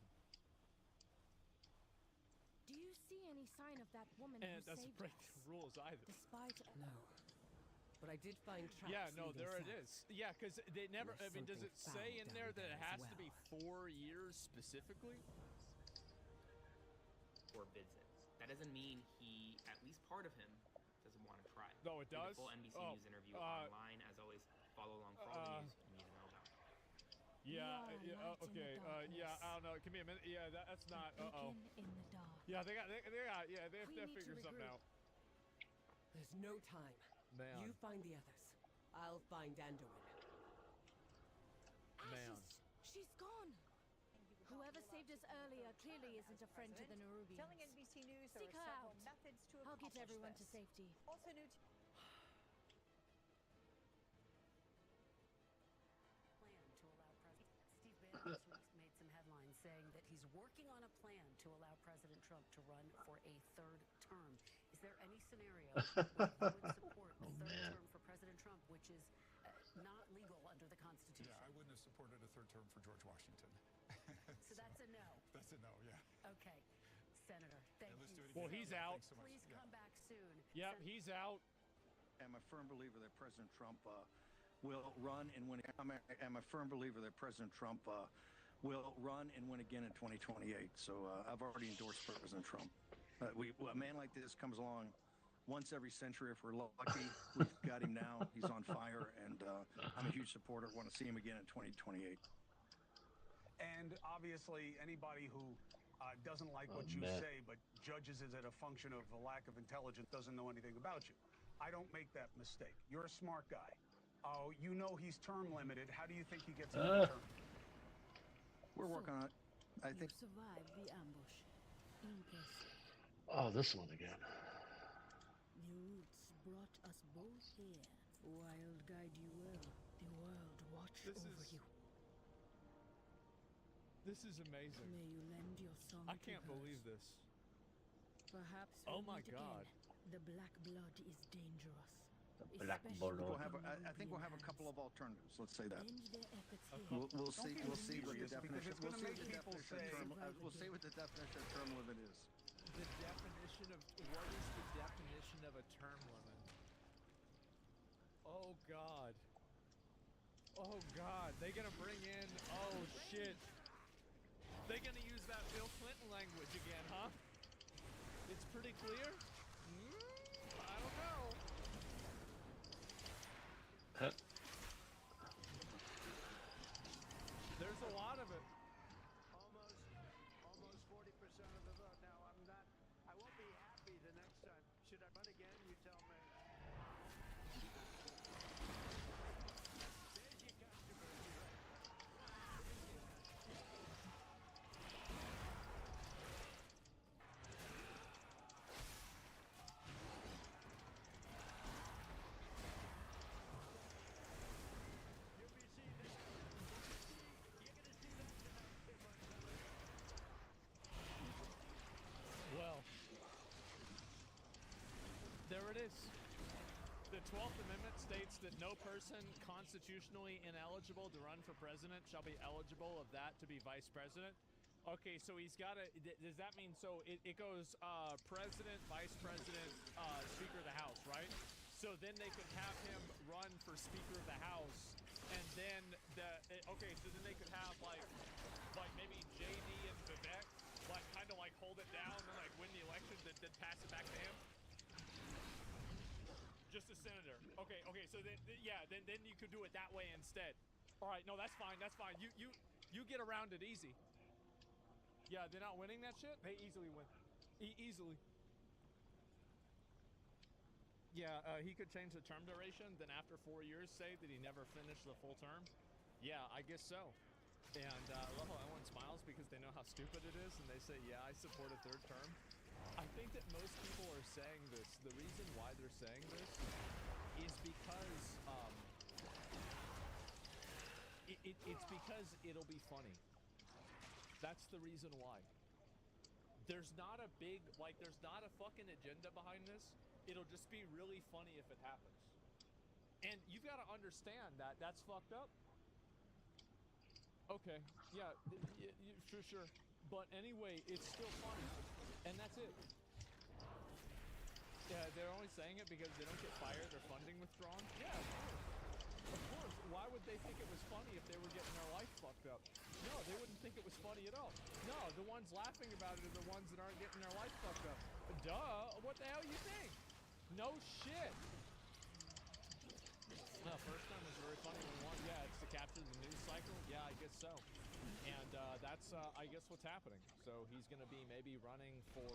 Do you see any sign of that woman And who doesn't saved break us? the rules either. Despite No. But I did find tracks. Yeah, no, leading there it south. is. Yeah, because they never, There's I mean, does it something say foul in there down that it there has as to be 4 years specifically? Forbids it. That doesn't mean he, at least part of him, doesn't want to try. No, it does? The full NBC News interview online. As always, follow along for all the news you need to know about. Yeah, okay, yeah, I don't know. Give me a minute. Yeah, that's not, In the dark. Yeah, they have to figure something out. There's no time. Man. You find the others. I'll find Anduin. Man. She's gone. Whoever saved us earlier clearly isn't a friend to the Nerubians. Telling NBC News there Seek are her several out. methods to I'll get accomplish everyone this. to safety. Also new to Steve Bannon this week made some headlines saying that he's working on a plan to allow President Trump to run for a third term. Is there any scenario where you would support a third term for President Trump, which is not legal under the Constitution? Yeah, I wouldn't have supported a third term for George Washington. So that's a no. That's a no, yeah. Okay. Senator, thank let's you. do it Well, again. he's out. Thanks so much. Please come back soon. Yep, he's out. I'm a firm believer that President Trump will run and win. I'm a firm believer that President Trump will run and win again in 2028. So I've already endorsed President Trump. A man like this comes along once every century if we're lucky. We've got him now. He's on fire, and I'm a huge supporter. Want to see him again in 2028. And obviously, anybody who doesn't like what you say but judges it as a function of a lack of intelligence doesn't know anything about you. I don't make that mistake. You're a smart guy. You know he's term limited. How do you think he gets another term? We're working on it. I think. You survived the ambush. Impressive. Oh, this one again. The roots brought us both here. Wild guide you well. The world watch over you. This is amazing. May you lend your song I to can't hers. believe this. Perhaps Oh we'll my meet God. again. The black blood is dangerous. Black especially blood. I think we'll have a couple of alternatives. Let's say that. End their efforts here. We'll see. We'll see what the Serious, because definition. it's We'll gonna see make what the people definition of say- term. We'll see what the definition of term limit is. The definition of what is the definition of a term limit? Oh God. Oh God. They gonna bring in? Oh shit. They gonna use that Bill Clinton language again, huh? It's pretty clear. I don't know. There's a lot of it. Almost 40% of the vote. Now I won't be happy the next time. Should I run again? You tell me. There's your controversy, right? Well, there it is. The 12th Amendment states that no person constitutionally ineligible to run for president shall be eligible of that to be vice president. Okay, so he's got to, does that mean, so it goes president, vice president, speaker of the house, right? So then they could have him run for speaker of the house, and then okay, so then they could have like maybe JD and Vivek, like kind of like hold it down and like win the election, then pass it back to him. Just a senator. Okay, so then then you could do it that way instead. All right, no, that's fine. You get around it easy. Yeah, they're not winning that shit? They easily win. Easily. Yeah, he could change the term duration, then after 4 years say that he never finished the full term. Yeah, I guess so. And I love how everyone smiles because they know how stupid it is, and they say, yeah, I support a third term. I think that most people are saying this. The reason why they're saying this is because it's because it'll be funny. That's the reason why. There's not a there's not a fucking agenda behind this. It'll just be really funny if it happens. And you've got to understand that that's fucked up. Okay, yeah, sure. But anyway, it's still funny. And that's it. Yeah, they're only saying it because they don't get fired or funding withdrawn. Yeah, of course. Of course. Why would they think it was funny if they were getting their life fucked up? No, they wouldn't think it was funny at all. No, the ones laughing about it are the ones that aren't getting their life fucked up. Duh, what the hell you think? No shit. No, first time was very funny when we won. Yeah, it's to capture the news cycle. Yeah, I guess so. And that's, I guess, what's happening. So he's going to be maybe running for,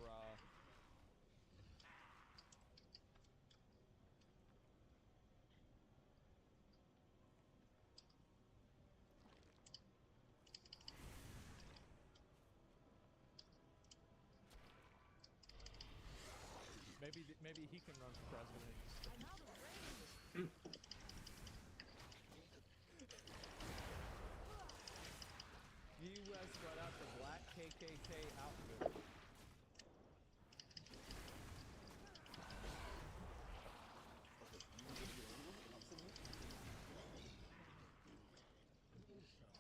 Maybe he can run for president. The U.S. brought out the black KKK outfit.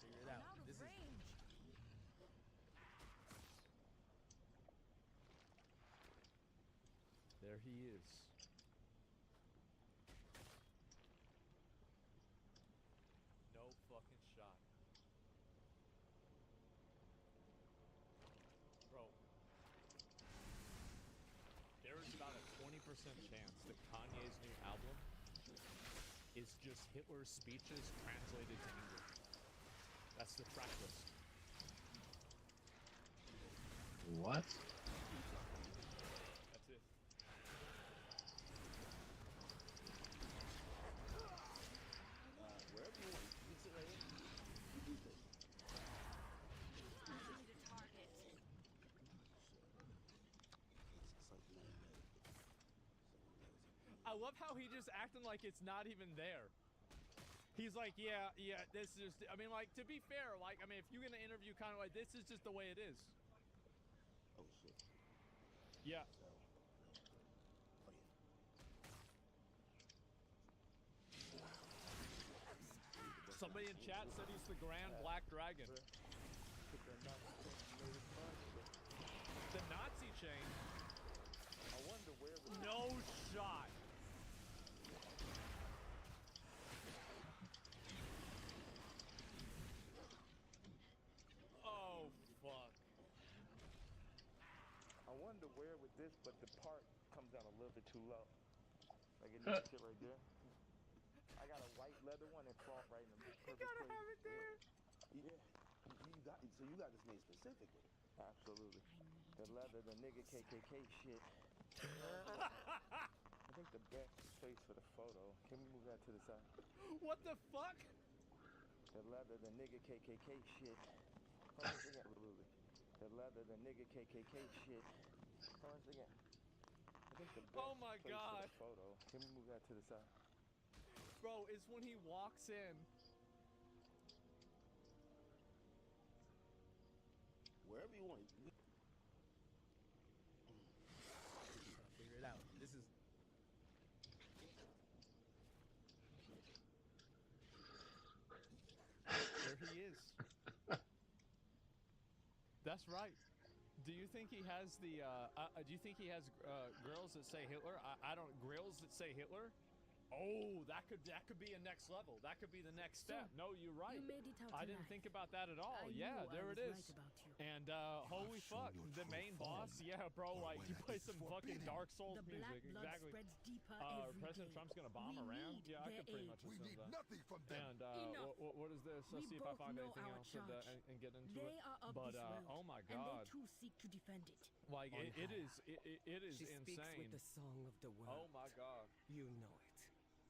Figure it out. This is. There he is. No fucking shot. Bro. There is about a 20% chance that Kanye's new album is just Hitler's speeches translated to English. That's the track list. What? That's it. Wherever you want, you sit right here. You do this. I love how he just acting like it's not even there. He's like, yeah, this is just, I mean, like, to be fair, like, I mean, if you're gonna interview kind of like, this is just the way it is. Oh, shit. Yeah. Somebody in chat said he's the Grand Black Dragon. The Nazi chain. I wonder where. No shot. Oh fuck. I wonder where with this, but the part comes out a little bit too low. Like it needs to sit right there. I got a white leather one and cloth right in the perfect You gotta place. have it there. Yeah. So you got this made specifically. Absolutely. The leather, the nigga KKK shit. I think the best place for the photo. Can we move that to the side? What the fuck? The leather, the nigga KKK shit. Hold on a second. Absolutely. The leather, the nigga KKK shit. Hold on a second. I think the best Oh my place God. for the photo. Can we move that to the side? Bro, it's when he walks in. Wherever you want. Figure it out. This is. There he is. That's right. Do you think he has the? Do you think he has girls that say Hitler? I don't. Grills that say Hitler? Oh, that could be a next level. That could be the next step. No, you're right. You made it out I didn't alive. think about that at all. I Yeah, knew there I it was is. right about you. And holy fuck, the main boss. Yeah, bro, like he plays some fucking Dark Souls The black music. blood Exactly. spreads deeper every President day. Trump's gonna bomb We around. need Yeah, I their could pretty aid. much We assume need that. nothing from them. And Enough. what is this? Let's We see if I both find know anything our else charge. and get into They it. are of But this world, oh my and they god. too seek to defend it. Like On it high. is She speaks insane. with the song of the world. Oh my god. You know it,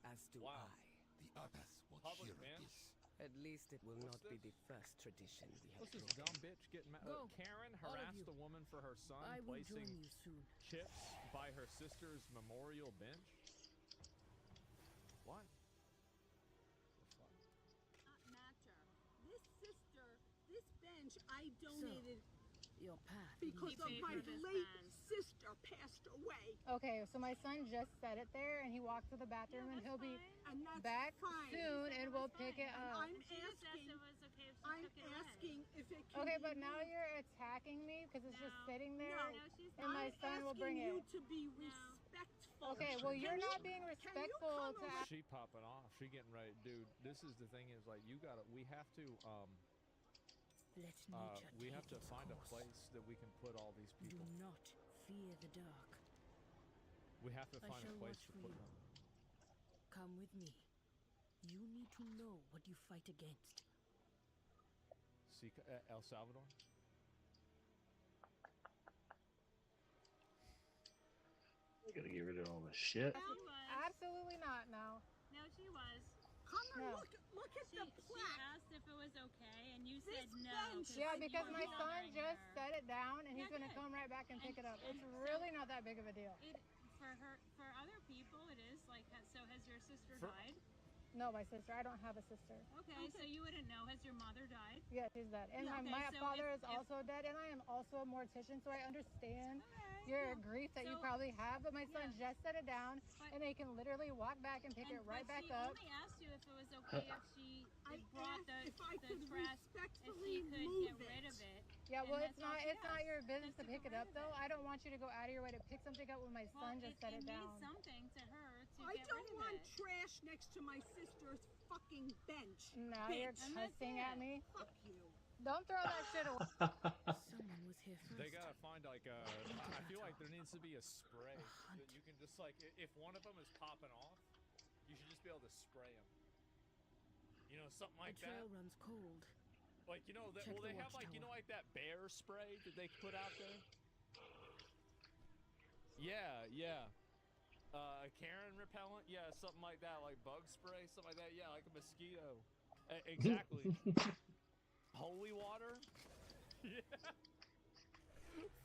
as do Wow. I. The others will Public hear bench. this. At least it will What's not be this? the first tradition we have What's this broken. dumb bitch getting mad? Go, Karen all of harassed you. a woman for her son I will join placing you soon. chips by her sister's memorial bench. What? Matter. This sister, this bench I donated Your path. because leads of to my purpose. late sister passed away. Okay, so my son just set it there, and he walked to the bathroom, and he'll be And that's back fine. soon, and we'll pick it And up. I'm asking if it can Okay, be but now moved. you're attacking me because it's just sitting there, No, and my son will bring I'm it. asking you to be respectful. Okay, well you're Can not you- being can you respectful come to. over- She popping off. She getting ready, dude. This is the thing is like we have to Let nature we have take to its find a course. place that we can put all these Do people. not fear the dark. We have to I find a shall place watch to for put you. them. Come with me. You need to know what you fight against. See El Salvador. I gotta get rid of all this shit. Absolutely not. No. No, she was. Come and No. look at the She plaque. asked if it was okay, and you This said no. bench- Yeah, you because were my son bothering just her. set it down, and he's Yeah, gonna good. come right back and pick it up. It's so- really not that big of a deal. for other people it is like. So has your sister For- died? No, my sister. I don't have a sister. Okay, so you wouldn't know. Has your mother died? Yeah, she's dead. And Yeah. my Okay, so father is if- also dead, and I am also a mortician, so I understand your grief that you probably have. But my son just set it down, and they can literally walk back and pick it right but back she up. only asked you if it was okay if she brought the if I could trash, if respectfully she could move get rid it. of it. Yeah, well, and it's that's all not she it's not asked, your business just to pick get it up, rid of though. it. I don't want you to go out of your way to pick something up when my son just set it down. It means something to her to I get don't rid of want it. trash next to my sister's fucking bench. Now you're Bitch. cussing at me. Fuck you. Don't throw that shit away. Someone was here first. They gotta find like a. I feel like there needs to be a spray that you can just like. If one of them is popping off, you should just be able to spray them. You know, something like The trail that. runs cold. Like you know, Check they the have like you know like that bear spray that they put out there. Yeah. Karen repellent, yeah, something like that, like bug spray, something like that. Yeah, like a mosquito. Exactly. Holy water. Yeah.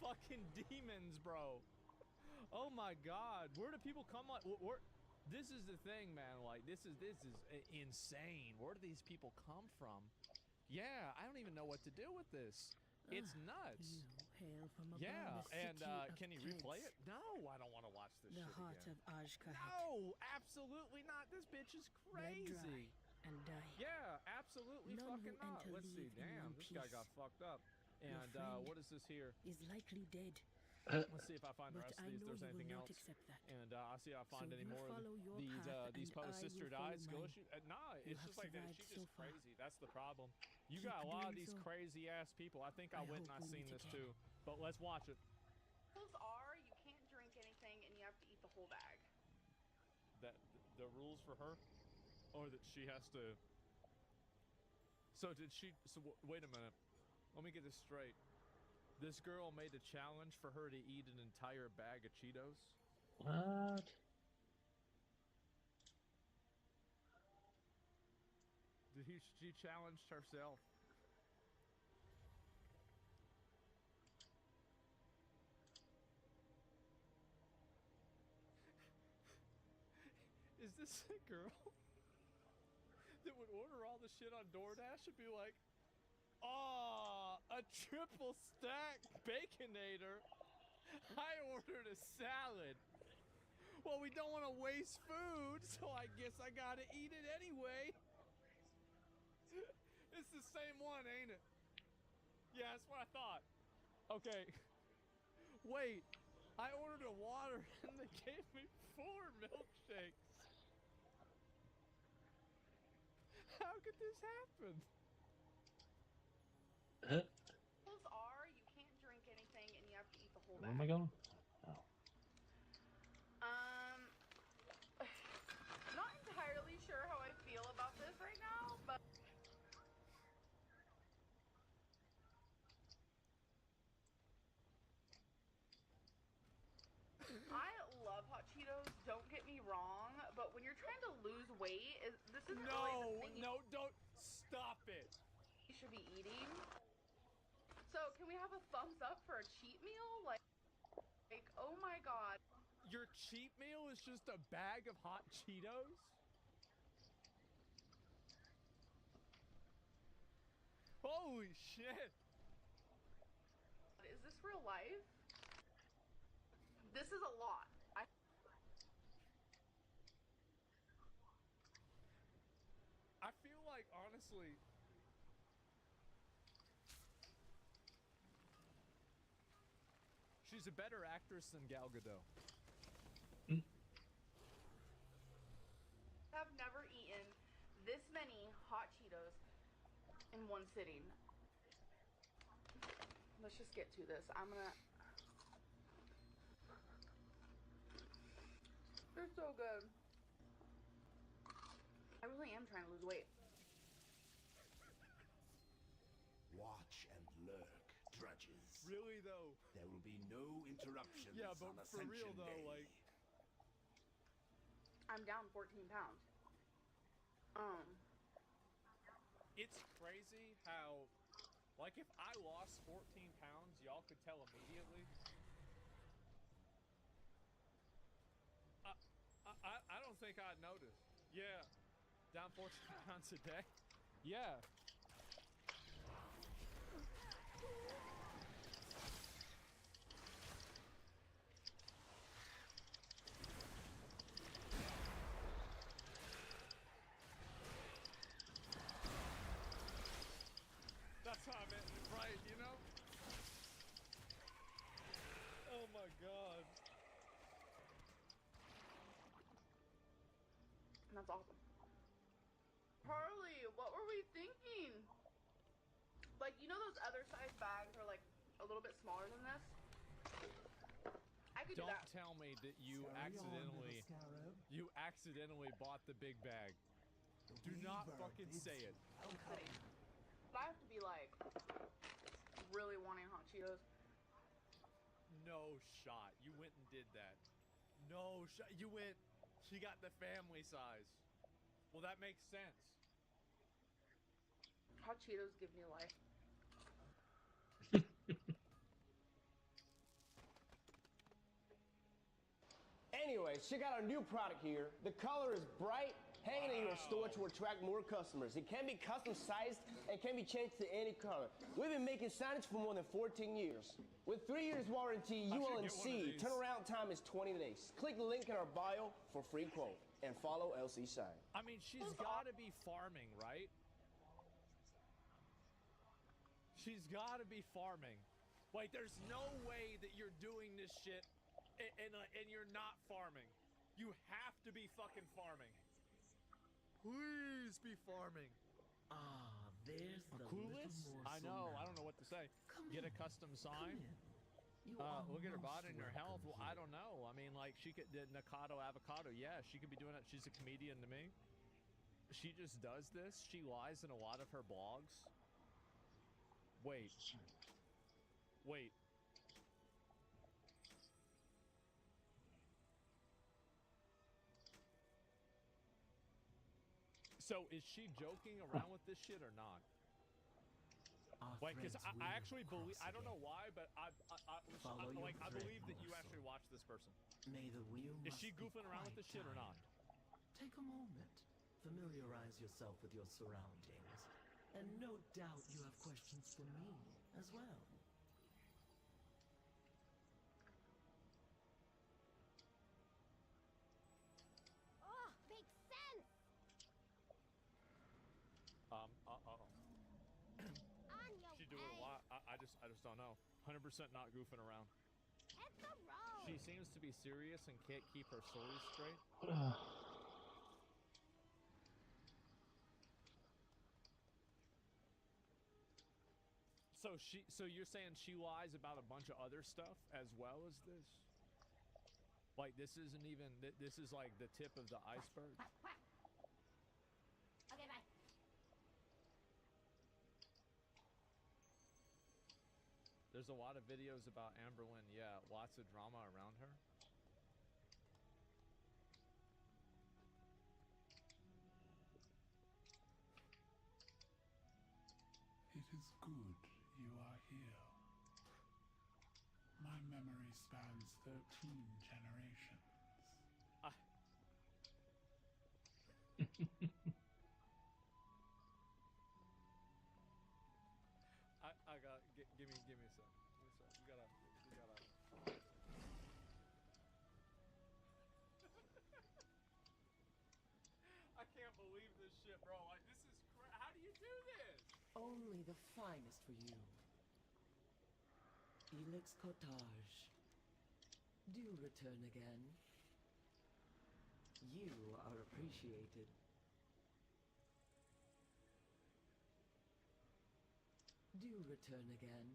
Fucking demons, bro. Oh my God, where do people come like? Where? This is the thing, man. Like this is insane. Where do these people come from? Yeah, I don't even know what to do with this. It's nuts. You hail from above Yeah, the and city of can you replay kids. it? No, I don't want to watch this The shit heart again. of Ajkahet. No, absolutely not. This bitch is Blood crazy. dry and die. Yeah, absolutely None fucking who not. enter Let's see. leave in Damn, one this guy piece. got fucked up. Your And friend what is this here? Is likely dead. Let's see if I find the But rest I of these. know There's you anything will else. not accept that. And I'll see if I find So any you more of follow your these path, and post I sister will follow dies. Go mine. shoot. Nah, You it's have just like that. survived She's so just far. crazy. That's the problem. You Keep got a lot of doing these so. crazy ass people. I think I I went and hope I we seen meet this again. too. But let's watch it. Rules are you can't drink anything and you have to eat the whole bag. That the rules for her, or that she has to. So did she? So wait a minute. Let me get this straight. This girl made a challenge for her to eat an entire bag of Cheetos. What? She challenged herself. Is this a girl that would order all the shit on DoorDash and be like, "Ah, a triple stack Baconator. I ordered a salad. Well, we don't want to waste food, so I guess I gotta eat it anyway." It's the same one, ain't it? Yeah, that's what I thought. Okay. Wait, I ordered a water and they gave me 4 milkshakes. How could this happen? Rules are you can't drink anything and you have to eat the whole Where bag. am I going? Oh. Not entirely sure how I feel about this right now, but I love hot Cheetos, don't get me wrong, but when you're trying to lose weight, this isn't really the thing don't stop it. you should be eating. So can we have a thumbs up for a cheat meal? Like oh my god. Your cheat meal is just a bag of hot Cheetos? Holy shit. Is this real life? This is a lot. I feel like, honestly, she's a better actress than Gal Gadot. I've never eaten this many hot Cheetos in one sitting. Let's just get to this. They're so good. I really am trying to lose weight. Watch and lurk, drudges. Really though? There will be no interruptions. Yeah, but on for real Ascension though, Day. like, I'm down 14 pounds. it's crazy how, like, if I lost 14 pounds, y'all could tell immediately. don't think I'd notice. Yeah. Down 14 pounds a day. Yeah. That's how I meant it, right, you know? Oh my god. That's awesome. Harley, what were we thinking? Like, you know those other size bags are like a little bit smaller than this? I could do Don't that. tell me that you accidentally bought the big bag. Do not fucking say it. City. But I have to be like really wanting hot Cheetos. No shot. You went and did that. No shot. You went. She got the family size. Well, that makes sense. Hot Cheetos give me life. Anyways, check out our new product here. The color is bright, hanging in your store to attract more customers. It can be custom sized and can be changed to any color. We've been making signage for more than 14 years. With 3 years warranty, ULNC, turnaround time is 20 days. Click the link in our bio for free quote and follow LC Sign. I mean, she's got to be farming, right? She's got to be farming. Like, there's no way that you're doing this shit and you're not farming. You have to be fucking farming. Please be farming. Ah, there's the Clueless? I know. I don't know what to say. Get a custom sign. Look at her body and her health. Well, I don't know. I mean, like, she could Nakado Avocado. Yeah, she could be doing it. She's a comedian to me. She just does this. She lies in a lot of her blogs. Wait. So is she joking around with this shit or not? Like, because I actually believe, I don't know why, but I believe that you actually watch this person. May the wheel Is she goofing around with this shit or not? Take a moment. Familiarize yourself with your surroundings. And no doubt you have questions for me as well. Oh, makes sense. She do it a lot. I just don't know. 100% not goofing around. Hit the road. She seems to be serious and can't keep her stories straight. So you're saying she lies about a bunch of other stuff as well as this? Like, this isn't even, this is like the tip of the iceberg? Okay, bye. There's a lot of videos about Amberlynn. Yeah, lots of drama around her. It is good you are here. My memory spans 13 generations. I got, give me a sec. You gotta. I can't believe this shit, bro. Like, this is how do you do this? Only the finest for you. Felix Cottage. Do return again. You are appreciated. Do return again.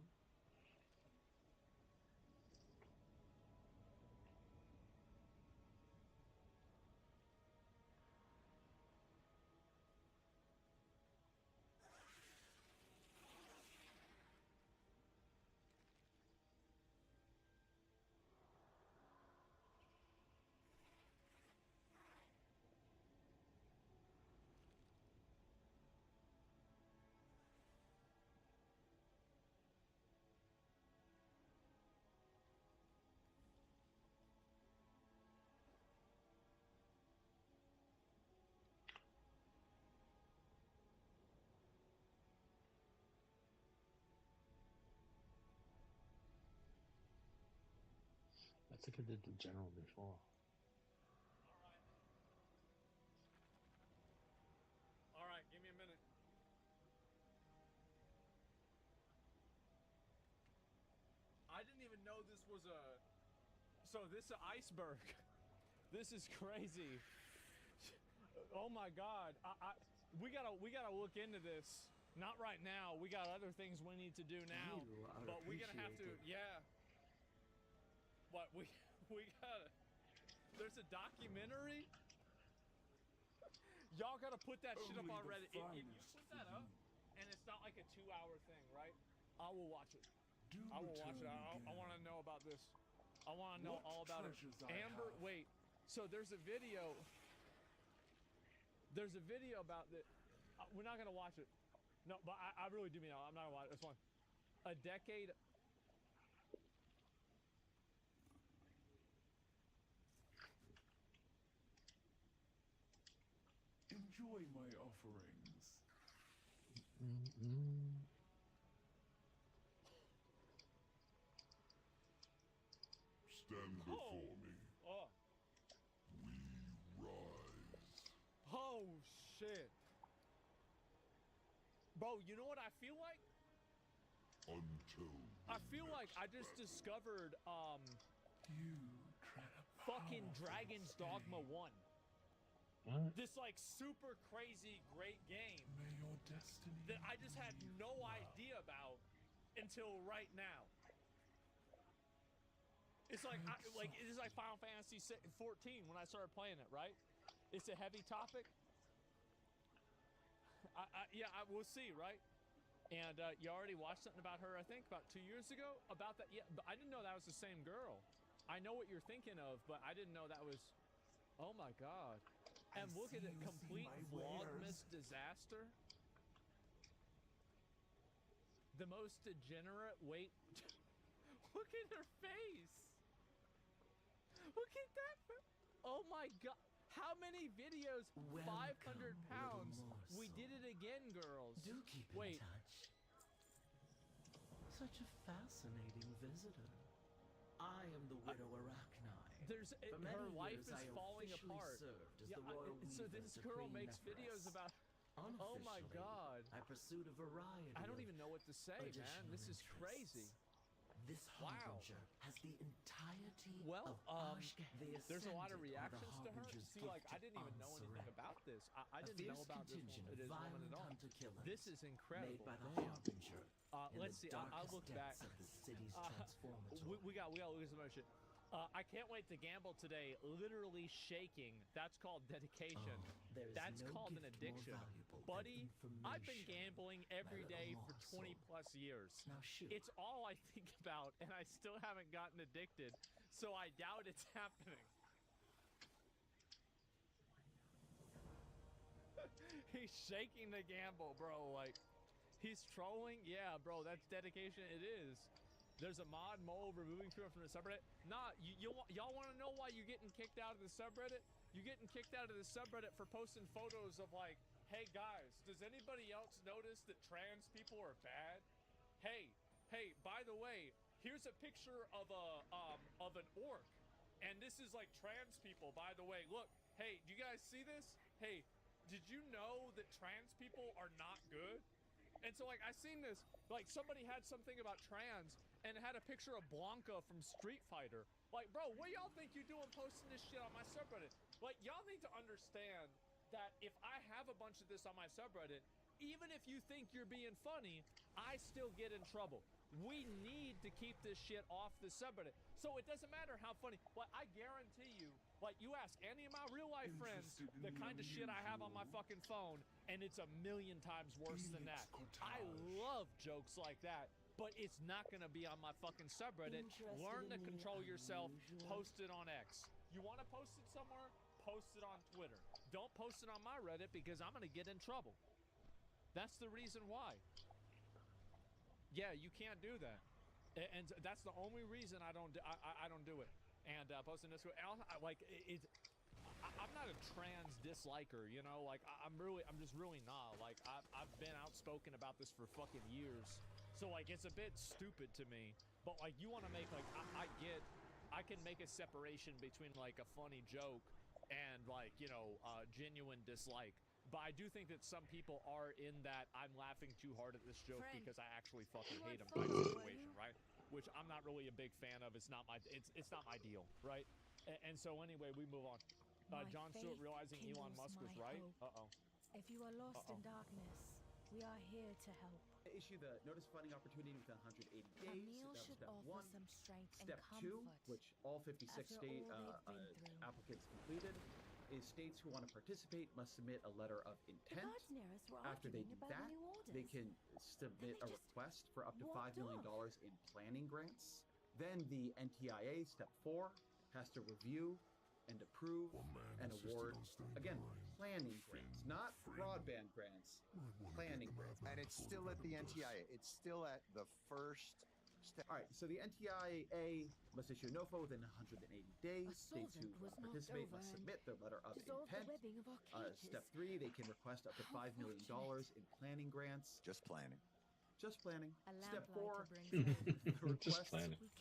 think I did the general before. All right, give me a minute. I didn't even know this was a... So this is an iceberg. This is crazy. Oh my God. We gotta look into this. Not right now. We got other things we need to do now. But we're gonna have to, yeah. What, we gotta... There's a documentary? Y'all gotta put that shit up on Reddit. If you put that up, and it's not like a 2-hour thing, right? I will watch it. I will watch it. I want to know about this. I want to know all about it. Amber, wait. So there's a video. There's a video about that. We're not gonna watch it. No, but I really do mean I'm not gonna watch it. This one. A decade. Enjoy my offerings. Stand before me. Oh. We rise. Oh shit. Bro, you know what I feel like? Until I feel like I just discovered fucking Dragon's Dogma 1. This like super crazy great game that I just had no idea about until right now. It's like it's like Final Fantasy 14 when I started playing it, right? It's a heavy topic. We'll see, right? And you already watched something about her, I think, about 2 years ago about that. Yeah, but I didn't know that was the same girl. I know what you're thinking of, but I didn't know that was. Oh my God! And look at it, complete vlogmas disaster. The most degenerate. Wait, look at her face. Look at that. Oh my God. How many videos? 500 pounds. We did it again, girls. Do keep in touch. Such a fascinating visitor. I am the widow Arachni. Her life is falling apart. So this girl makes videos about. Oh my God! I pursued a variety. I don't even know what to say, man. This is crazy. This harbinger has the entirety of the there's a lot of ascendant reactions to her. See, like I didn't even know anything about this. I didn't know about this woman at all. This is incredible. Made by the harbinger. Let's see. I'll look back. We got to look at some other shit. I can't wait to gamble today. Literally shaking. That's called dedication. That's called an addiction. Buddy, I've been gambling every day for 20 plus years. It's all I think about, and I still haven't gotten addicted. So I doubt it's happening. He's shaking the gamble, bro. Like, he's trolling. Yeah, bro, that's dedication. It is. There's a mod mole removing people from the subreddit. Nah, y'all want to know why you're getting kicked out of the subreddit? You're getting kicked out of the subreddit for posting photos of like, hey guys, does anybody else notice that trans people are bad? Hey, by the way, here's a picture of an orc, and this is like trans people. By the way, look. Hey, do you guys see this? Hey, did you know that trans people are not good? And so, like, I seen this, like, somebody had something about trans and had a picture of Blanca from Street Fighter. Like, bro, what y'all think you doing posting this shit on my subreddit? Like, y'all need to understand that if I have a bunch of this on my subreddit, even if you think you're being funny, I still get in trouble. We need to keep this shit off the subreddit. So it doesn't matter how funny. Like, I guarantee you, like, you ask any of my real life friends the kind of shit I have on my fucking phone, and it's 1,000,000 times worse than that. I love jokes like that, but it's not gonna be on my fucking subreddit. Learn to control yourself. Post it on X. You want to post it somewhere? Post it on Twitter. Don't post it on my Reddit because I'm gonna get in trouble. That's the reason why. Yeah, you can't do that, and that's the only reason I don't do it. And posting this, I'm not a trans disliker, you know. Like I'm just really not. Like I've been outspoken about this for fucking years, so like it's a bit stupid to me. But like you want to make like I get I can make a separation between like a funny joke and like, you know, genuine dislike. But I do think that some people are in that I'm laughing too hard at this joke because I actually fucking hate him type situation, right? Which I'm not really a big fan of. It's not my deal, right? And so anyway, we move on. John Stewart realizing Elon Musk was right. If you are lost in darkness, we are here to help. Issue the notice of funding opportunity within 180 days. Camille That was should step offer one. some strength and Step two, comfort which all 56 after state all they've been through. applicants completed, is states who want to participate must submit a letter of intent. guards near us were After they arguing do about that, new orders. they can submit a request for up to $5 million in planning grants. Then the NTIA, step 4, has to review and approve and award, again, planning grants, not broadband grants, planning grants. And it's still at the NTIA. It's still at the first step. All right, so the NTIA must issue a NOFA within 180 days. States who participate must submit their letter of intent. Step 3, they can request up to $5 million in planning grants. Just planning. Just planning. Step 4, the requests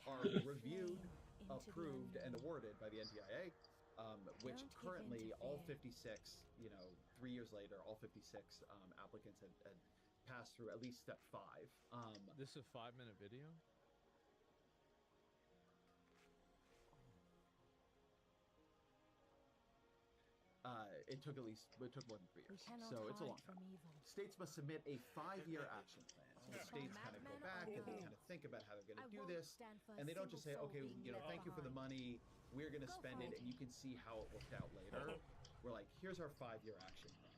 are reviewed, approved, and awarded by the NTIA. Which currently all 56, you know, 3 years later, all 56 applicants had passed through at least step 5. This is a 5-minute video? It took more than 3 years, so it's a long time. States must submit a 5-year action plan. So the states kind of go back and they kind of think about how they're going to do this, and they don't just say, okay, you know, thank you for the money, we're going to spend it, and you can see how it worked out later. We're like, here's our 5-year action plan.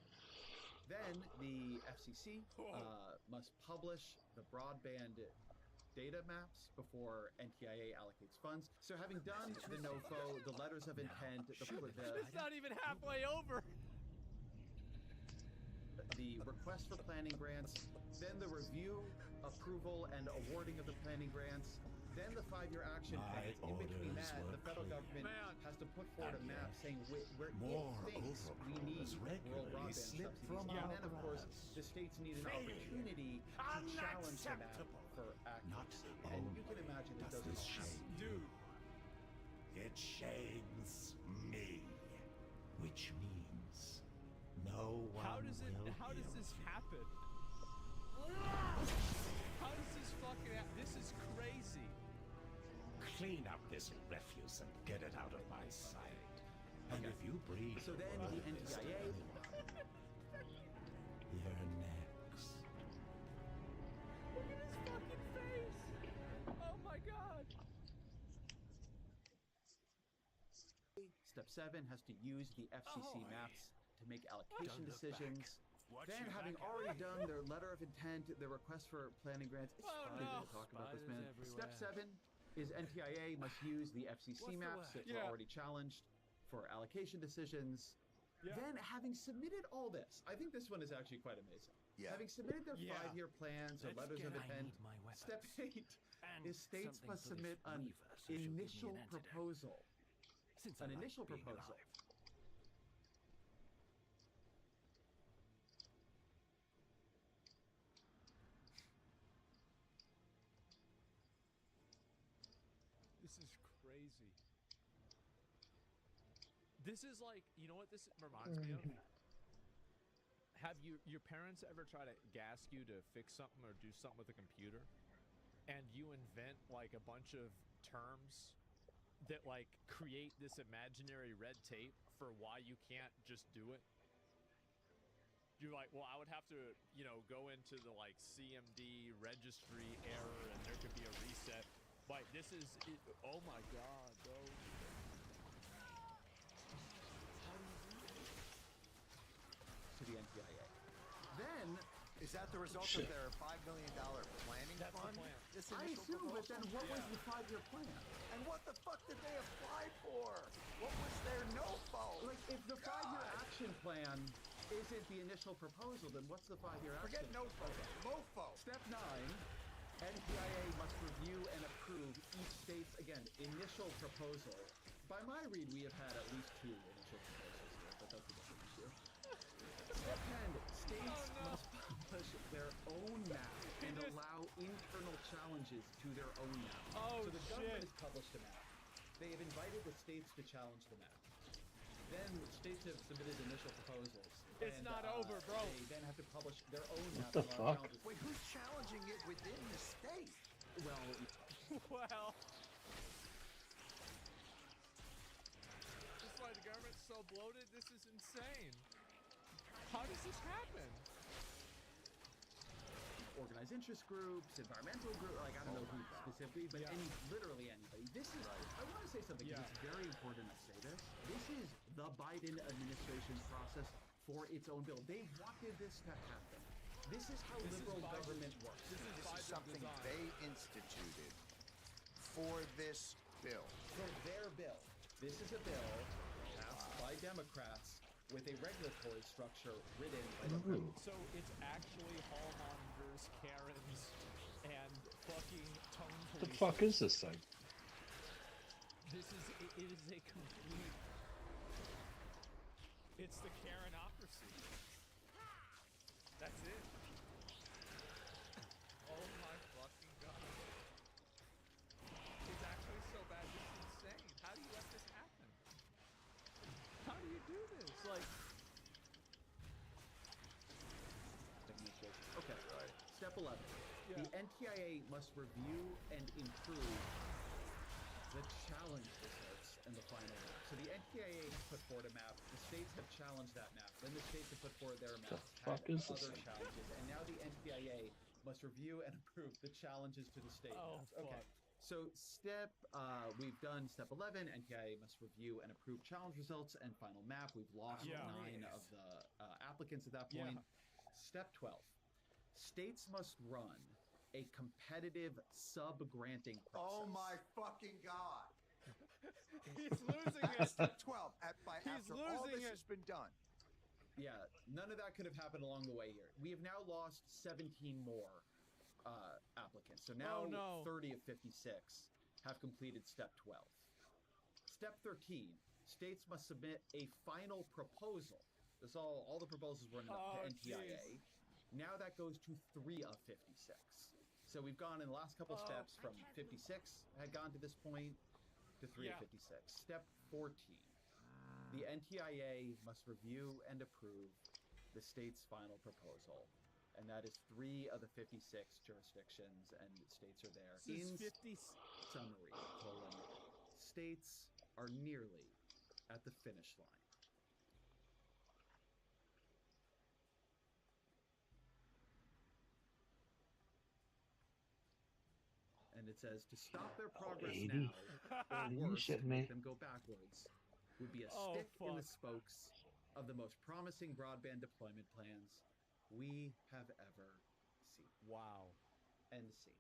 Then the FCC must publish the broadband data maps before NTIA allocates funds. So having done the NOFO, the letters of intent, it's not even halfway over. The request for planning grants, then the review, approval, and awarding of the planning grants, then the 5-year action plan. In between that, the federal government has to put forward a map saying where it thinks we need rural broadband subsidies. And then, of course, the states need an opportunity to challenge the map for accuracy. And you can imagine it doesn't happen. Dude. It shames me, which means no one How does this happen? How does this fucking happen? This is crazy. Clean up this refuse and get it out of my sight. And if you breathe, so then the NTIA. You're next. Look at his fucking face. Oh my god. Step 7 has to use the FCC maps to make allocation decisions. Then, having already done their letter of intent, their request for planning grants, it's fine to talk about this, man. Step 7 is NTIA must use the FCC maps that were already challenged for allocation decisions. Then, having submitted all this, I think this one is actually quite amazing. Having submitted their 5-year plans or letters of intent, step 8 is states must submit an initial proposal. An initial proposal. This is crazy. This is like, you know what this reminds me of? Have your parents ever try to gas you to fix something or do something with a computer, and you invent like a bunch of terms that like create this imaginary red tape for why you can't just do it? You're like, well, I would have to, you know, go into the like CMD registry error and there could be a reset. Like this is, oh my god, bro. To the NTIA. Then, is that the result of their $5 million planning fund? I assume, but then what was the 5-year plan? And what the fuck did they apply for? What was their NOFO? Like, if the 5-year action plan isn't the initial proposal, then what's the 5-year action? Forget NOFO. MOFO. Step 9, NTIA must review and approve each state's, again, initial proposal. By my read, we have had at least 2 initial proposals here, but that's a different issue. Step 10, states must publish their own map and allow internal challenges to their own map. Oh, so the government has published a map. they have invited the states to challenge the map. Then states have submitted initial proposals. It's not over, bro. They then have to publish their own map. the fuck? Challenges. Wait, who's challenging it within the state? Well, Well. That's why the government's so bloated. This is insane. How does this happen? organized interest groups, environmental groups, like I don't know who specifically, but literally anybody. This is, I want to say something because it's very important to say this. This is the Biden administration's process for its own bill. They wanted this to happen. This is how liberal government works. This is something they instituted for this bill. For their bill. This is a bill passed by Democrats with a regulatory structure written by Democrats. So it's actually hallmongers, Karens, and fucking tone police. The fuck is this thing? This is, it is a complete, it's the Karenocracy. That's it. Oh my fucking god. It's actually so bad, this is insane. How do you let this happen? How do you do this? Like, okay, step 11. The NTIA must review and improve the challenge results in the final map. So the NTIA has put forward a map, the states have challenged that map, then the states have put forward their maps, fuck is this other thing? challenges, and now the NTIA must review and approve the challenges to the state maps. Okay. So we've done step 11, NTIA must review and approve challenge results and final map. We've lost 9 of the applicants at that point. Step 12, states must run a competitive sub-granting process. Oh my fucking god. He's losing it. Step 12, after all this has been done. Yeah, none of that could have happened along the way here. We have now lost 17 more applicants. So now 30 of 56 have completed step 12. Step 13, states must submit a final proposal. This all the proposals were in the NTIA. Now that goes to 3 of 56. So we've gone in the last couple steps from 56 had gone to this point to 3 of 56. Step 14, the NTIA must review and approve the state's final proposal. And that is 3 of the 56 jurisdictions and states are there. This is 50 summary, states are nearly at the finish line. And it says to stop their progress now, or worse, to make them go backwards, would be a stick in the spokes of the most promising broadband deployment plans we have ever seen. Wow. End scene.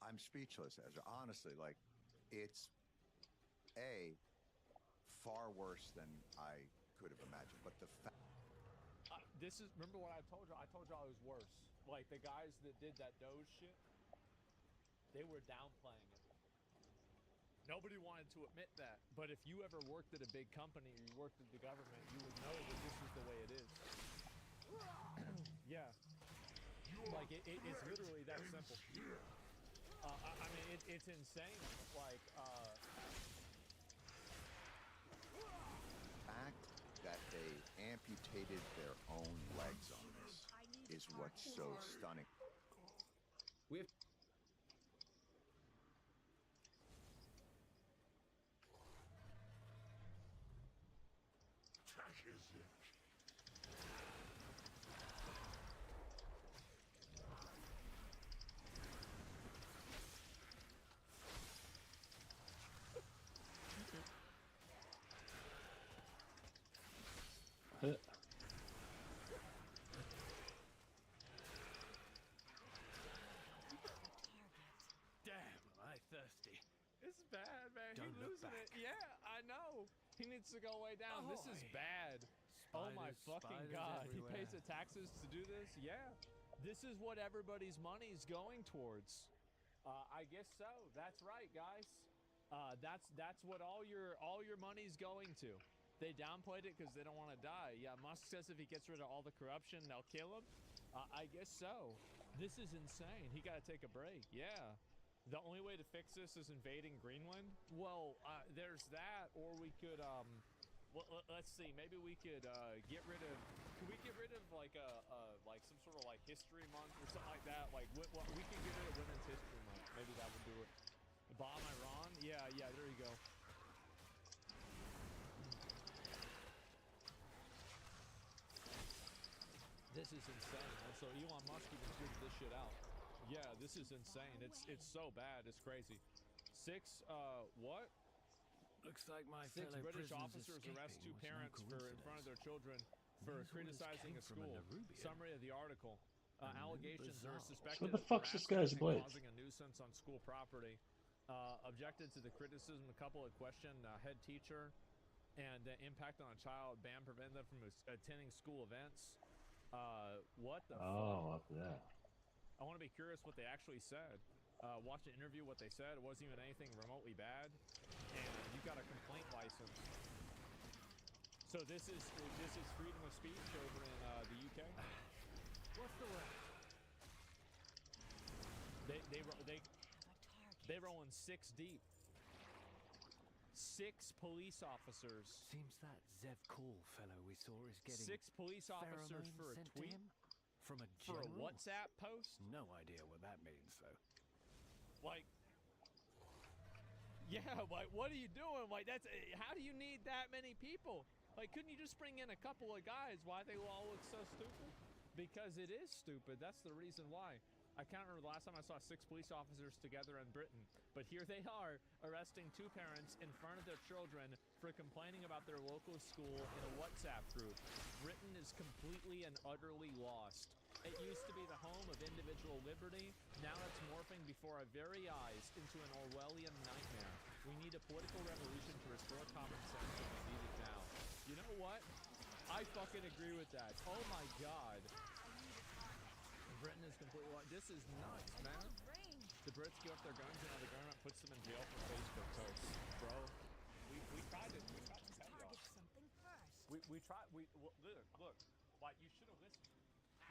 I'm speechless, Ezra. Honestly, like, it's far worse than I could have imagined. But the fact this is, remember what I told you? I told you I was worse. Like, the guys that did that Doge shit, they were downplaying it. Nobody wanted to admit that. But if you ever worked at a big company or you worked at the government, you would know that this is the way it is. Yeah. Like, it's literally that simple. I mean, it's insane. Like, the fact that they amputated their own legs on this is what's so stunning. We have It's bad, man. He's losing it. Yeah, I know. He needs to go way down. This is bad. Oh my fucking god. He pays the taxes to do this? Yeah. This is what everybody's money's going towards. I guess so. That's right, guys. That's what all your money's going to. They downplayed it because they don't want to die. Yeah, Musk says if he gets rid of all the corruption, they'll kill him. I guess so. This is insane. He got to take a break. Yeah. The only way to fix this is invading Greenland? Well, there's that, or we could, well, let's see, maybe we could, get rid of, could we get rid of, like, like, some sort of, like, history month or something like that? Like, we can get rid of Women's History Month. Maybe that would do it. Bomb Iran? Yeah, there you go. This is insane. And so Elon Musk even tweeted this shit out. Yeah, this is insane. It's so bad. It's crazy. What? Looks like my Six fellow British prisoners officers arrest two escaping was no parents in front of their children for These orders criticizing came a from a school. Nerubian. Summary of the article. Allegations are Bizarre. suspected What the of fuck's this harassing guy's and blade? causing a nuisance on school property. Objected to the criticism. A couple of questioned head teacher and impact on a child. Ban prevent them from attending school events. What the fuck? Oh, up there. I want to be curious what they actually said. Watched an interview, what they said. It wasn't even anything remotely bad. And you got a complaint license. So this is freedom of speech over in the UK. What's the word? They rolling 6 deep. 6 police officers. Seems that Zev Cool fellow we saw is getting 6 police officers pheromones for a sent to tweet. him? From a For a general? WhatsApp post? No idea what that means, though. Like, yeah, like, what are you doing? Like, that's, how do you need that many people? Like, couldn't you just bring in a couple of guys? Why they all look so stupid? Because it is stupid. That's the reason why. I can't remember the last time I saw 6 police officers together in Britain. But here they are, arresting 2 parents in front of their children for complaining about their local school in a WhatsApp group. Britain is completely and utterly lost. It used to be the home of individual liberty. Now it's morphing before our very eyes into an Orwellian nightmare. We need a political revolution to restore common sense, and we need it now. You know what? I fucking agree with that. Oh my god. Britain is completely lost. This is nuts, man. The Brits give up their guns and now the government puts them in jail for Facebook posts. Bro, we tried to tell y'all. We tried, look, like, you should have listened.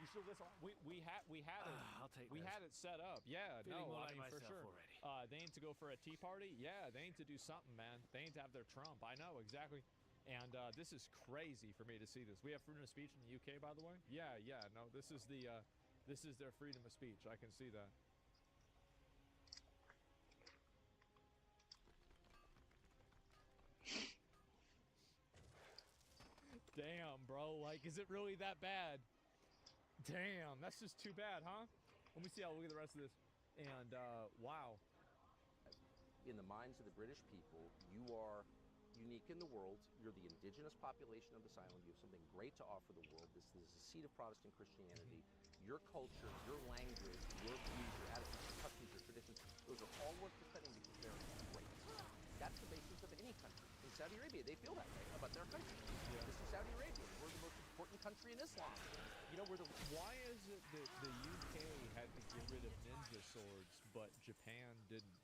You should listen. We had it. I'll take we this. had it set up. Yeah, Feeling no, more I like mean for myself sure. already. They need to go for a tea party. Yeah, they need to do something, man. They need to have their Trump. I know exactly. And this is crazy for me to see this. We have freedom of speech in the UK, by the way. Yeah. No, this is their freedom of speech. I can see that. Damn, bro. Like, is it really that bad? Damn, that's just too bad, huh? Let me see. I'll look at the rest of this. And, wow. In the minds of the British people, you are unique in the world. You're the indigenous population of this island. You have something great to offer the world. This is the seat of Protestant Christianity. Your culture, your language, your views, your attitudes, your customs, your traditions, those are all worth defending because they're great. That's the basis of any country. In Saudi Arabia, they feel that way about their country. Yeah. This is Saudi Arabia. We're the most important country in Islam. You know, Why is it that the UK had to get rid of ninja swords, but Japan didn't?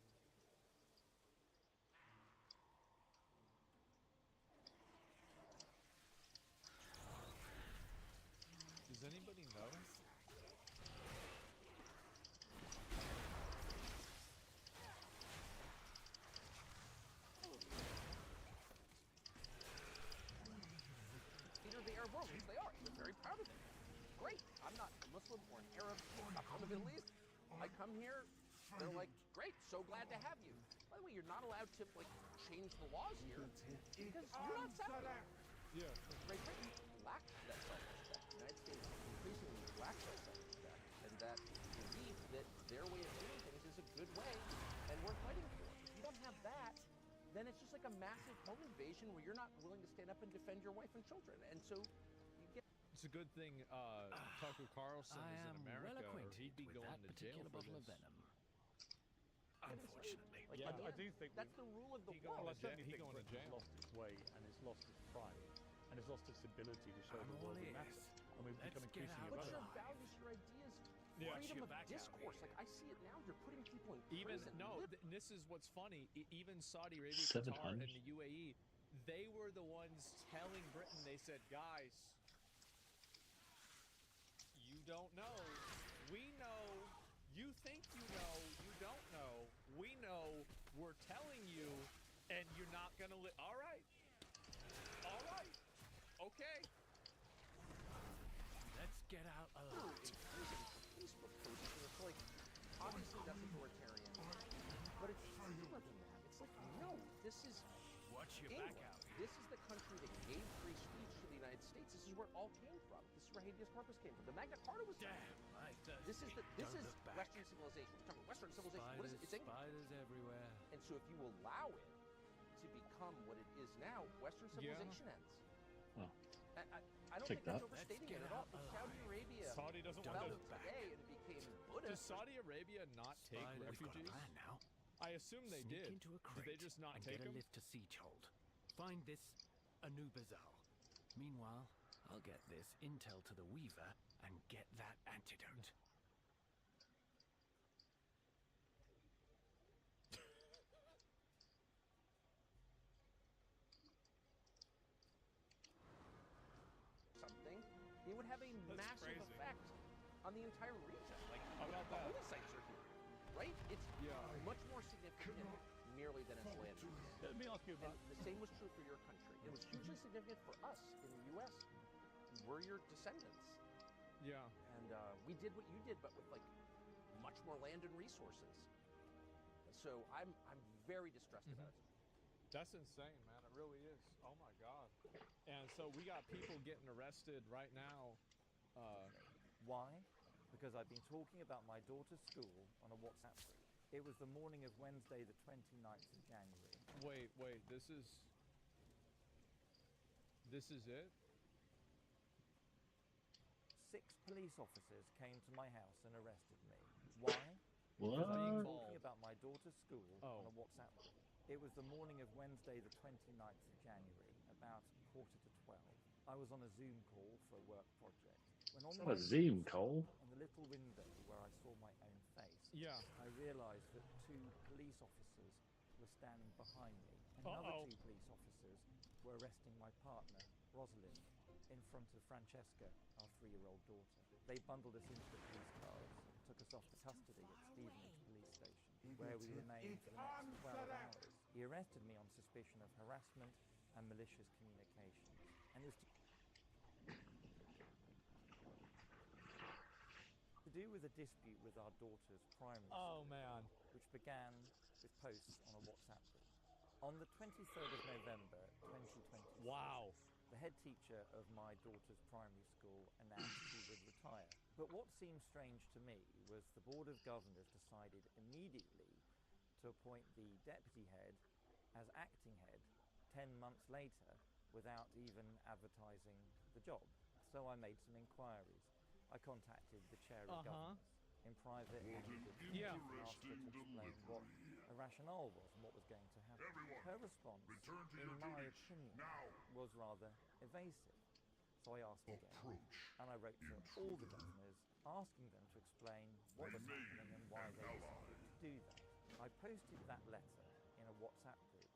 Does anybody know? Leader of the Arab world, which they are. They're very proud of it. Great. I'm not Muslim or an Arab. I'm from the Middle East. I come here. They're like, great. So glad to have you. By the way, you're not allowed to change the laws here because you're not Saudi. Yeah. Great Britain lacks that self-respect. The United States increasingly lacks that self-respect, and that belief that their way of doing things is a good way and worth fighting for. If you don't have that, then it's just like a massive home invasion where you're not willing to stand up and defend your wife and children. And so you get... It's a good thing Tucker Carlson is in America, well or he'd be with going that to jail particular for bottle this. of venom. Unfortunately. Like, Yeah. again, I do think that's the rule of the world. Well, I certainly he think going to Britain's jail. lost its way and it's lost its pride and it's lost its ability to show the world we matter. And we've become increasingly What's your irrelevant. values, your ideas, Yeah. freedom of discourse? Like, I see it now. You're putting people in Even prison. no, this is what's funny. Even Saudi Arabia, 700? Qatar, and the UAE, they were the ones telling Britain. They said, "Guys, you don't know. We know. You think you know. You don't know. we're telling you, and you're not gonna all right. All right. Okay. Let's get out alive. Facebook posts, and it's like, obviously that's authoritarian, but it's deeper than that. It's like, no, this is Watch your England. back out. This is the country that gave free speech to the United States. This is where it all came from. This is where habeas corpus came from. The Magna Carta was Damn, I This is Western civilization. We're talking about Western civilization. What is it? It's England. Spiders everywhere. And so if you allow it to become what it is now, Western civilization ends. Well, I don't think that's overstating it at all. Saudi Arabia Saudi doesn't fell want to. today and it became Buddhist. Does Saudi Arabia not take refugees? Now. I assume they Sneak did. into a Did they crate just not and take get a them? lift to Siege-Hold. Find this Anubizal. Meanwhile, I'll get this intel to the Weaver and get that antidote. Something, it would have a massive crazy. effect on the entire region. Like, How about the that? holy sites are here, right? It's much more significant merely than its land. Let me ask you about. And the same was true for your country. It was hugely significant for us in the U.S. We're your descendants. Yeah. And we did what you did, but with like much more land and resources. So I'm very distressed about it. That's insane, man. It really is. Oh my God. And so we got people getting arrested right now. Why? Because I've been talking about my daughter's school on a WhatsApp group. It was the morning of Wednesday, the 29th of January. Wait. This is it? 6 police officers came to my house and arrested me. Why? What? Because I've been talking about my daughter's school Oh. on a WhatsApp group. It was the morning of Wednesday, the 29th of January, about 11:45. I was on a Zoom call for a work project. When on Not a Zoom call. on the little window where I saw my own face, Yeah. I realized that 2 police officers were standing behind me. Another 2 police officers were arresting my partner, Rosalind, in front of Francesca, our 3-year-old daughter. They bundled us into the police cars and took us off to custody at Stevenage Police Station, where we remained for the next 12 hours. He arrested me on suspicion of harassment and malicious communications. And it was to do with a dispute with our daughter's primary school, man. which began with posts on a WhatsApp group. On the 23rd of November, 2020, Wow. the head teacher of my daughter's primary school announced he would retire. But what seemed strange to me was the Board of Governors decided immediately to appoint the deputy head as acting head 10 months later without even advertising the job. So I made some inquiries. I contacted the chair of governors in private and asked her to explain what her rationale was and what was going to happen. Her response, in my opinion, was rather evasive. So I asked again, and I wrote to all the governors asking them to explain what was happening and why they decided to do that. I posted that letter in a WhatsApp group.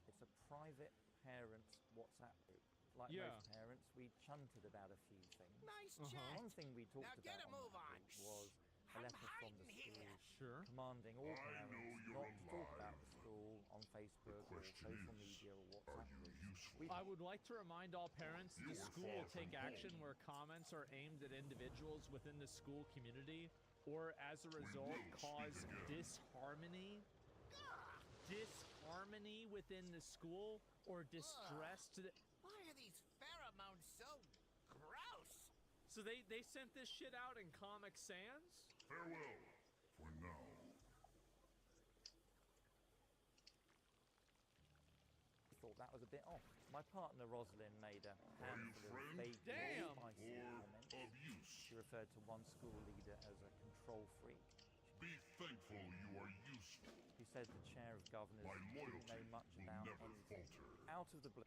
It's a private parents WhatsApp group. Like most parents, we chunted about a few things. Nice chat. One thing we talked Now get about a move on. was a letter from the school commanding all I parents know not you're to talk alive. about the school on Facebook or social media or WhatsApp groups. I would like to remind all parents the school will take action where comments are aimed at individuals within the school community or as a result cause disharmony within the school or distress to the... Why are these pheromones so gross? So they sent this shit out in Comic Sans? Farewell for now. I thought that was a bit off. My partner Rosalind made a handful of vague spicy comments. She referred to one school leader as a control freak. Be thankful you are useful. She said the chair of governors My didn't know loyalty much will about never anything. falter. Out of the blue.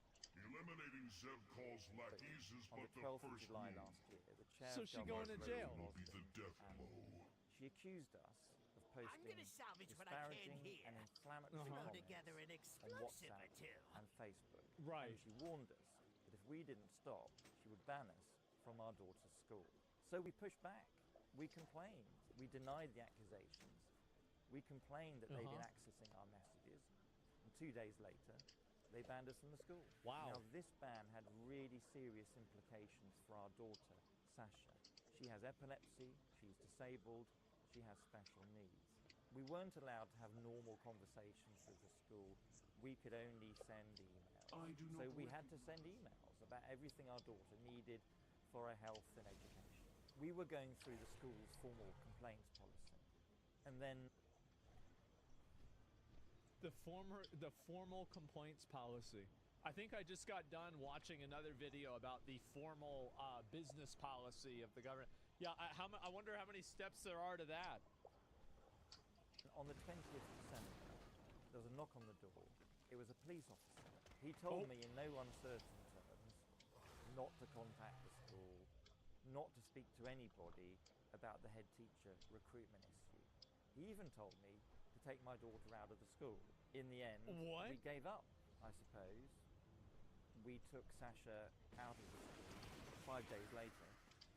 Eliminating Zev Call's lackeys is On but the the 12th of first July move. last year, the chair So of she going to governors jail? Will be the death blow. She accused us of posting gonna salvage what I can disparaging here. and inflammatory Throw comments together an on explosive WhatsApp or two. and Facebook. Right. And she warned us that if we didn't stop, she would ban us from our daughter's school. So we pushed back. We complained. We denied the accusations. We complained that they'd been accessing our messages. 2 days later, they banned us from the school. Wow. Now, this ban had really serious implications for our daughter, Sasha. She has epilepsy, she's disabled, she has special needs. We weren't allowed to have normal conversations with the school. We could only send emails. So we had to send emails about everything our daughter needed for her health and education. We were going through the school's formal complaints policy. And then the formal complaints policy. I think I just got done watching another video about the formal business policy of the government. Yeah, I wonder how many steps there are to that. On the 20th of December, there was a knock on the door. It was a police officer. He told me in no uncertain terms not to contact the school, not to speak to anybody about the head teacher recruitment issue. He even told me to take my daughter out of the school. In the end, we gave up, I suppose. We took Sasha out of the school. 5 days later,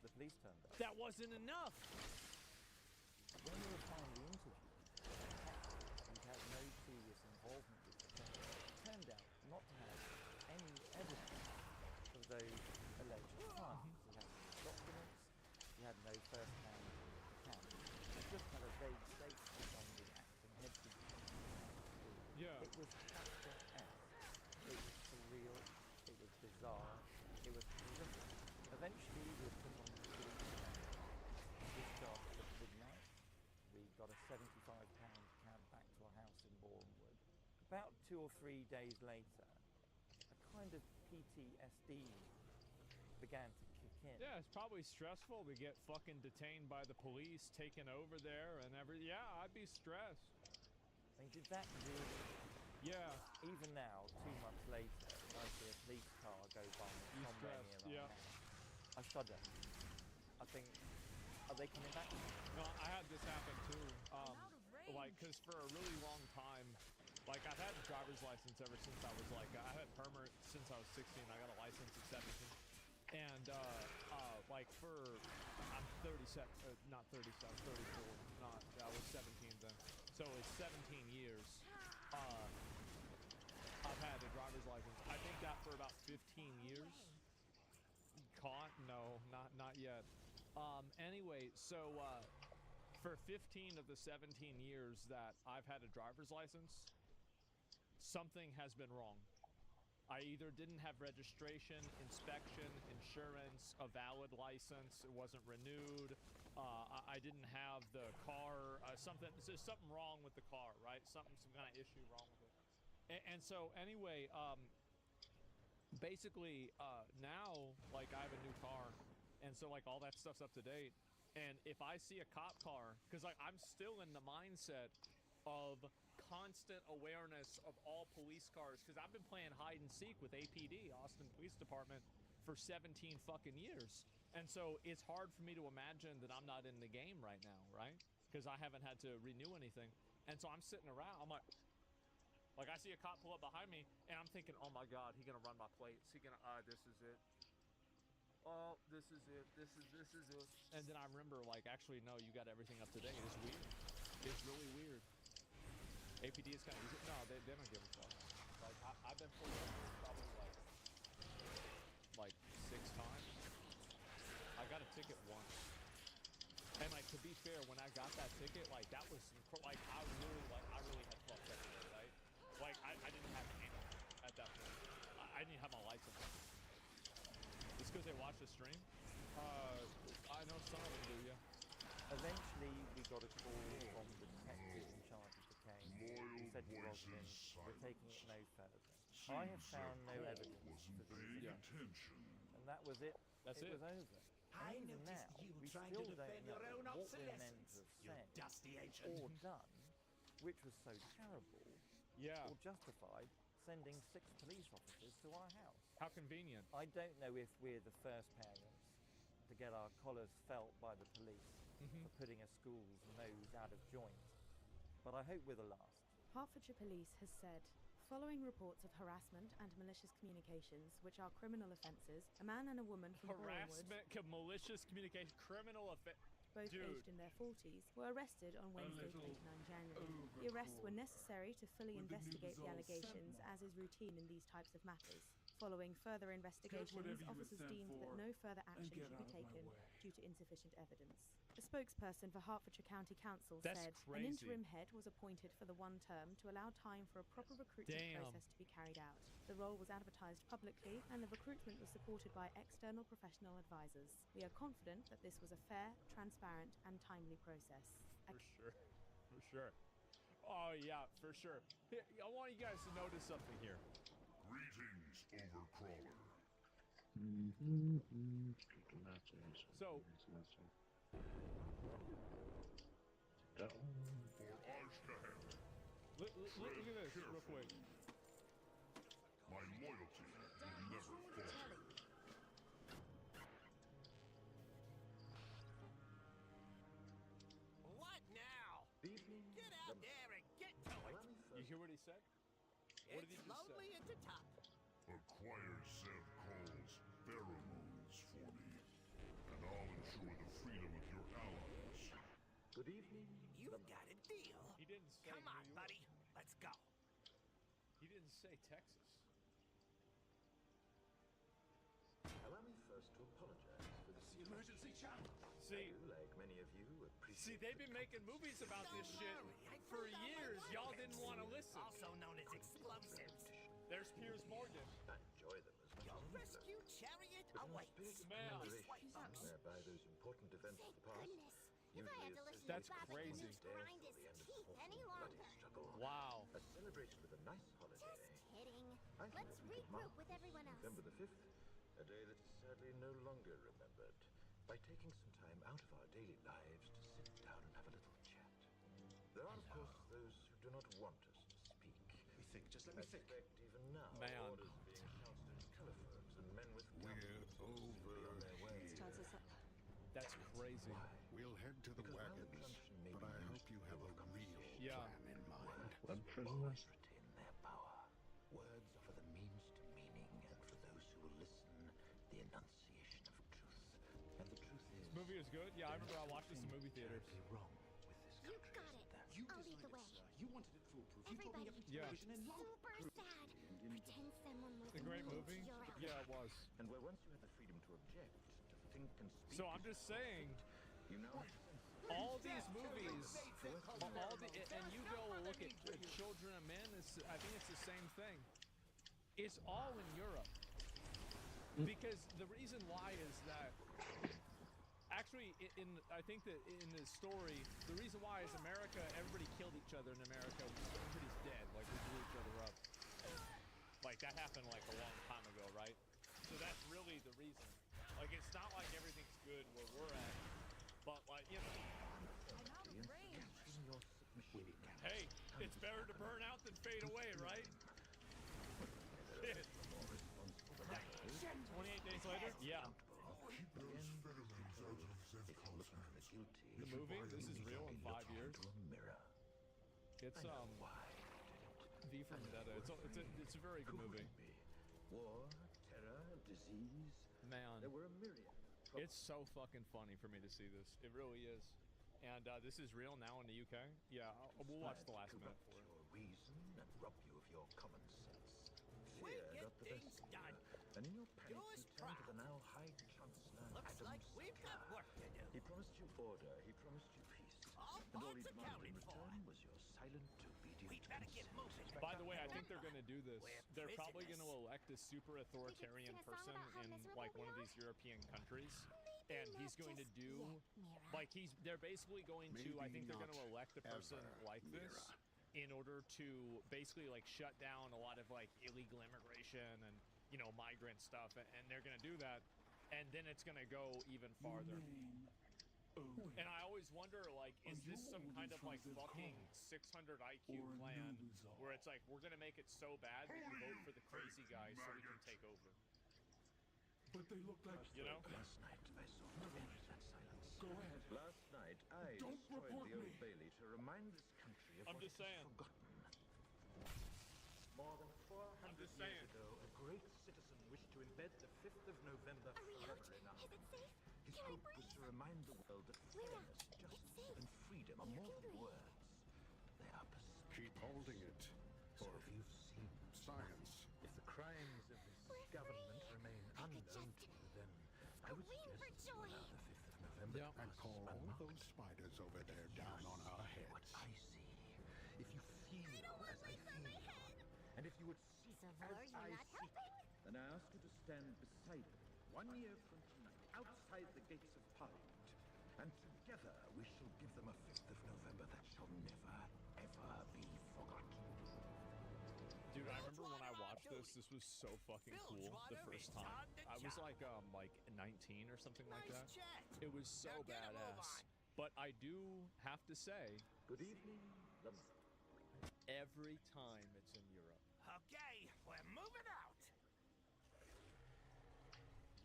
the police turned up. That wasn't enough! When we were finally interviewed, we had no previous involvement with the case. It turned out not to have any evidence of those alleged crimes. We had no documents, we had no first-hand account. We just had a vague statement from the acting head teacher. Yeah. It was Kafka F. It was surreal, it was bizarre, it was horrific. Eventually, we were put on the police stand, discharged at midnight. We got a £75 cab back to our house in Bournemouth. About 2 or 3 days later, a kind of PTSD began to kick in. Yeah, it's probably stressful to get fucking detained by the police, taken over there, and yeah, I'd be stressed. I mean, did that really? Yeah. Even now, 2 months later, when I see a police car go by somewhere near our house, I shudder. I think, are they coming back? No, I had this happen too. Like, cause for a really long time, like I've had a driver's license ever since I was like, I had permit since I was 16. I got a license at 17. And like I'm 37, not 37, 34. Not, I was 17 then. So it's 17 years. I've had a driver's license. I think that for about 15 years. Caught? No, not yet. Anyway, so for 15 of the 17 years that I've had a driver's license, something has been wrong. I either didn't have registration, inspection, insurance, a valid license, it wasn't renewed, I didn't have the car, there's something wrong with the car, right? Some kind of issue wrong with it. And so anyway, basically now, like, I have a new car, and so like all that stuff's up to date. And if I see a cop car, because like I'm still in the mindset of constant awareness of all police cars, because I've been playing hide and seek with APD, Austin Police Department, for 17 fucking years. And so it's hard for me to imagine that I'm not in the game right now, right? Because I haven't had to renew anything. And so I'm sitting around, I'm like I see a cop pull up behind me, and I'm thinking, oh my God, he's gonna run my plates. He's gonna, this is it. Oh, this is it. This is it. And then I remember, like, actually, no, you got everything up to date. It's weird. It's really weird. APD is kind of easy. No, they don't give a fuck. Like, I've been pulled over probably like 6 times. I got a ticket once. And like, to be fair, when I got that ticket, like, that was like I really had fucked up there, right? Like, I didn't have anything at that point. I didn't have my license. Just because they watch the stream? I know some of them do, yeah. Eventually, we got a call from the detective in charge of the case. He said to Roslyn, we're taking it no further. I have found no evidence for these and that was it. That's it. It was over. I And even now, noticed you we trying still to don't defend know your own what we're meant obsolescence, to have you said dusty agent. or done, which was so terrible, or justified sending 6 police officers to our house. How convenient. I don't know if we're the first parents to get our collars felt by the police for putting a school's nose out of joint, but I hope we're the last. Hertfordshire Police has said, following reports of harassment and malicious communications, which are criminal offences, a man and a woman from Harassment, malicious communication, criminal offense. both aged in their 40s, were arrested on Wednesday, 29 January. The arrests were necessary to fully investigate the allegations, as is routine in these types of matters. Following further investigations, officers deemed that no further action should be taken due to insufficient evidence. A spokesperson for Hertfordshire County Council said an interim head was appointed for the one term to allow time for a proper recruitment process to be carried out. The role was advertised publicly, and the recruitment was supported by external professional advisors. We are confident that this was a fair, transparent, and timely process. For sure. Oh yeah, for sure. Here, I want you guys to notice something here. Greetings, Overcrawler. So, look at this real quick. My loyalty will never falter. What now? Get out there and get to it. You hear what he said? What did he just lonely say? at the top. Acquire Zev calls pheromones for me, and I'll ensure the freedom of your allies. Good evening. You've got a deal. He didn't say Come on, New York. buddy. Let's go. He didn't say Texas. Allow me first to apologize for this emergency channel. See, like many of you, see, they've been making movies about this shit for years. Y'all didn't want to listen. Also known as explosives. There's Piers Morgan. I enjoy them as much Your as you rescue chariot But in the awaits. spirit of Man. commemoration, This way, folks. whereby those important events of the past If I had to listen That's to Bobby crazy. Denise grind his teeth any longer. Wow. A celebration with a nice holiday. Just kidding. I think Let's we could mark regroup with everyone else. November the 5th, a day that is sadly no longer remembered, by taking some time out of our daily lives to sit down and have a little chat. There are, of course, those who do not want us to speak. Just let me think. Even now, Man. orders are being announced in telephones, and men with guns are on their way. That's crazy. We'll head to the wagons, but I hope you have a real plan in mind. Web prisoners retain their power. Words offer the means to meaning, and for those who will listen, the enunciation of truth. And the truth is, This movie is good. Yeah, I remember I watched this in movie theaters. wrong with this You got it. I'll lead the way. You wanted it foolproof. Everybody, Yeah. super sad. Pretend someone was It's a great movie. your outfit. Yeah, it was. And where once you had the freedom to object, to think and speak. So I'm just saying, You know, all these movies, all the, and you go look at Children of Men. I think it's the same thing. It's all in Europe because the reason why is that actually, I think that in this story, the reason why is America. Everybody killed each other in America. Everybody's dead. Like we blew each other up. Like that happened like a long time ago, right? So that's really the reason. Like it's not like everything's good where we're at, but like you know. Hey, it's better to burn out than fade away, right? Shit. 28 days later? Yeah. Keep those pheromones out of Zev calls hands. The movie? This is real in 5 years? It's V for Vendetta. It's a very good movie. War, terror, disease. Man. There were a myriad. It's so fucking funny for me to see this. It really is. And this is real now in the UK. Yeah, we'll watch the last minute for it. Your reason and rob you of your common sense. We Fear get got the best things of done. you, and in your panic Yours you turned to the proud. now High Chancellor Looks Adam like we've got Scott. work to do. He promised you order. He promised you peace. All And all he parts demanded in accounted for. return was your silent obedience. We better get moving. By the way, I think they're going to do this. We're They're probably going prisoners. to elect a super authoritarian sing a song person about how in miserable like we one of are? these European countries. And not he's going to just do yet, Mira. like they're basically going to I think they're going to Maybe elect a person ever, like this Mira. in order to basically like shut down a lot of like illegal immigration and migrant stuff, and they're going to do that, and then it's going to go even farther. And I always wonder, like, is this some kind of like fucking 600 IQ plan where it's like we're gonna make it so bad that you vote for the crazy guy so we can take over? But they look like Last night I sought to end that silence. Go ahead. Last night I Don't destroyed report the Old me. Bailey to remind this country of I'm what just it has saying. forgotten. More than 400 just years saying. ago, a great citizen wished to embed the 5th of November forever in our Is it safe? His hope was to remind the world that fairness, justice, and freedom are more than words. They are perceptions. Keep holding it. So if you've seen Science. If the crimes of this government remain unknown to you, then I would suggest that you allow the 5th of November to And pass call all unmarked. those spiders over there down on our heads. What I see. If you feel as I feel, and if you would seek Savor, as you're I not seek, helping? then I ask you to stand beside me 1 year from tonight, outside the gates of Parliament, and together we shall give them a 5th of November that shall never, ever be forgotten. Dude, I remember when I watched this was so fucking cool the first time. I was like 19 or something like that. It was so badass. But I do have to say, good evening, London. Every time it's in Europe. Okay, we're moving out.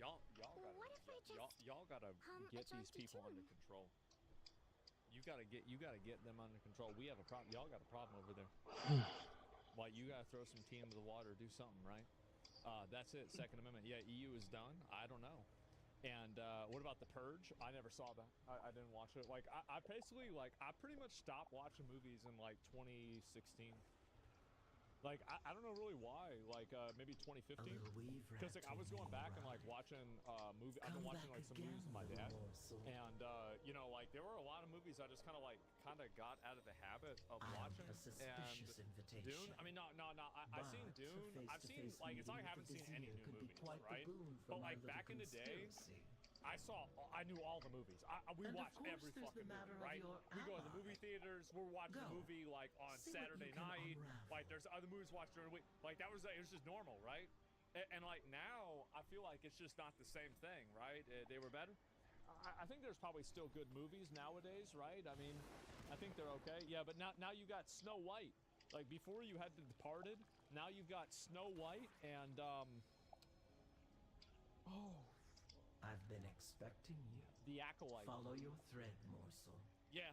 Y'all gotta get these people under control. You gotta get them under control. We have a problem. Y'all got a problem over there. Like, you gotta throw some tea into the water, do something, right? That's it. Second Amendment. Yeah, EU is done. I don't know. And what about The Purge? I never saw that. I didn't watch it. Like, I basically, like, I pretty much stopped watching movies in, like, 2016. Like, I don't know really why. Like, maybe 2015. Because, like, I was going back and, like, watching movies. I've been watching, like, some movies with my dad. And, you know, like, there were a lot of movies I just kind of got out of the habit of watching. And Dune, I mean, no. I've seen Dune. I've seen, like, it's not like I haven't seen any new movies, right? But, like, back in the day, I knew all the movies. We watched every fucking movie, right? We go to the movie theaters. We're watching a movie like on Saturday night. Like, there's other movies watched during the week. Like, it was just normal, right? And like now, I feel like it's just not the same thing, right? They were better. I think there's probably still good movies nowadays, right? I mean, I think they're okay. Yeah, but now you got Snow White. Like, before you had The Departed. Now you've got Snow White and I've been expecting you. The Acolyte. Follow your thread, morsel. Yeah,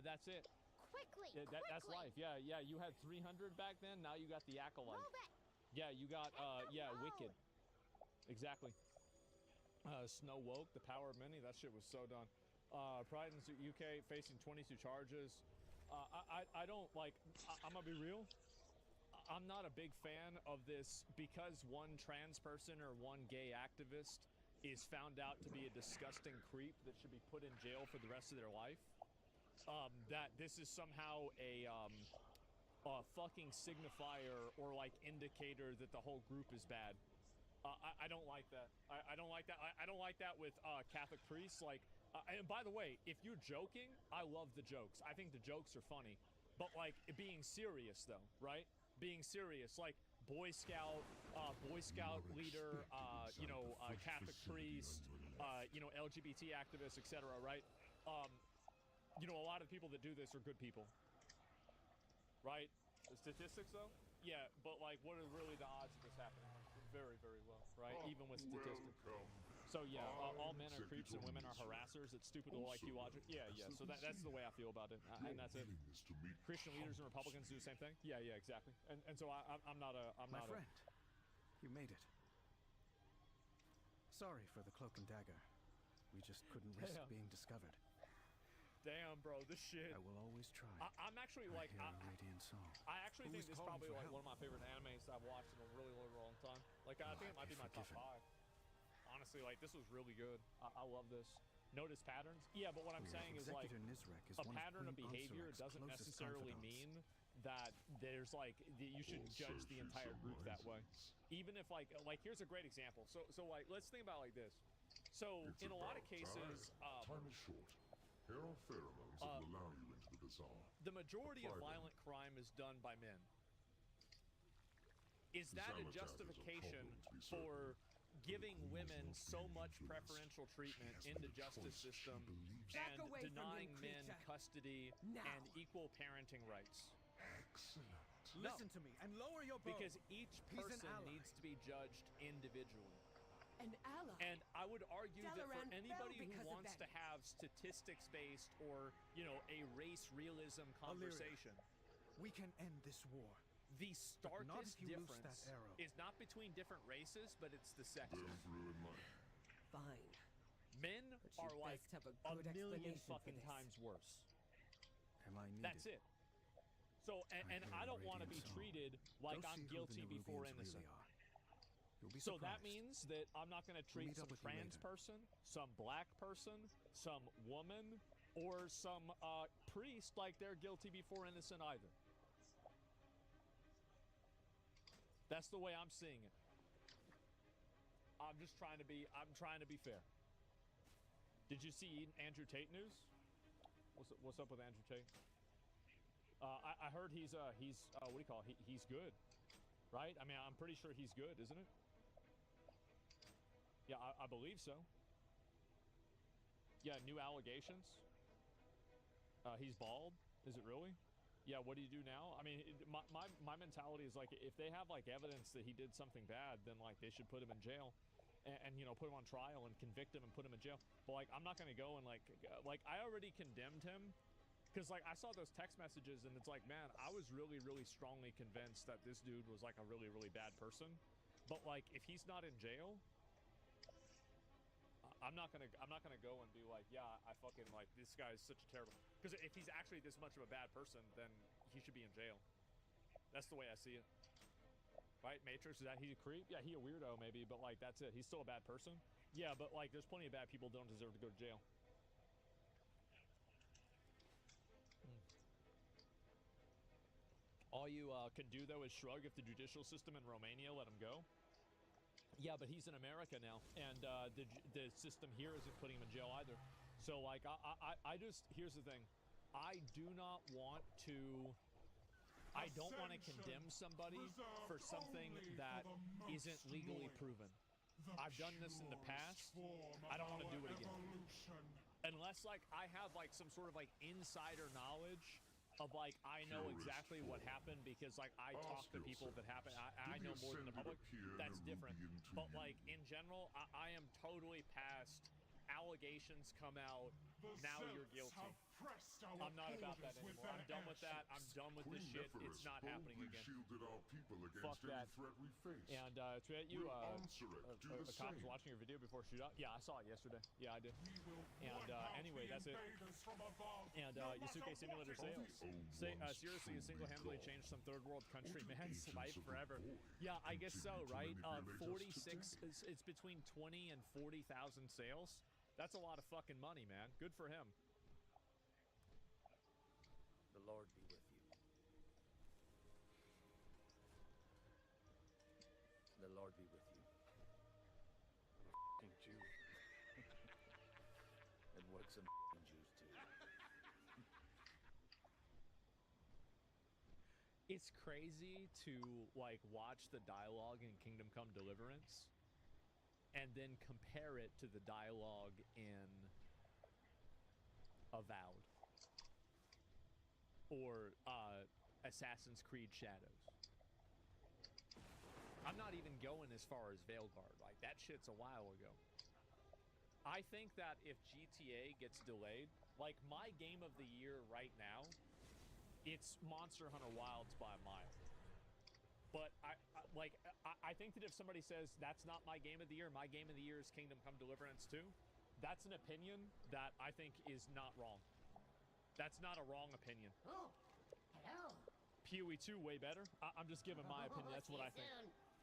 that's it. Quickly, That's life. Yeah. You had 300 back then. Now you got the Acolyte. Yeah, you got Wicked. Exactly. Snow Woke, The Power of Many. That shit was so done. Pride in the UK facing 22 charges. I don't like. I'm gonna be real. I'm not a big fan of this because one trans person or one gay activist is found out to be a disgusting creep that should be put in jail for the rest of their life. That this is somehow a fucking signifier or like indicator that the whole group is bad. I don't like that. I don't like that. I don't like that with Catholic priests. Like, and by the way, if you're joking, I love the jokes. I think the jokes are funny. But like being serious though, right? Being serious, like Boy Scout leader, Catholic priest, LGBT activists, etc. Right? A lot of the people that do this are good people, right? The statistics, though, yeah, but like, what are really the odds of this happening? Very, very low, right? Even with statistics. So yeah, all men are creeps and women are harassers. It's stupid to like you logic. Yeah. So that's the way I feel about it, and that's it. Christian leaders and Republicans do the same thing. Yeah, exactly. And so I'm not a. My friend, you made it. Sorry for the cloak and dagger. We just couldn't risk being discovered. Damn, bro, this shit. I will always try. I'm actually like, I radiant song. I actually think this is probably like one of my favorite animes I've watched in a really, really long time. Like, I think it might be my top 5. Honestly, like, this was really good. I love this. Notice patterns? Yeah, but what I'm saying is like, a pattern of behavior doesn't necessarily mean that there's like, you should judge the entire group that way. Even if like here's a great example. So like, let's think about it like this. So in a lot of cases, time is short. Here are pheromones that will allow you into the bazaar. The majority of violent crime is done by men. Is that a justification for giving women so much preferential treatment in the justice system and denying men custody and equal parenting rights? Excellent. Listen to me and lower your bow. Because each person needs to be judged individually. An ally. And I would argue that for Dalaran anybody fell who because of wants that. to have statistics-based or, a race realism conversation, we can end this war. The starkest if you loose that difference arrow. is not between different races, but it's the sexes. Then blue and light. Fine. Men But are you'd like best have a a good million explanation for fucking this. times worse. Am I needed? That's it. So, and I don't want to be treated like I'm guilty before innocent. You'll be So surprised. that means that I'm not going to treat meet up some with you trans later. person, some black person, some woman, or some priest like they're guilty before innocent either. That's the way I'm seeing it. I'm trying to be fair. Did you see Andrew Tate news? What's up with Andrew Tate? I heard he's what do you call it? He's good, right? I mean, I'm pretty sure he's good, isn't it? Yeah, I believe so. Yeah, new allegations. He's bald. Is it really? Yeah, what do you do now? I mean, my mentality is like, if they have like evidence that he did something bad, then like they should put him in jail, and you know, put him on trial and convict him and put him in jail. But like, I'm not gonna go and like I already condemned him, because like I saw those text messages and it's like, man, I was really strongly convinced that this dude was like a really bad person. But like, if he's not in jail, I'm not gonna go and be like, yeah, I fucking like this guy's such a terrible. Because if he's actually this much of a bad person, then he should be in jail. That's the way I see it. Right? Matrix, is that he a creep? Yeah, he a weirdo maybe, but like that's it. He's still a bad person. Yeah, but like there's plenty of bad people who don't deserve to go to jail. All you can do though is shrug if the judicial system in Romania let him go. Yeah, but he's in America now, and the system here isn't putting him in jail either. So like I just, here's the thing, I don't want to condemn somebody for something that isn't legally proven. I've done this in the past. I don't want to do it again. Unless like I have like some sort of like insider knowledge of like I know exactly what happened because like I talk to people that happen. I know more than the public. That's different. But like in general, I am totally past allegations come out. Now you're guilty. I'm not about that anymore. I'm done with that. I'm done with this shit. It's not happening again. Fuck that. And to you, a cop was watching your video before shootout. Yeah, I saw it yesterday. Yeah, I did. And anyway, that's it. And Yusuke Simulator sales. Seriously, you single-handedly changed some third world country man's life forever. Yeah, I guess so, right? 46. It's between 20 and 40,000 sales. That's a lot of fucking money, man. Good for him. The Lord be with you. The Lord be with you. I'm a f***ing Jew. And what some f***ing Jews too. It's crazy to like watch the dialogue in Kingdom Come Deliverance and then compare it to the dialogue in Avowed or Assassin's Creed Shadows. I'm not even going as far as Veilguard. Like, that shit's a while ago. I think that if GTA gets delayed, like my game of the year right now, it's Monster Hunter Wilds by a mile. But I think that if somebody says that's not my game of the year, my game of the year is Kingdom Come Deliverance 2, that's an opinion that I think is not wrong. That's not a wrong opinion. Oh, hello. PoE 2 way better. I'm just giving my opinion. That's what I think.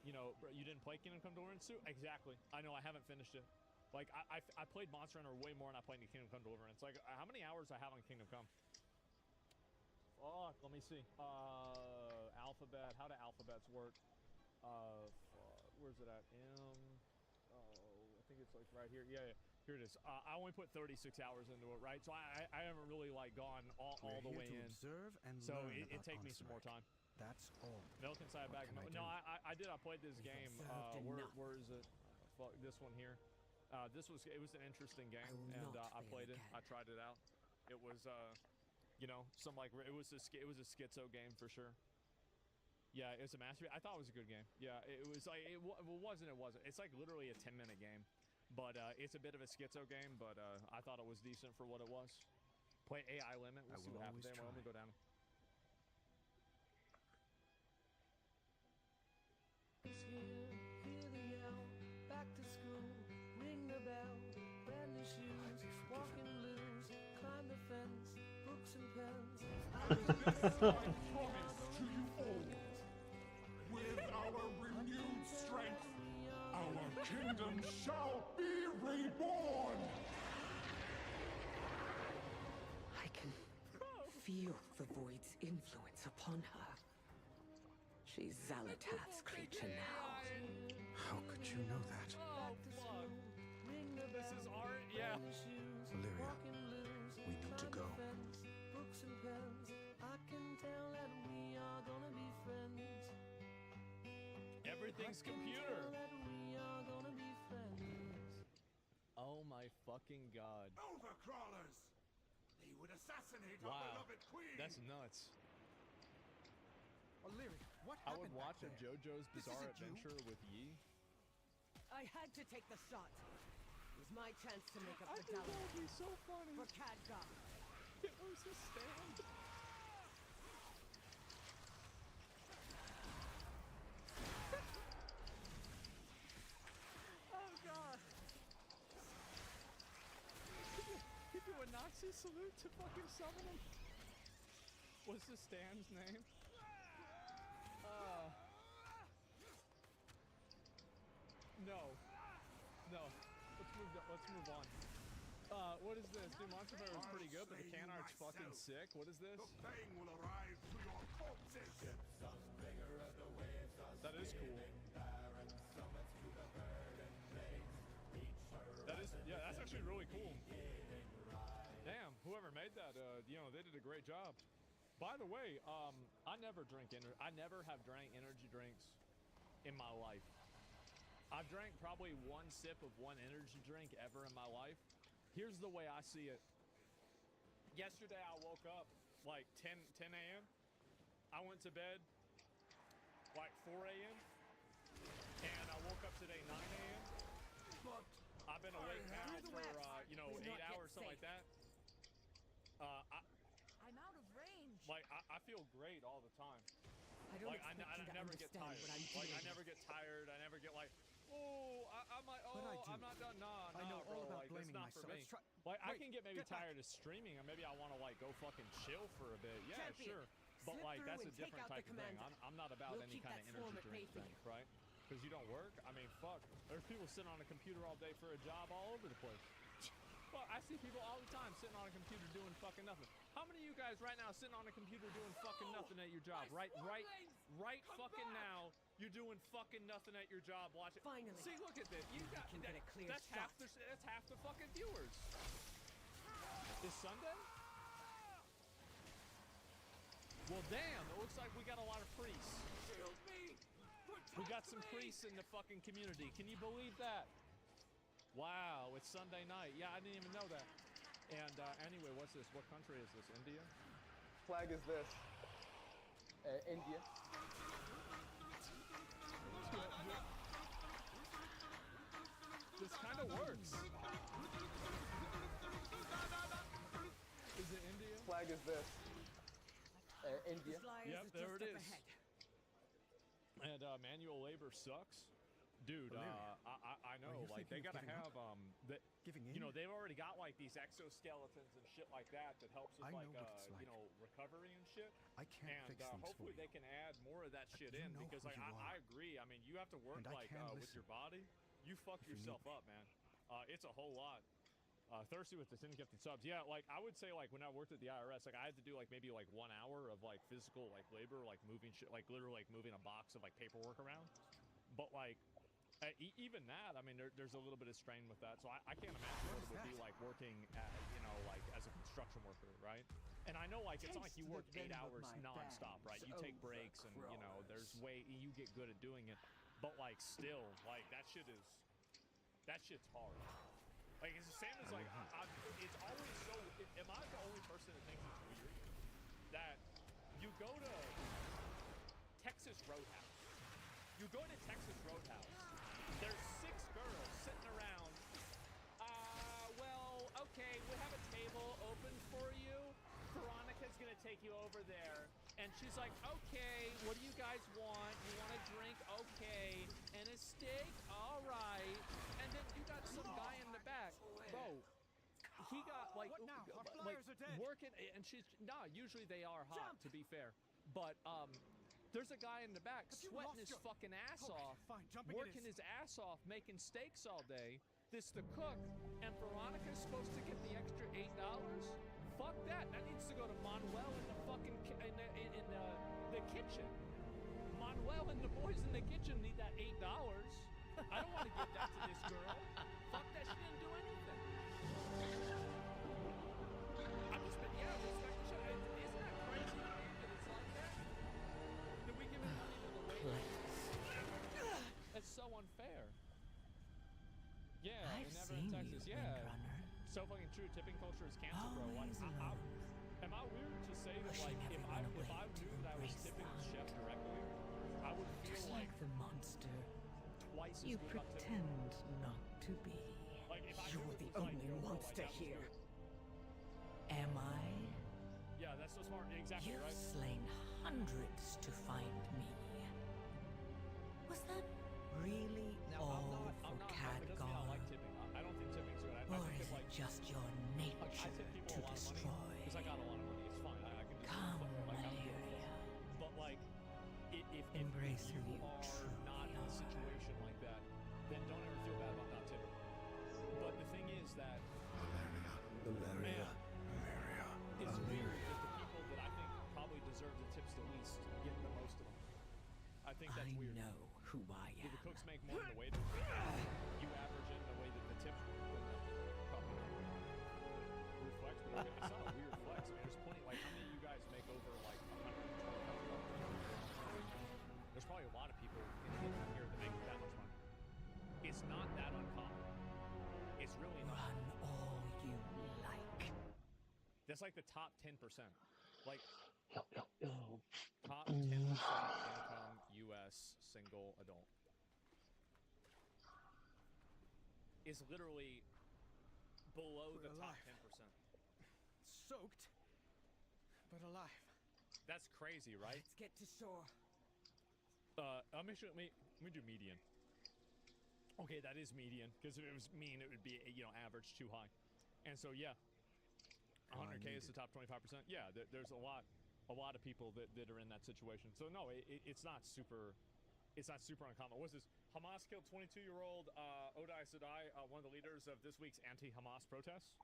You know, you didn't play Kingdom Come Deliverance 2? Exactly. I know, I haven't finished it. Like, I played Monster Hunter way more than I played Kingdom Come Deliverance. Like, how many hours I have on Kingdom Come? Fuck, let me see. Alphabet. How do alphabets work? Where's it at? I think it's like right here. Yeah, here it is. I only put 36 hours into it, right? So I haven't really like gone all the way in. Observe and so learn it take me some more time. That's all. Milk inside a bag. What can I No, do? I did. I played this game. Where is it? Fuck, this one here. It was an interesting game, and I played it. I tried it out. It was you know, it was a schizo game for sure. Yeah, it's a masterpiece. I thought it was a good game. Yeah, it was like it wasn't. It's like literally a 10-minute game, but it's a bit of a schizo game. But I thought it was decent for what it was. Play AI Limit. We'll see what happens there. Let me go down. Hear the yell, back to school, ring the bell, candy shoes, walking blues, climb the fence, books and pens. I promise to you all, with our renewed strength, our kingdom shall be reborn! I can feel the void's influence upon her. She's Zalatath's creature now. How could you know that? Oh, fuck. This is art? Yeah. Valyria, we need to go. Books and pens. I can tell that we are gonna be friends. Everything's computer. That we are gonna be friends. Oh my fucking god. Overcrawlers! They would assassinate our Wow. beloved queen! That's nuts. O'Leary, what I would happened watch a back there? JoJo's This Bizarre isn't you. Adventure with Yi. I had to take the shot. It was my chance to make up I the think that doubt. would be so funny. For Khadgar. It was a stand. Oh god. He do a Nazi salute to fucking summon him. What's the stand's name? No. No. Let's move on. What is this? Dude, Monster Hunter is pretty good, but the can art's fucking sick. What is this? The thing will arrive to your corpses! That is cool. That is, yeah, that's actually really cool. Damn, whoever made that, they did a great job. By the way, I never have drank energy drinks in my life. I've drank probably one sip of one energy drink ever in my life. Here's the way I see it. Yesterday I woke up like 10 a.m. I went to bed like 4 a.m. and I woke up today 9 a.m. But I've been awake now for 8 hours, something like that. I'm out of range. Like I feel great all the time. I don't Like I never get tired. Like I never get tired. I never get like, I'm not done. Nah, I know bro. all about Like that's blaming not for myself. me. Like I Wait, can get maybe get back. tired of streaming, and maybe I want to like go fucking chill for a bit. Yeah, Champion, sure. But slip like through that's a and take different out the type of thing. commander. I'm not about We'll any keep kind of that swarm energy at bay drink for thing, you. right? Because you don't work. I mean, fuck. There's people sitting on a computer all day for a job all over the place. Well, I see people all the time sitting on a computer doing fucking nothing. How many of you guys right now sitting on a computer doing fucking nothing at your job? Right fucking now, you're doing fucking nothing at your job. Watch it. Finally. See, look at this. You got can get a clear that's shot. that's half the fucking viewers. Is Sunday? Well, damn. It looks like we got a lot of priests. We got some priests in the fucking community. Can you believe that? Wow, it's Sunday night. Yeah, I didn't even know that. And anyway, what's this? What country is this? India? Flag is this? India. This kind of works. Is it India? Flag is this? India. Yep, there it is. And manual labor sucks. Dude, I know, like, they gotta have, they've already got, like, these exoskeletons and shit like that helps with, recovery and shit. I can't fix these hopefully for they can add more of that shit You in, know because, who like, you I are. agree. I mean, you have to work, And I like, can with listen. your body. You fuck If you yourself need up, man. It's a whole lot. Thirsty with the 10 gifted subs. Yeah, like, I would say, like, when I worked at the IRS, like, I had to do, like, maybe, like, 1 hour of, like, physical, like, labor, like, moving shit, like, literally, like, moving a box of, like, paperwork around. But, like, even that, I mean, there's a little bit of strain with that. So I can't imagine what it would be like working, like as a construction worker, right? And I know, like, it's not like you work 8 hours nonstop, right? You take breaks, and there's you get good at doing it. But like, still, like that shit's hard. Like it's the same as like it's always so. Am I the only person that thinks it's weird that you go to Texas Roadhouse? You go to Texas Roadhouse. There's 6 girls sitting around. Well, okay, we have a table open for you. Veronica's gonna take you over there. And she's like, okay, what do you guys want? You want a drink? Okay. And a steak? All right. And then you got some guy in the back. Bro, he got like What now? Our like flyers are dead. working, and she's usually they are hot, to be fair, but there's a guy in the back Have you sweating lost his your- fucking ass Okay, off, fine, jumping it working is. his ass off, making steaks all day. This the cook, and Veronica's supposed to get the extra $8. Fuck that. That needs to go to Manuel in the fucking the kitchen. Manuel and the boys in the kitchen need that $8. I don't want to give that to this girl. Fuck that. She didn't do anything. I'm just, yeah, respect the show. Isn't that crazy to me that it's like that? That we give money to the waiters? That's so unfair. Yeah, I've in Everett, seen Texas. you, Yeah. Windrunner. So fucking true. Tipping culture is cancer, bro. Like, Always alone. am I weird to say that, Pushing like, if I everyone knew away that I was to tipping the embrace chef directly, I would feel Just like the monster twice as you good about tipping. pretend not to be. Like, if I You're knew it the was like, only yo, bro, monster like, that was here. good. Am I? Yeah, that's so smart. Exactly, You've right? slain hundreds to find me. Was that really Now, all I'm for not, it doesn't mean I Khadgar? like tipping. I don't think tipping's good. I Or think is that, it like, just your like, I nature tip people to a lot of destroy? money because I got a lot of money. It's fine. I can just Come, like, Valeria. but like, if Embrace you who you are truly not in a situation like that, then don't ever feel bad about not tipping. But the thing is that Valeria. it's weird that the people that I think probably deserve the tips the least get the most of them. I think that's weird. I know who I Do am. the cooks make more than the waiters? You average in the way that the tips probably not. Weird flex, but okay, it's not a weird flex. I mean, there's plenty. Like, how many of you guys make over like $120,000? There's probably a lot of people in here that make that much money. It's not that uncommon. It's really not. Run all you like. That's like the top 10%. Like, top 10% income U.S. single adult is literally below We're the top alive. 10%. Soaked, but alive. That's crazy, right? Let's get to shore. Let me do median. Okay, that is median, because if it was mean, it would be, average too high. And so, yeah, 100K is the top 25%. Yeah, there's a lot of people that are in that situation. So no, it's not super uncommon. What's this? Hamas killed 22-year-old Odai Sadai, one of the leaders of this week's anti-Hamas protests.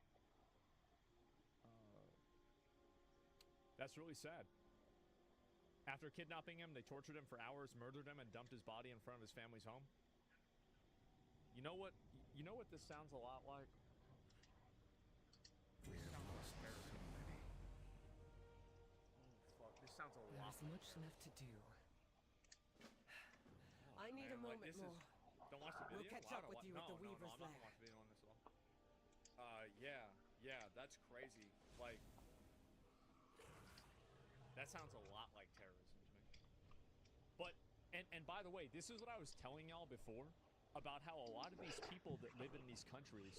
That's really sad. After kidnapping him, they tortured him for hours, murdered him, and dumped his body in front of his family's home. You know what this sounds a lot like? We have lost too many. Fuck, this sounds a lot. There's much left to do. I need a moment more. Don't watch the video. We'll catch up with you at the Weaver's I'm not Lair. gonna watch the video on this at all. Yeah, that's crazy. Like, that sounds a lot like terrorism to me. But and by the way, this is what I was telling y'all before about how a lot of these people that live in these countries,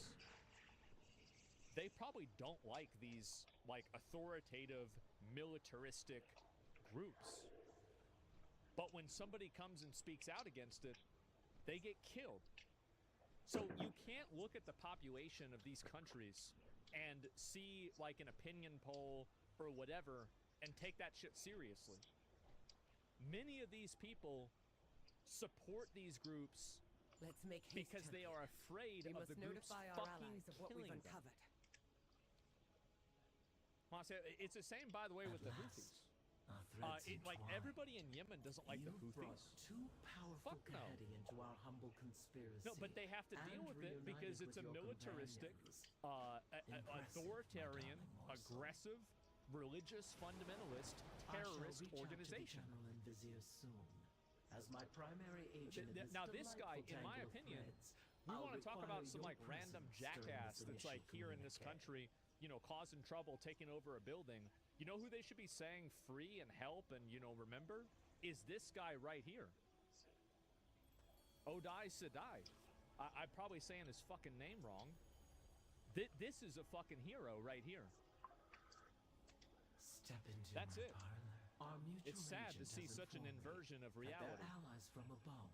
they probably don't like these like authoritative militaristic groups. But when somebody comes and speaks out against it, they get killed. So you can't look at the population of these countries and see like an opinion poll or whatever and take that shit seriously. Many of these people support these groups Let's make haste, because they are afraid We of must the groups notify our fucking allies of what we've killing them. uncovered. It's the same, by the way, with the Houthis. Like everybody in Yemen doesn't like the Houthis. Too powerful Fuck no. Kahedi into our humble conspiracy. No, but they have to deal and with it because reunited it's a with your militaristic, companions. authoritarian, aggressive, religious, fundamentalist, terrorist I shall reach organization. Out to the General and Vizier soon. As my primary agent in this Now, this guy, in my delightful opinion, tangle of threads, we I'll want to talk require about some your like random presence during jackass this that's like initial here in this communique. country, causing trouble, taking over a building. You know who they should be saying free and help and remember? Is this guy right here. Odai Sadai. I'm probably saying his fucking name wrong. This is a fucking hero right here. Step into That's my it. parlor. Our mutual It's sad to agent see has such an informed me inversion of that their reality. allies from above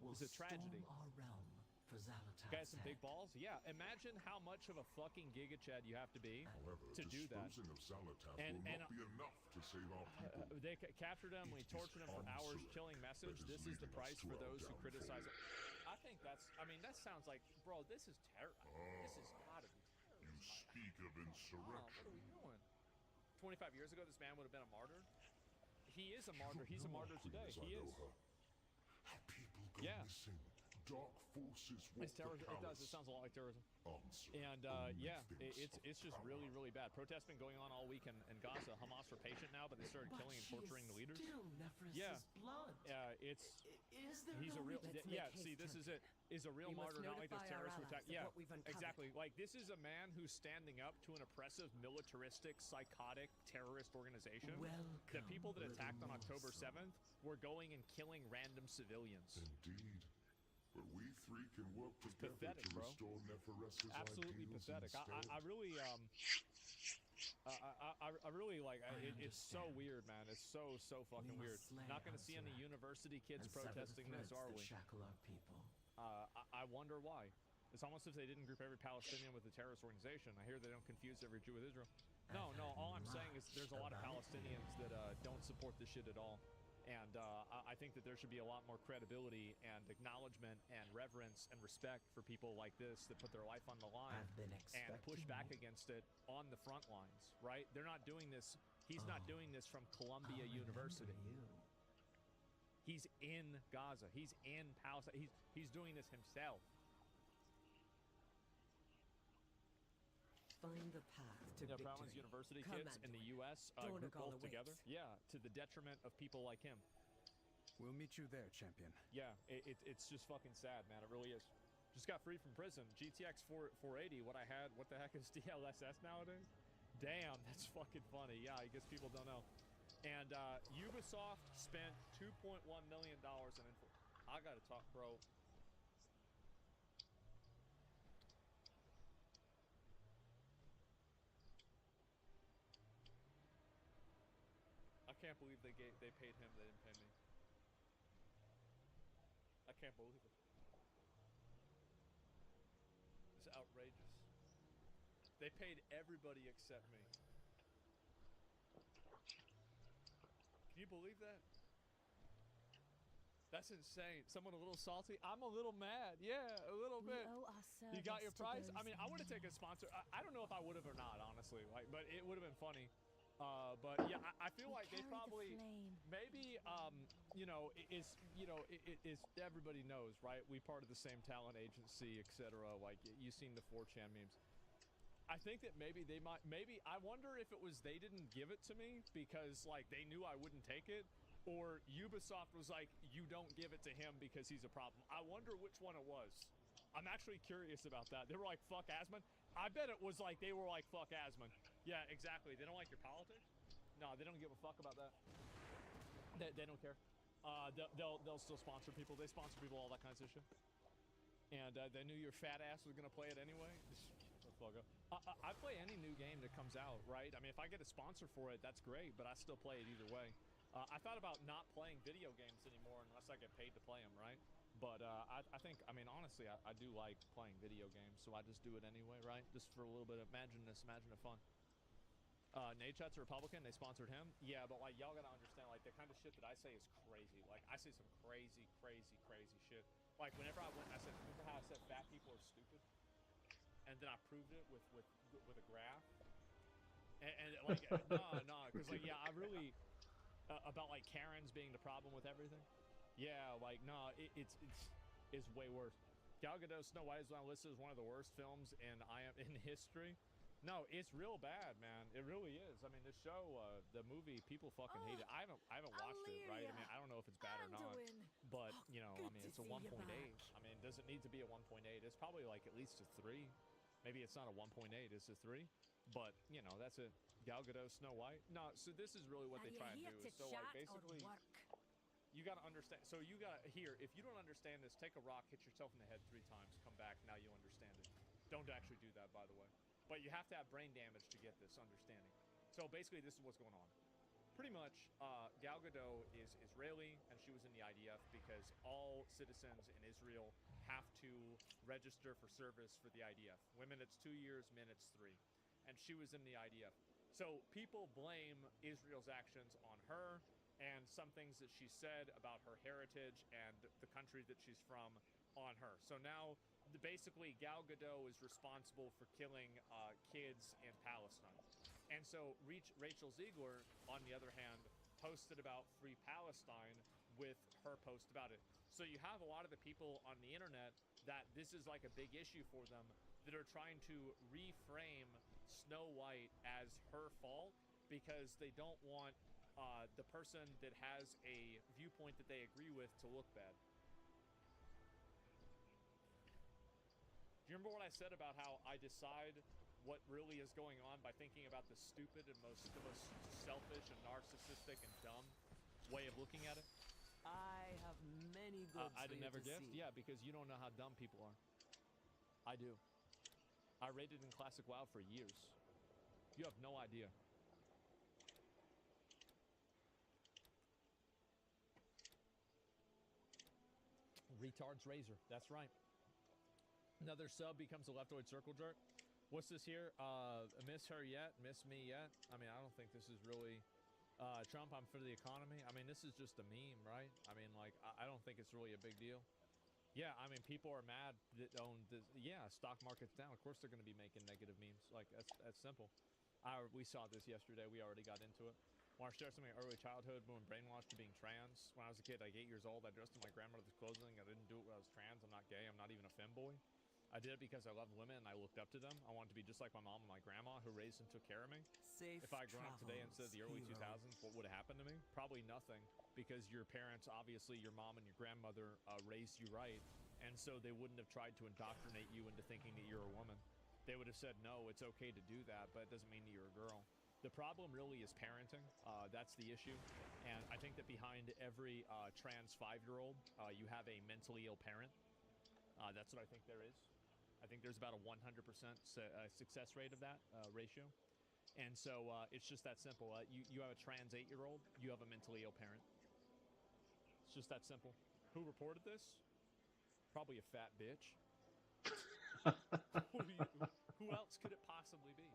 will It's a tragedy. storm our realm for Zalatar's Guys, some big head. balls. Yeah, imagine how much of a fucking Giga Chad you have to be However, to do that. disposing of Zalatar And- will and, not be enough to save our people. They captured him, we tortured him for hours, chilling message. that is This is the leading us price to for our those who downfall. criticize it. I think that's, I mean, that sounds like, bro, this is terror. This has gotta be You terrorist. speak of Oh, what insurrection. are we doing? 25 years ago, this man would have been a martyr. He is a martyr. He's a martyr today. He is. People go Yeah. missing. Dark forces walk It's terrorism. the It does. palace. It sounds a lot like terrorism. Answer And only yeah, things it's just really, really bad. Protests been going on all week in Gaza. Hamas are patient now, but they started But killing and she is torturing the leaders. still Nephris's Yeah. blood. It's Is there he's no a real reason- yeah. Let's make See, haste, this is it. Is a real We must martyr, not like those notify our terrorists who attack. allies of Yeah, what we've uncovered. exactly. Like this is a man who's standing up to an oppressive, militaristic, psychotic terrorist organization. The people that attacked on October 7th were going and killing random civilians. Indeed. But we three can work together pathetic, to bro. restore Nephirus's Absolutely ideals pathetic. instead. I really I really like it's so weird, man. It's so fucking weird. Not gonna see any university kids and sever the protesting this, threads are that we? shackle our people. I wonder why. It's almost as if they didn't group every Palestinian with a terrorist organization. I hear they don't confuse every Jew with Israel. No, all I'm saying is there's a lot of Palestinians that don't support this shit at all. And I think that there should be a lot more credibility and acknowledgement and reverence and respect for people like this that put their life on the line I've been and push expecting back you. against it on the front lines, right? They're not doing this. He's not doing this from Columbia I'll University. remember you. He's in Gaza. He's in Palestine. He's doing this himself. Find the path to Yeah, victory. Providence University Come, kids in the Anduin. U.S. Donegal group both awaits. together. Yeah, to the detriment of people like him. We'll meet you there, champion. Yeah, it's just fucking sad, man. It really is. Just got free from prison. GTX 480. What I had. What the heck is DLSS nowadays? Damn, that's fucking funny. Yeah, I guess people don't know. And Ubisoft spent $2.1 million in info. I gotta talk, bro. I can't believe they paid him. They didn't pay me. I can't believe it. It's outrageous. They paid everybody except me. Can you believe that? That's insane. Someone a little salty. I'm a little mad. Yeah, a little We bit. owe our You got your service prize? to I mean, I would have those taken a sponsor. I don't know if I would have or not, honestly. Like, but it would have been funny. But yeah, I feel like they carry the probably flame. maybe you know is everybody knows, right? We part of the same talent agency, etc. Like you've seen the 4chan memes. I think that maybe they might. Maybe I wonder if it was they didn't give it to me because like they knew I wouldn't take it, or Ubisoft was like, you don't give it to him because he's a problem. I wonder which one it was. I'm actually curious about that. They were like, fuck Asmund. I bet it was like they were like, fuck Asmund. Yeah, exactly. They don't like your politics. No, they don't give a fuck about that. They don't care. They'll still sponsor people. They sponsor people, all that kinds of shit. And they knew your fat ass was gonna play it anyway. I play any new game that comes out, right? I mean, if I get a sponsor for it, that's great, but I still play it either way. I thought about not playing video games anymore unless I get paid to play them, right? But I think, I mean, honestly, I do like playing video games, so I just do it anyway, right? Just for a little bit of imagine the fun. Nate Chat's a Republican, they sponsored him. Yeah, but like, y'all gotta understand, like, the kind of shit that I say is crazy. Like, I say some crazy shit. Like, whenever I went, I said, remember how I said fat people are stupid? And then I proved it with a graph. And like, no, because like, yeah, I really, about like Karens being the problem with everything. Yeah, like, no, it's way worse. Gal Gadot Snow White is on listed as one of the worst films in history. No, it's real bad, man. It really is. I mean, the show, the movie, people fucking hate it. I haven't watched it, right? I mean, I don't know if it's bad or not. But, you know, I mean, it's a 1.8. I mean, does it need to be a 1.8? It's probably like at least a 3. Maybe it's not a 1.8, it's a 3. But, you know, that's it. Gal Gadot, Snow White. No, so this is really what they try and do. Is so, like, basically, you got to understand. So you got to, here, if you don't understand this, take a rock, hit yourself in the head 3 times, come back, now you understand it. Don't actually do that, by the way. But you have to have brain damage to get this understanding. So basically, this is what's going on. Pretty much, Gal Gadot is Israeli, and she was in the IDF because all citizens in Israel have to register for service for the IDF. Women, it's 2 years, men, it's 3. And she was in the IDF. So people blame Israel's actions on her and some things that she said about her heritage and the country that she's from on her. So now, basically, Gal Gadot is responsible for killing kids in Palestine. And so Rachel Ziegler, on the other hand, posted about Free Palestine with her post about it. So you have a lot of the people on the internet that this is like a big issue for them that are trying to reframe Snow White as her fault because they don't want the person that has a viewpoint that they agree with to look bad. Do you remember what I said about how I decide what really is going on by thinking about the stupid and the most selfish and narcissistic and dumb way of looking at it? I have many goods I for you never to gift? see. Yeah, because you don't know how dumb people are. I do. I raided in Classic WoW for years. You have no idea. Retard's Razor. That's right. Another sub becomes a leftoid circle jerk. What's this here? Miss her yet? Miss me yet? I mean, I don't think this is really... Trump, I'm for the economy. I mean, this is just a meme, right? I mean, like, I don't think it's really a big deal. Yeah, I mean, people are mad that own this. Yeah, stock market's down. Of course they're going to be making negative memes. Like, that's simple. We saw this yesterday. We already got into it. Want to share something early childhood when brainwashed to being trans? When I was a kid, like 8 years old, I dressed in my grandmother's clothing. I didn't do it when I was trans. I'm not gay. I'm not even a femboy. I did it because I loved women and I looked up to them. I wanted to be just like my mom and my grandma who raised and took care of me. Safe If I had grown up today instead of the early hero. 2000s, what would have happened to me? Probably nothing, because your parents, obviously your mom and your grandmother raised you right, and so they wouldn't have tried to indoctrinate you into thinking that you're a woman. They would have said, no, it's okay to do that, but it doesn't mean that you're a girl. The problem really is parenting. That's the issue. And I think that behind every trans 5-year-old, you have a mentally ill parent. That's what I think there is. I think there's about a 100% success rate of that ratio. And so it's just that simple. You have a trans 8-year-old, you have a mentally ill parent. It's just that simple. Who reported this? Probably a fat bitch. Who else could it possibly be?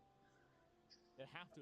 It have to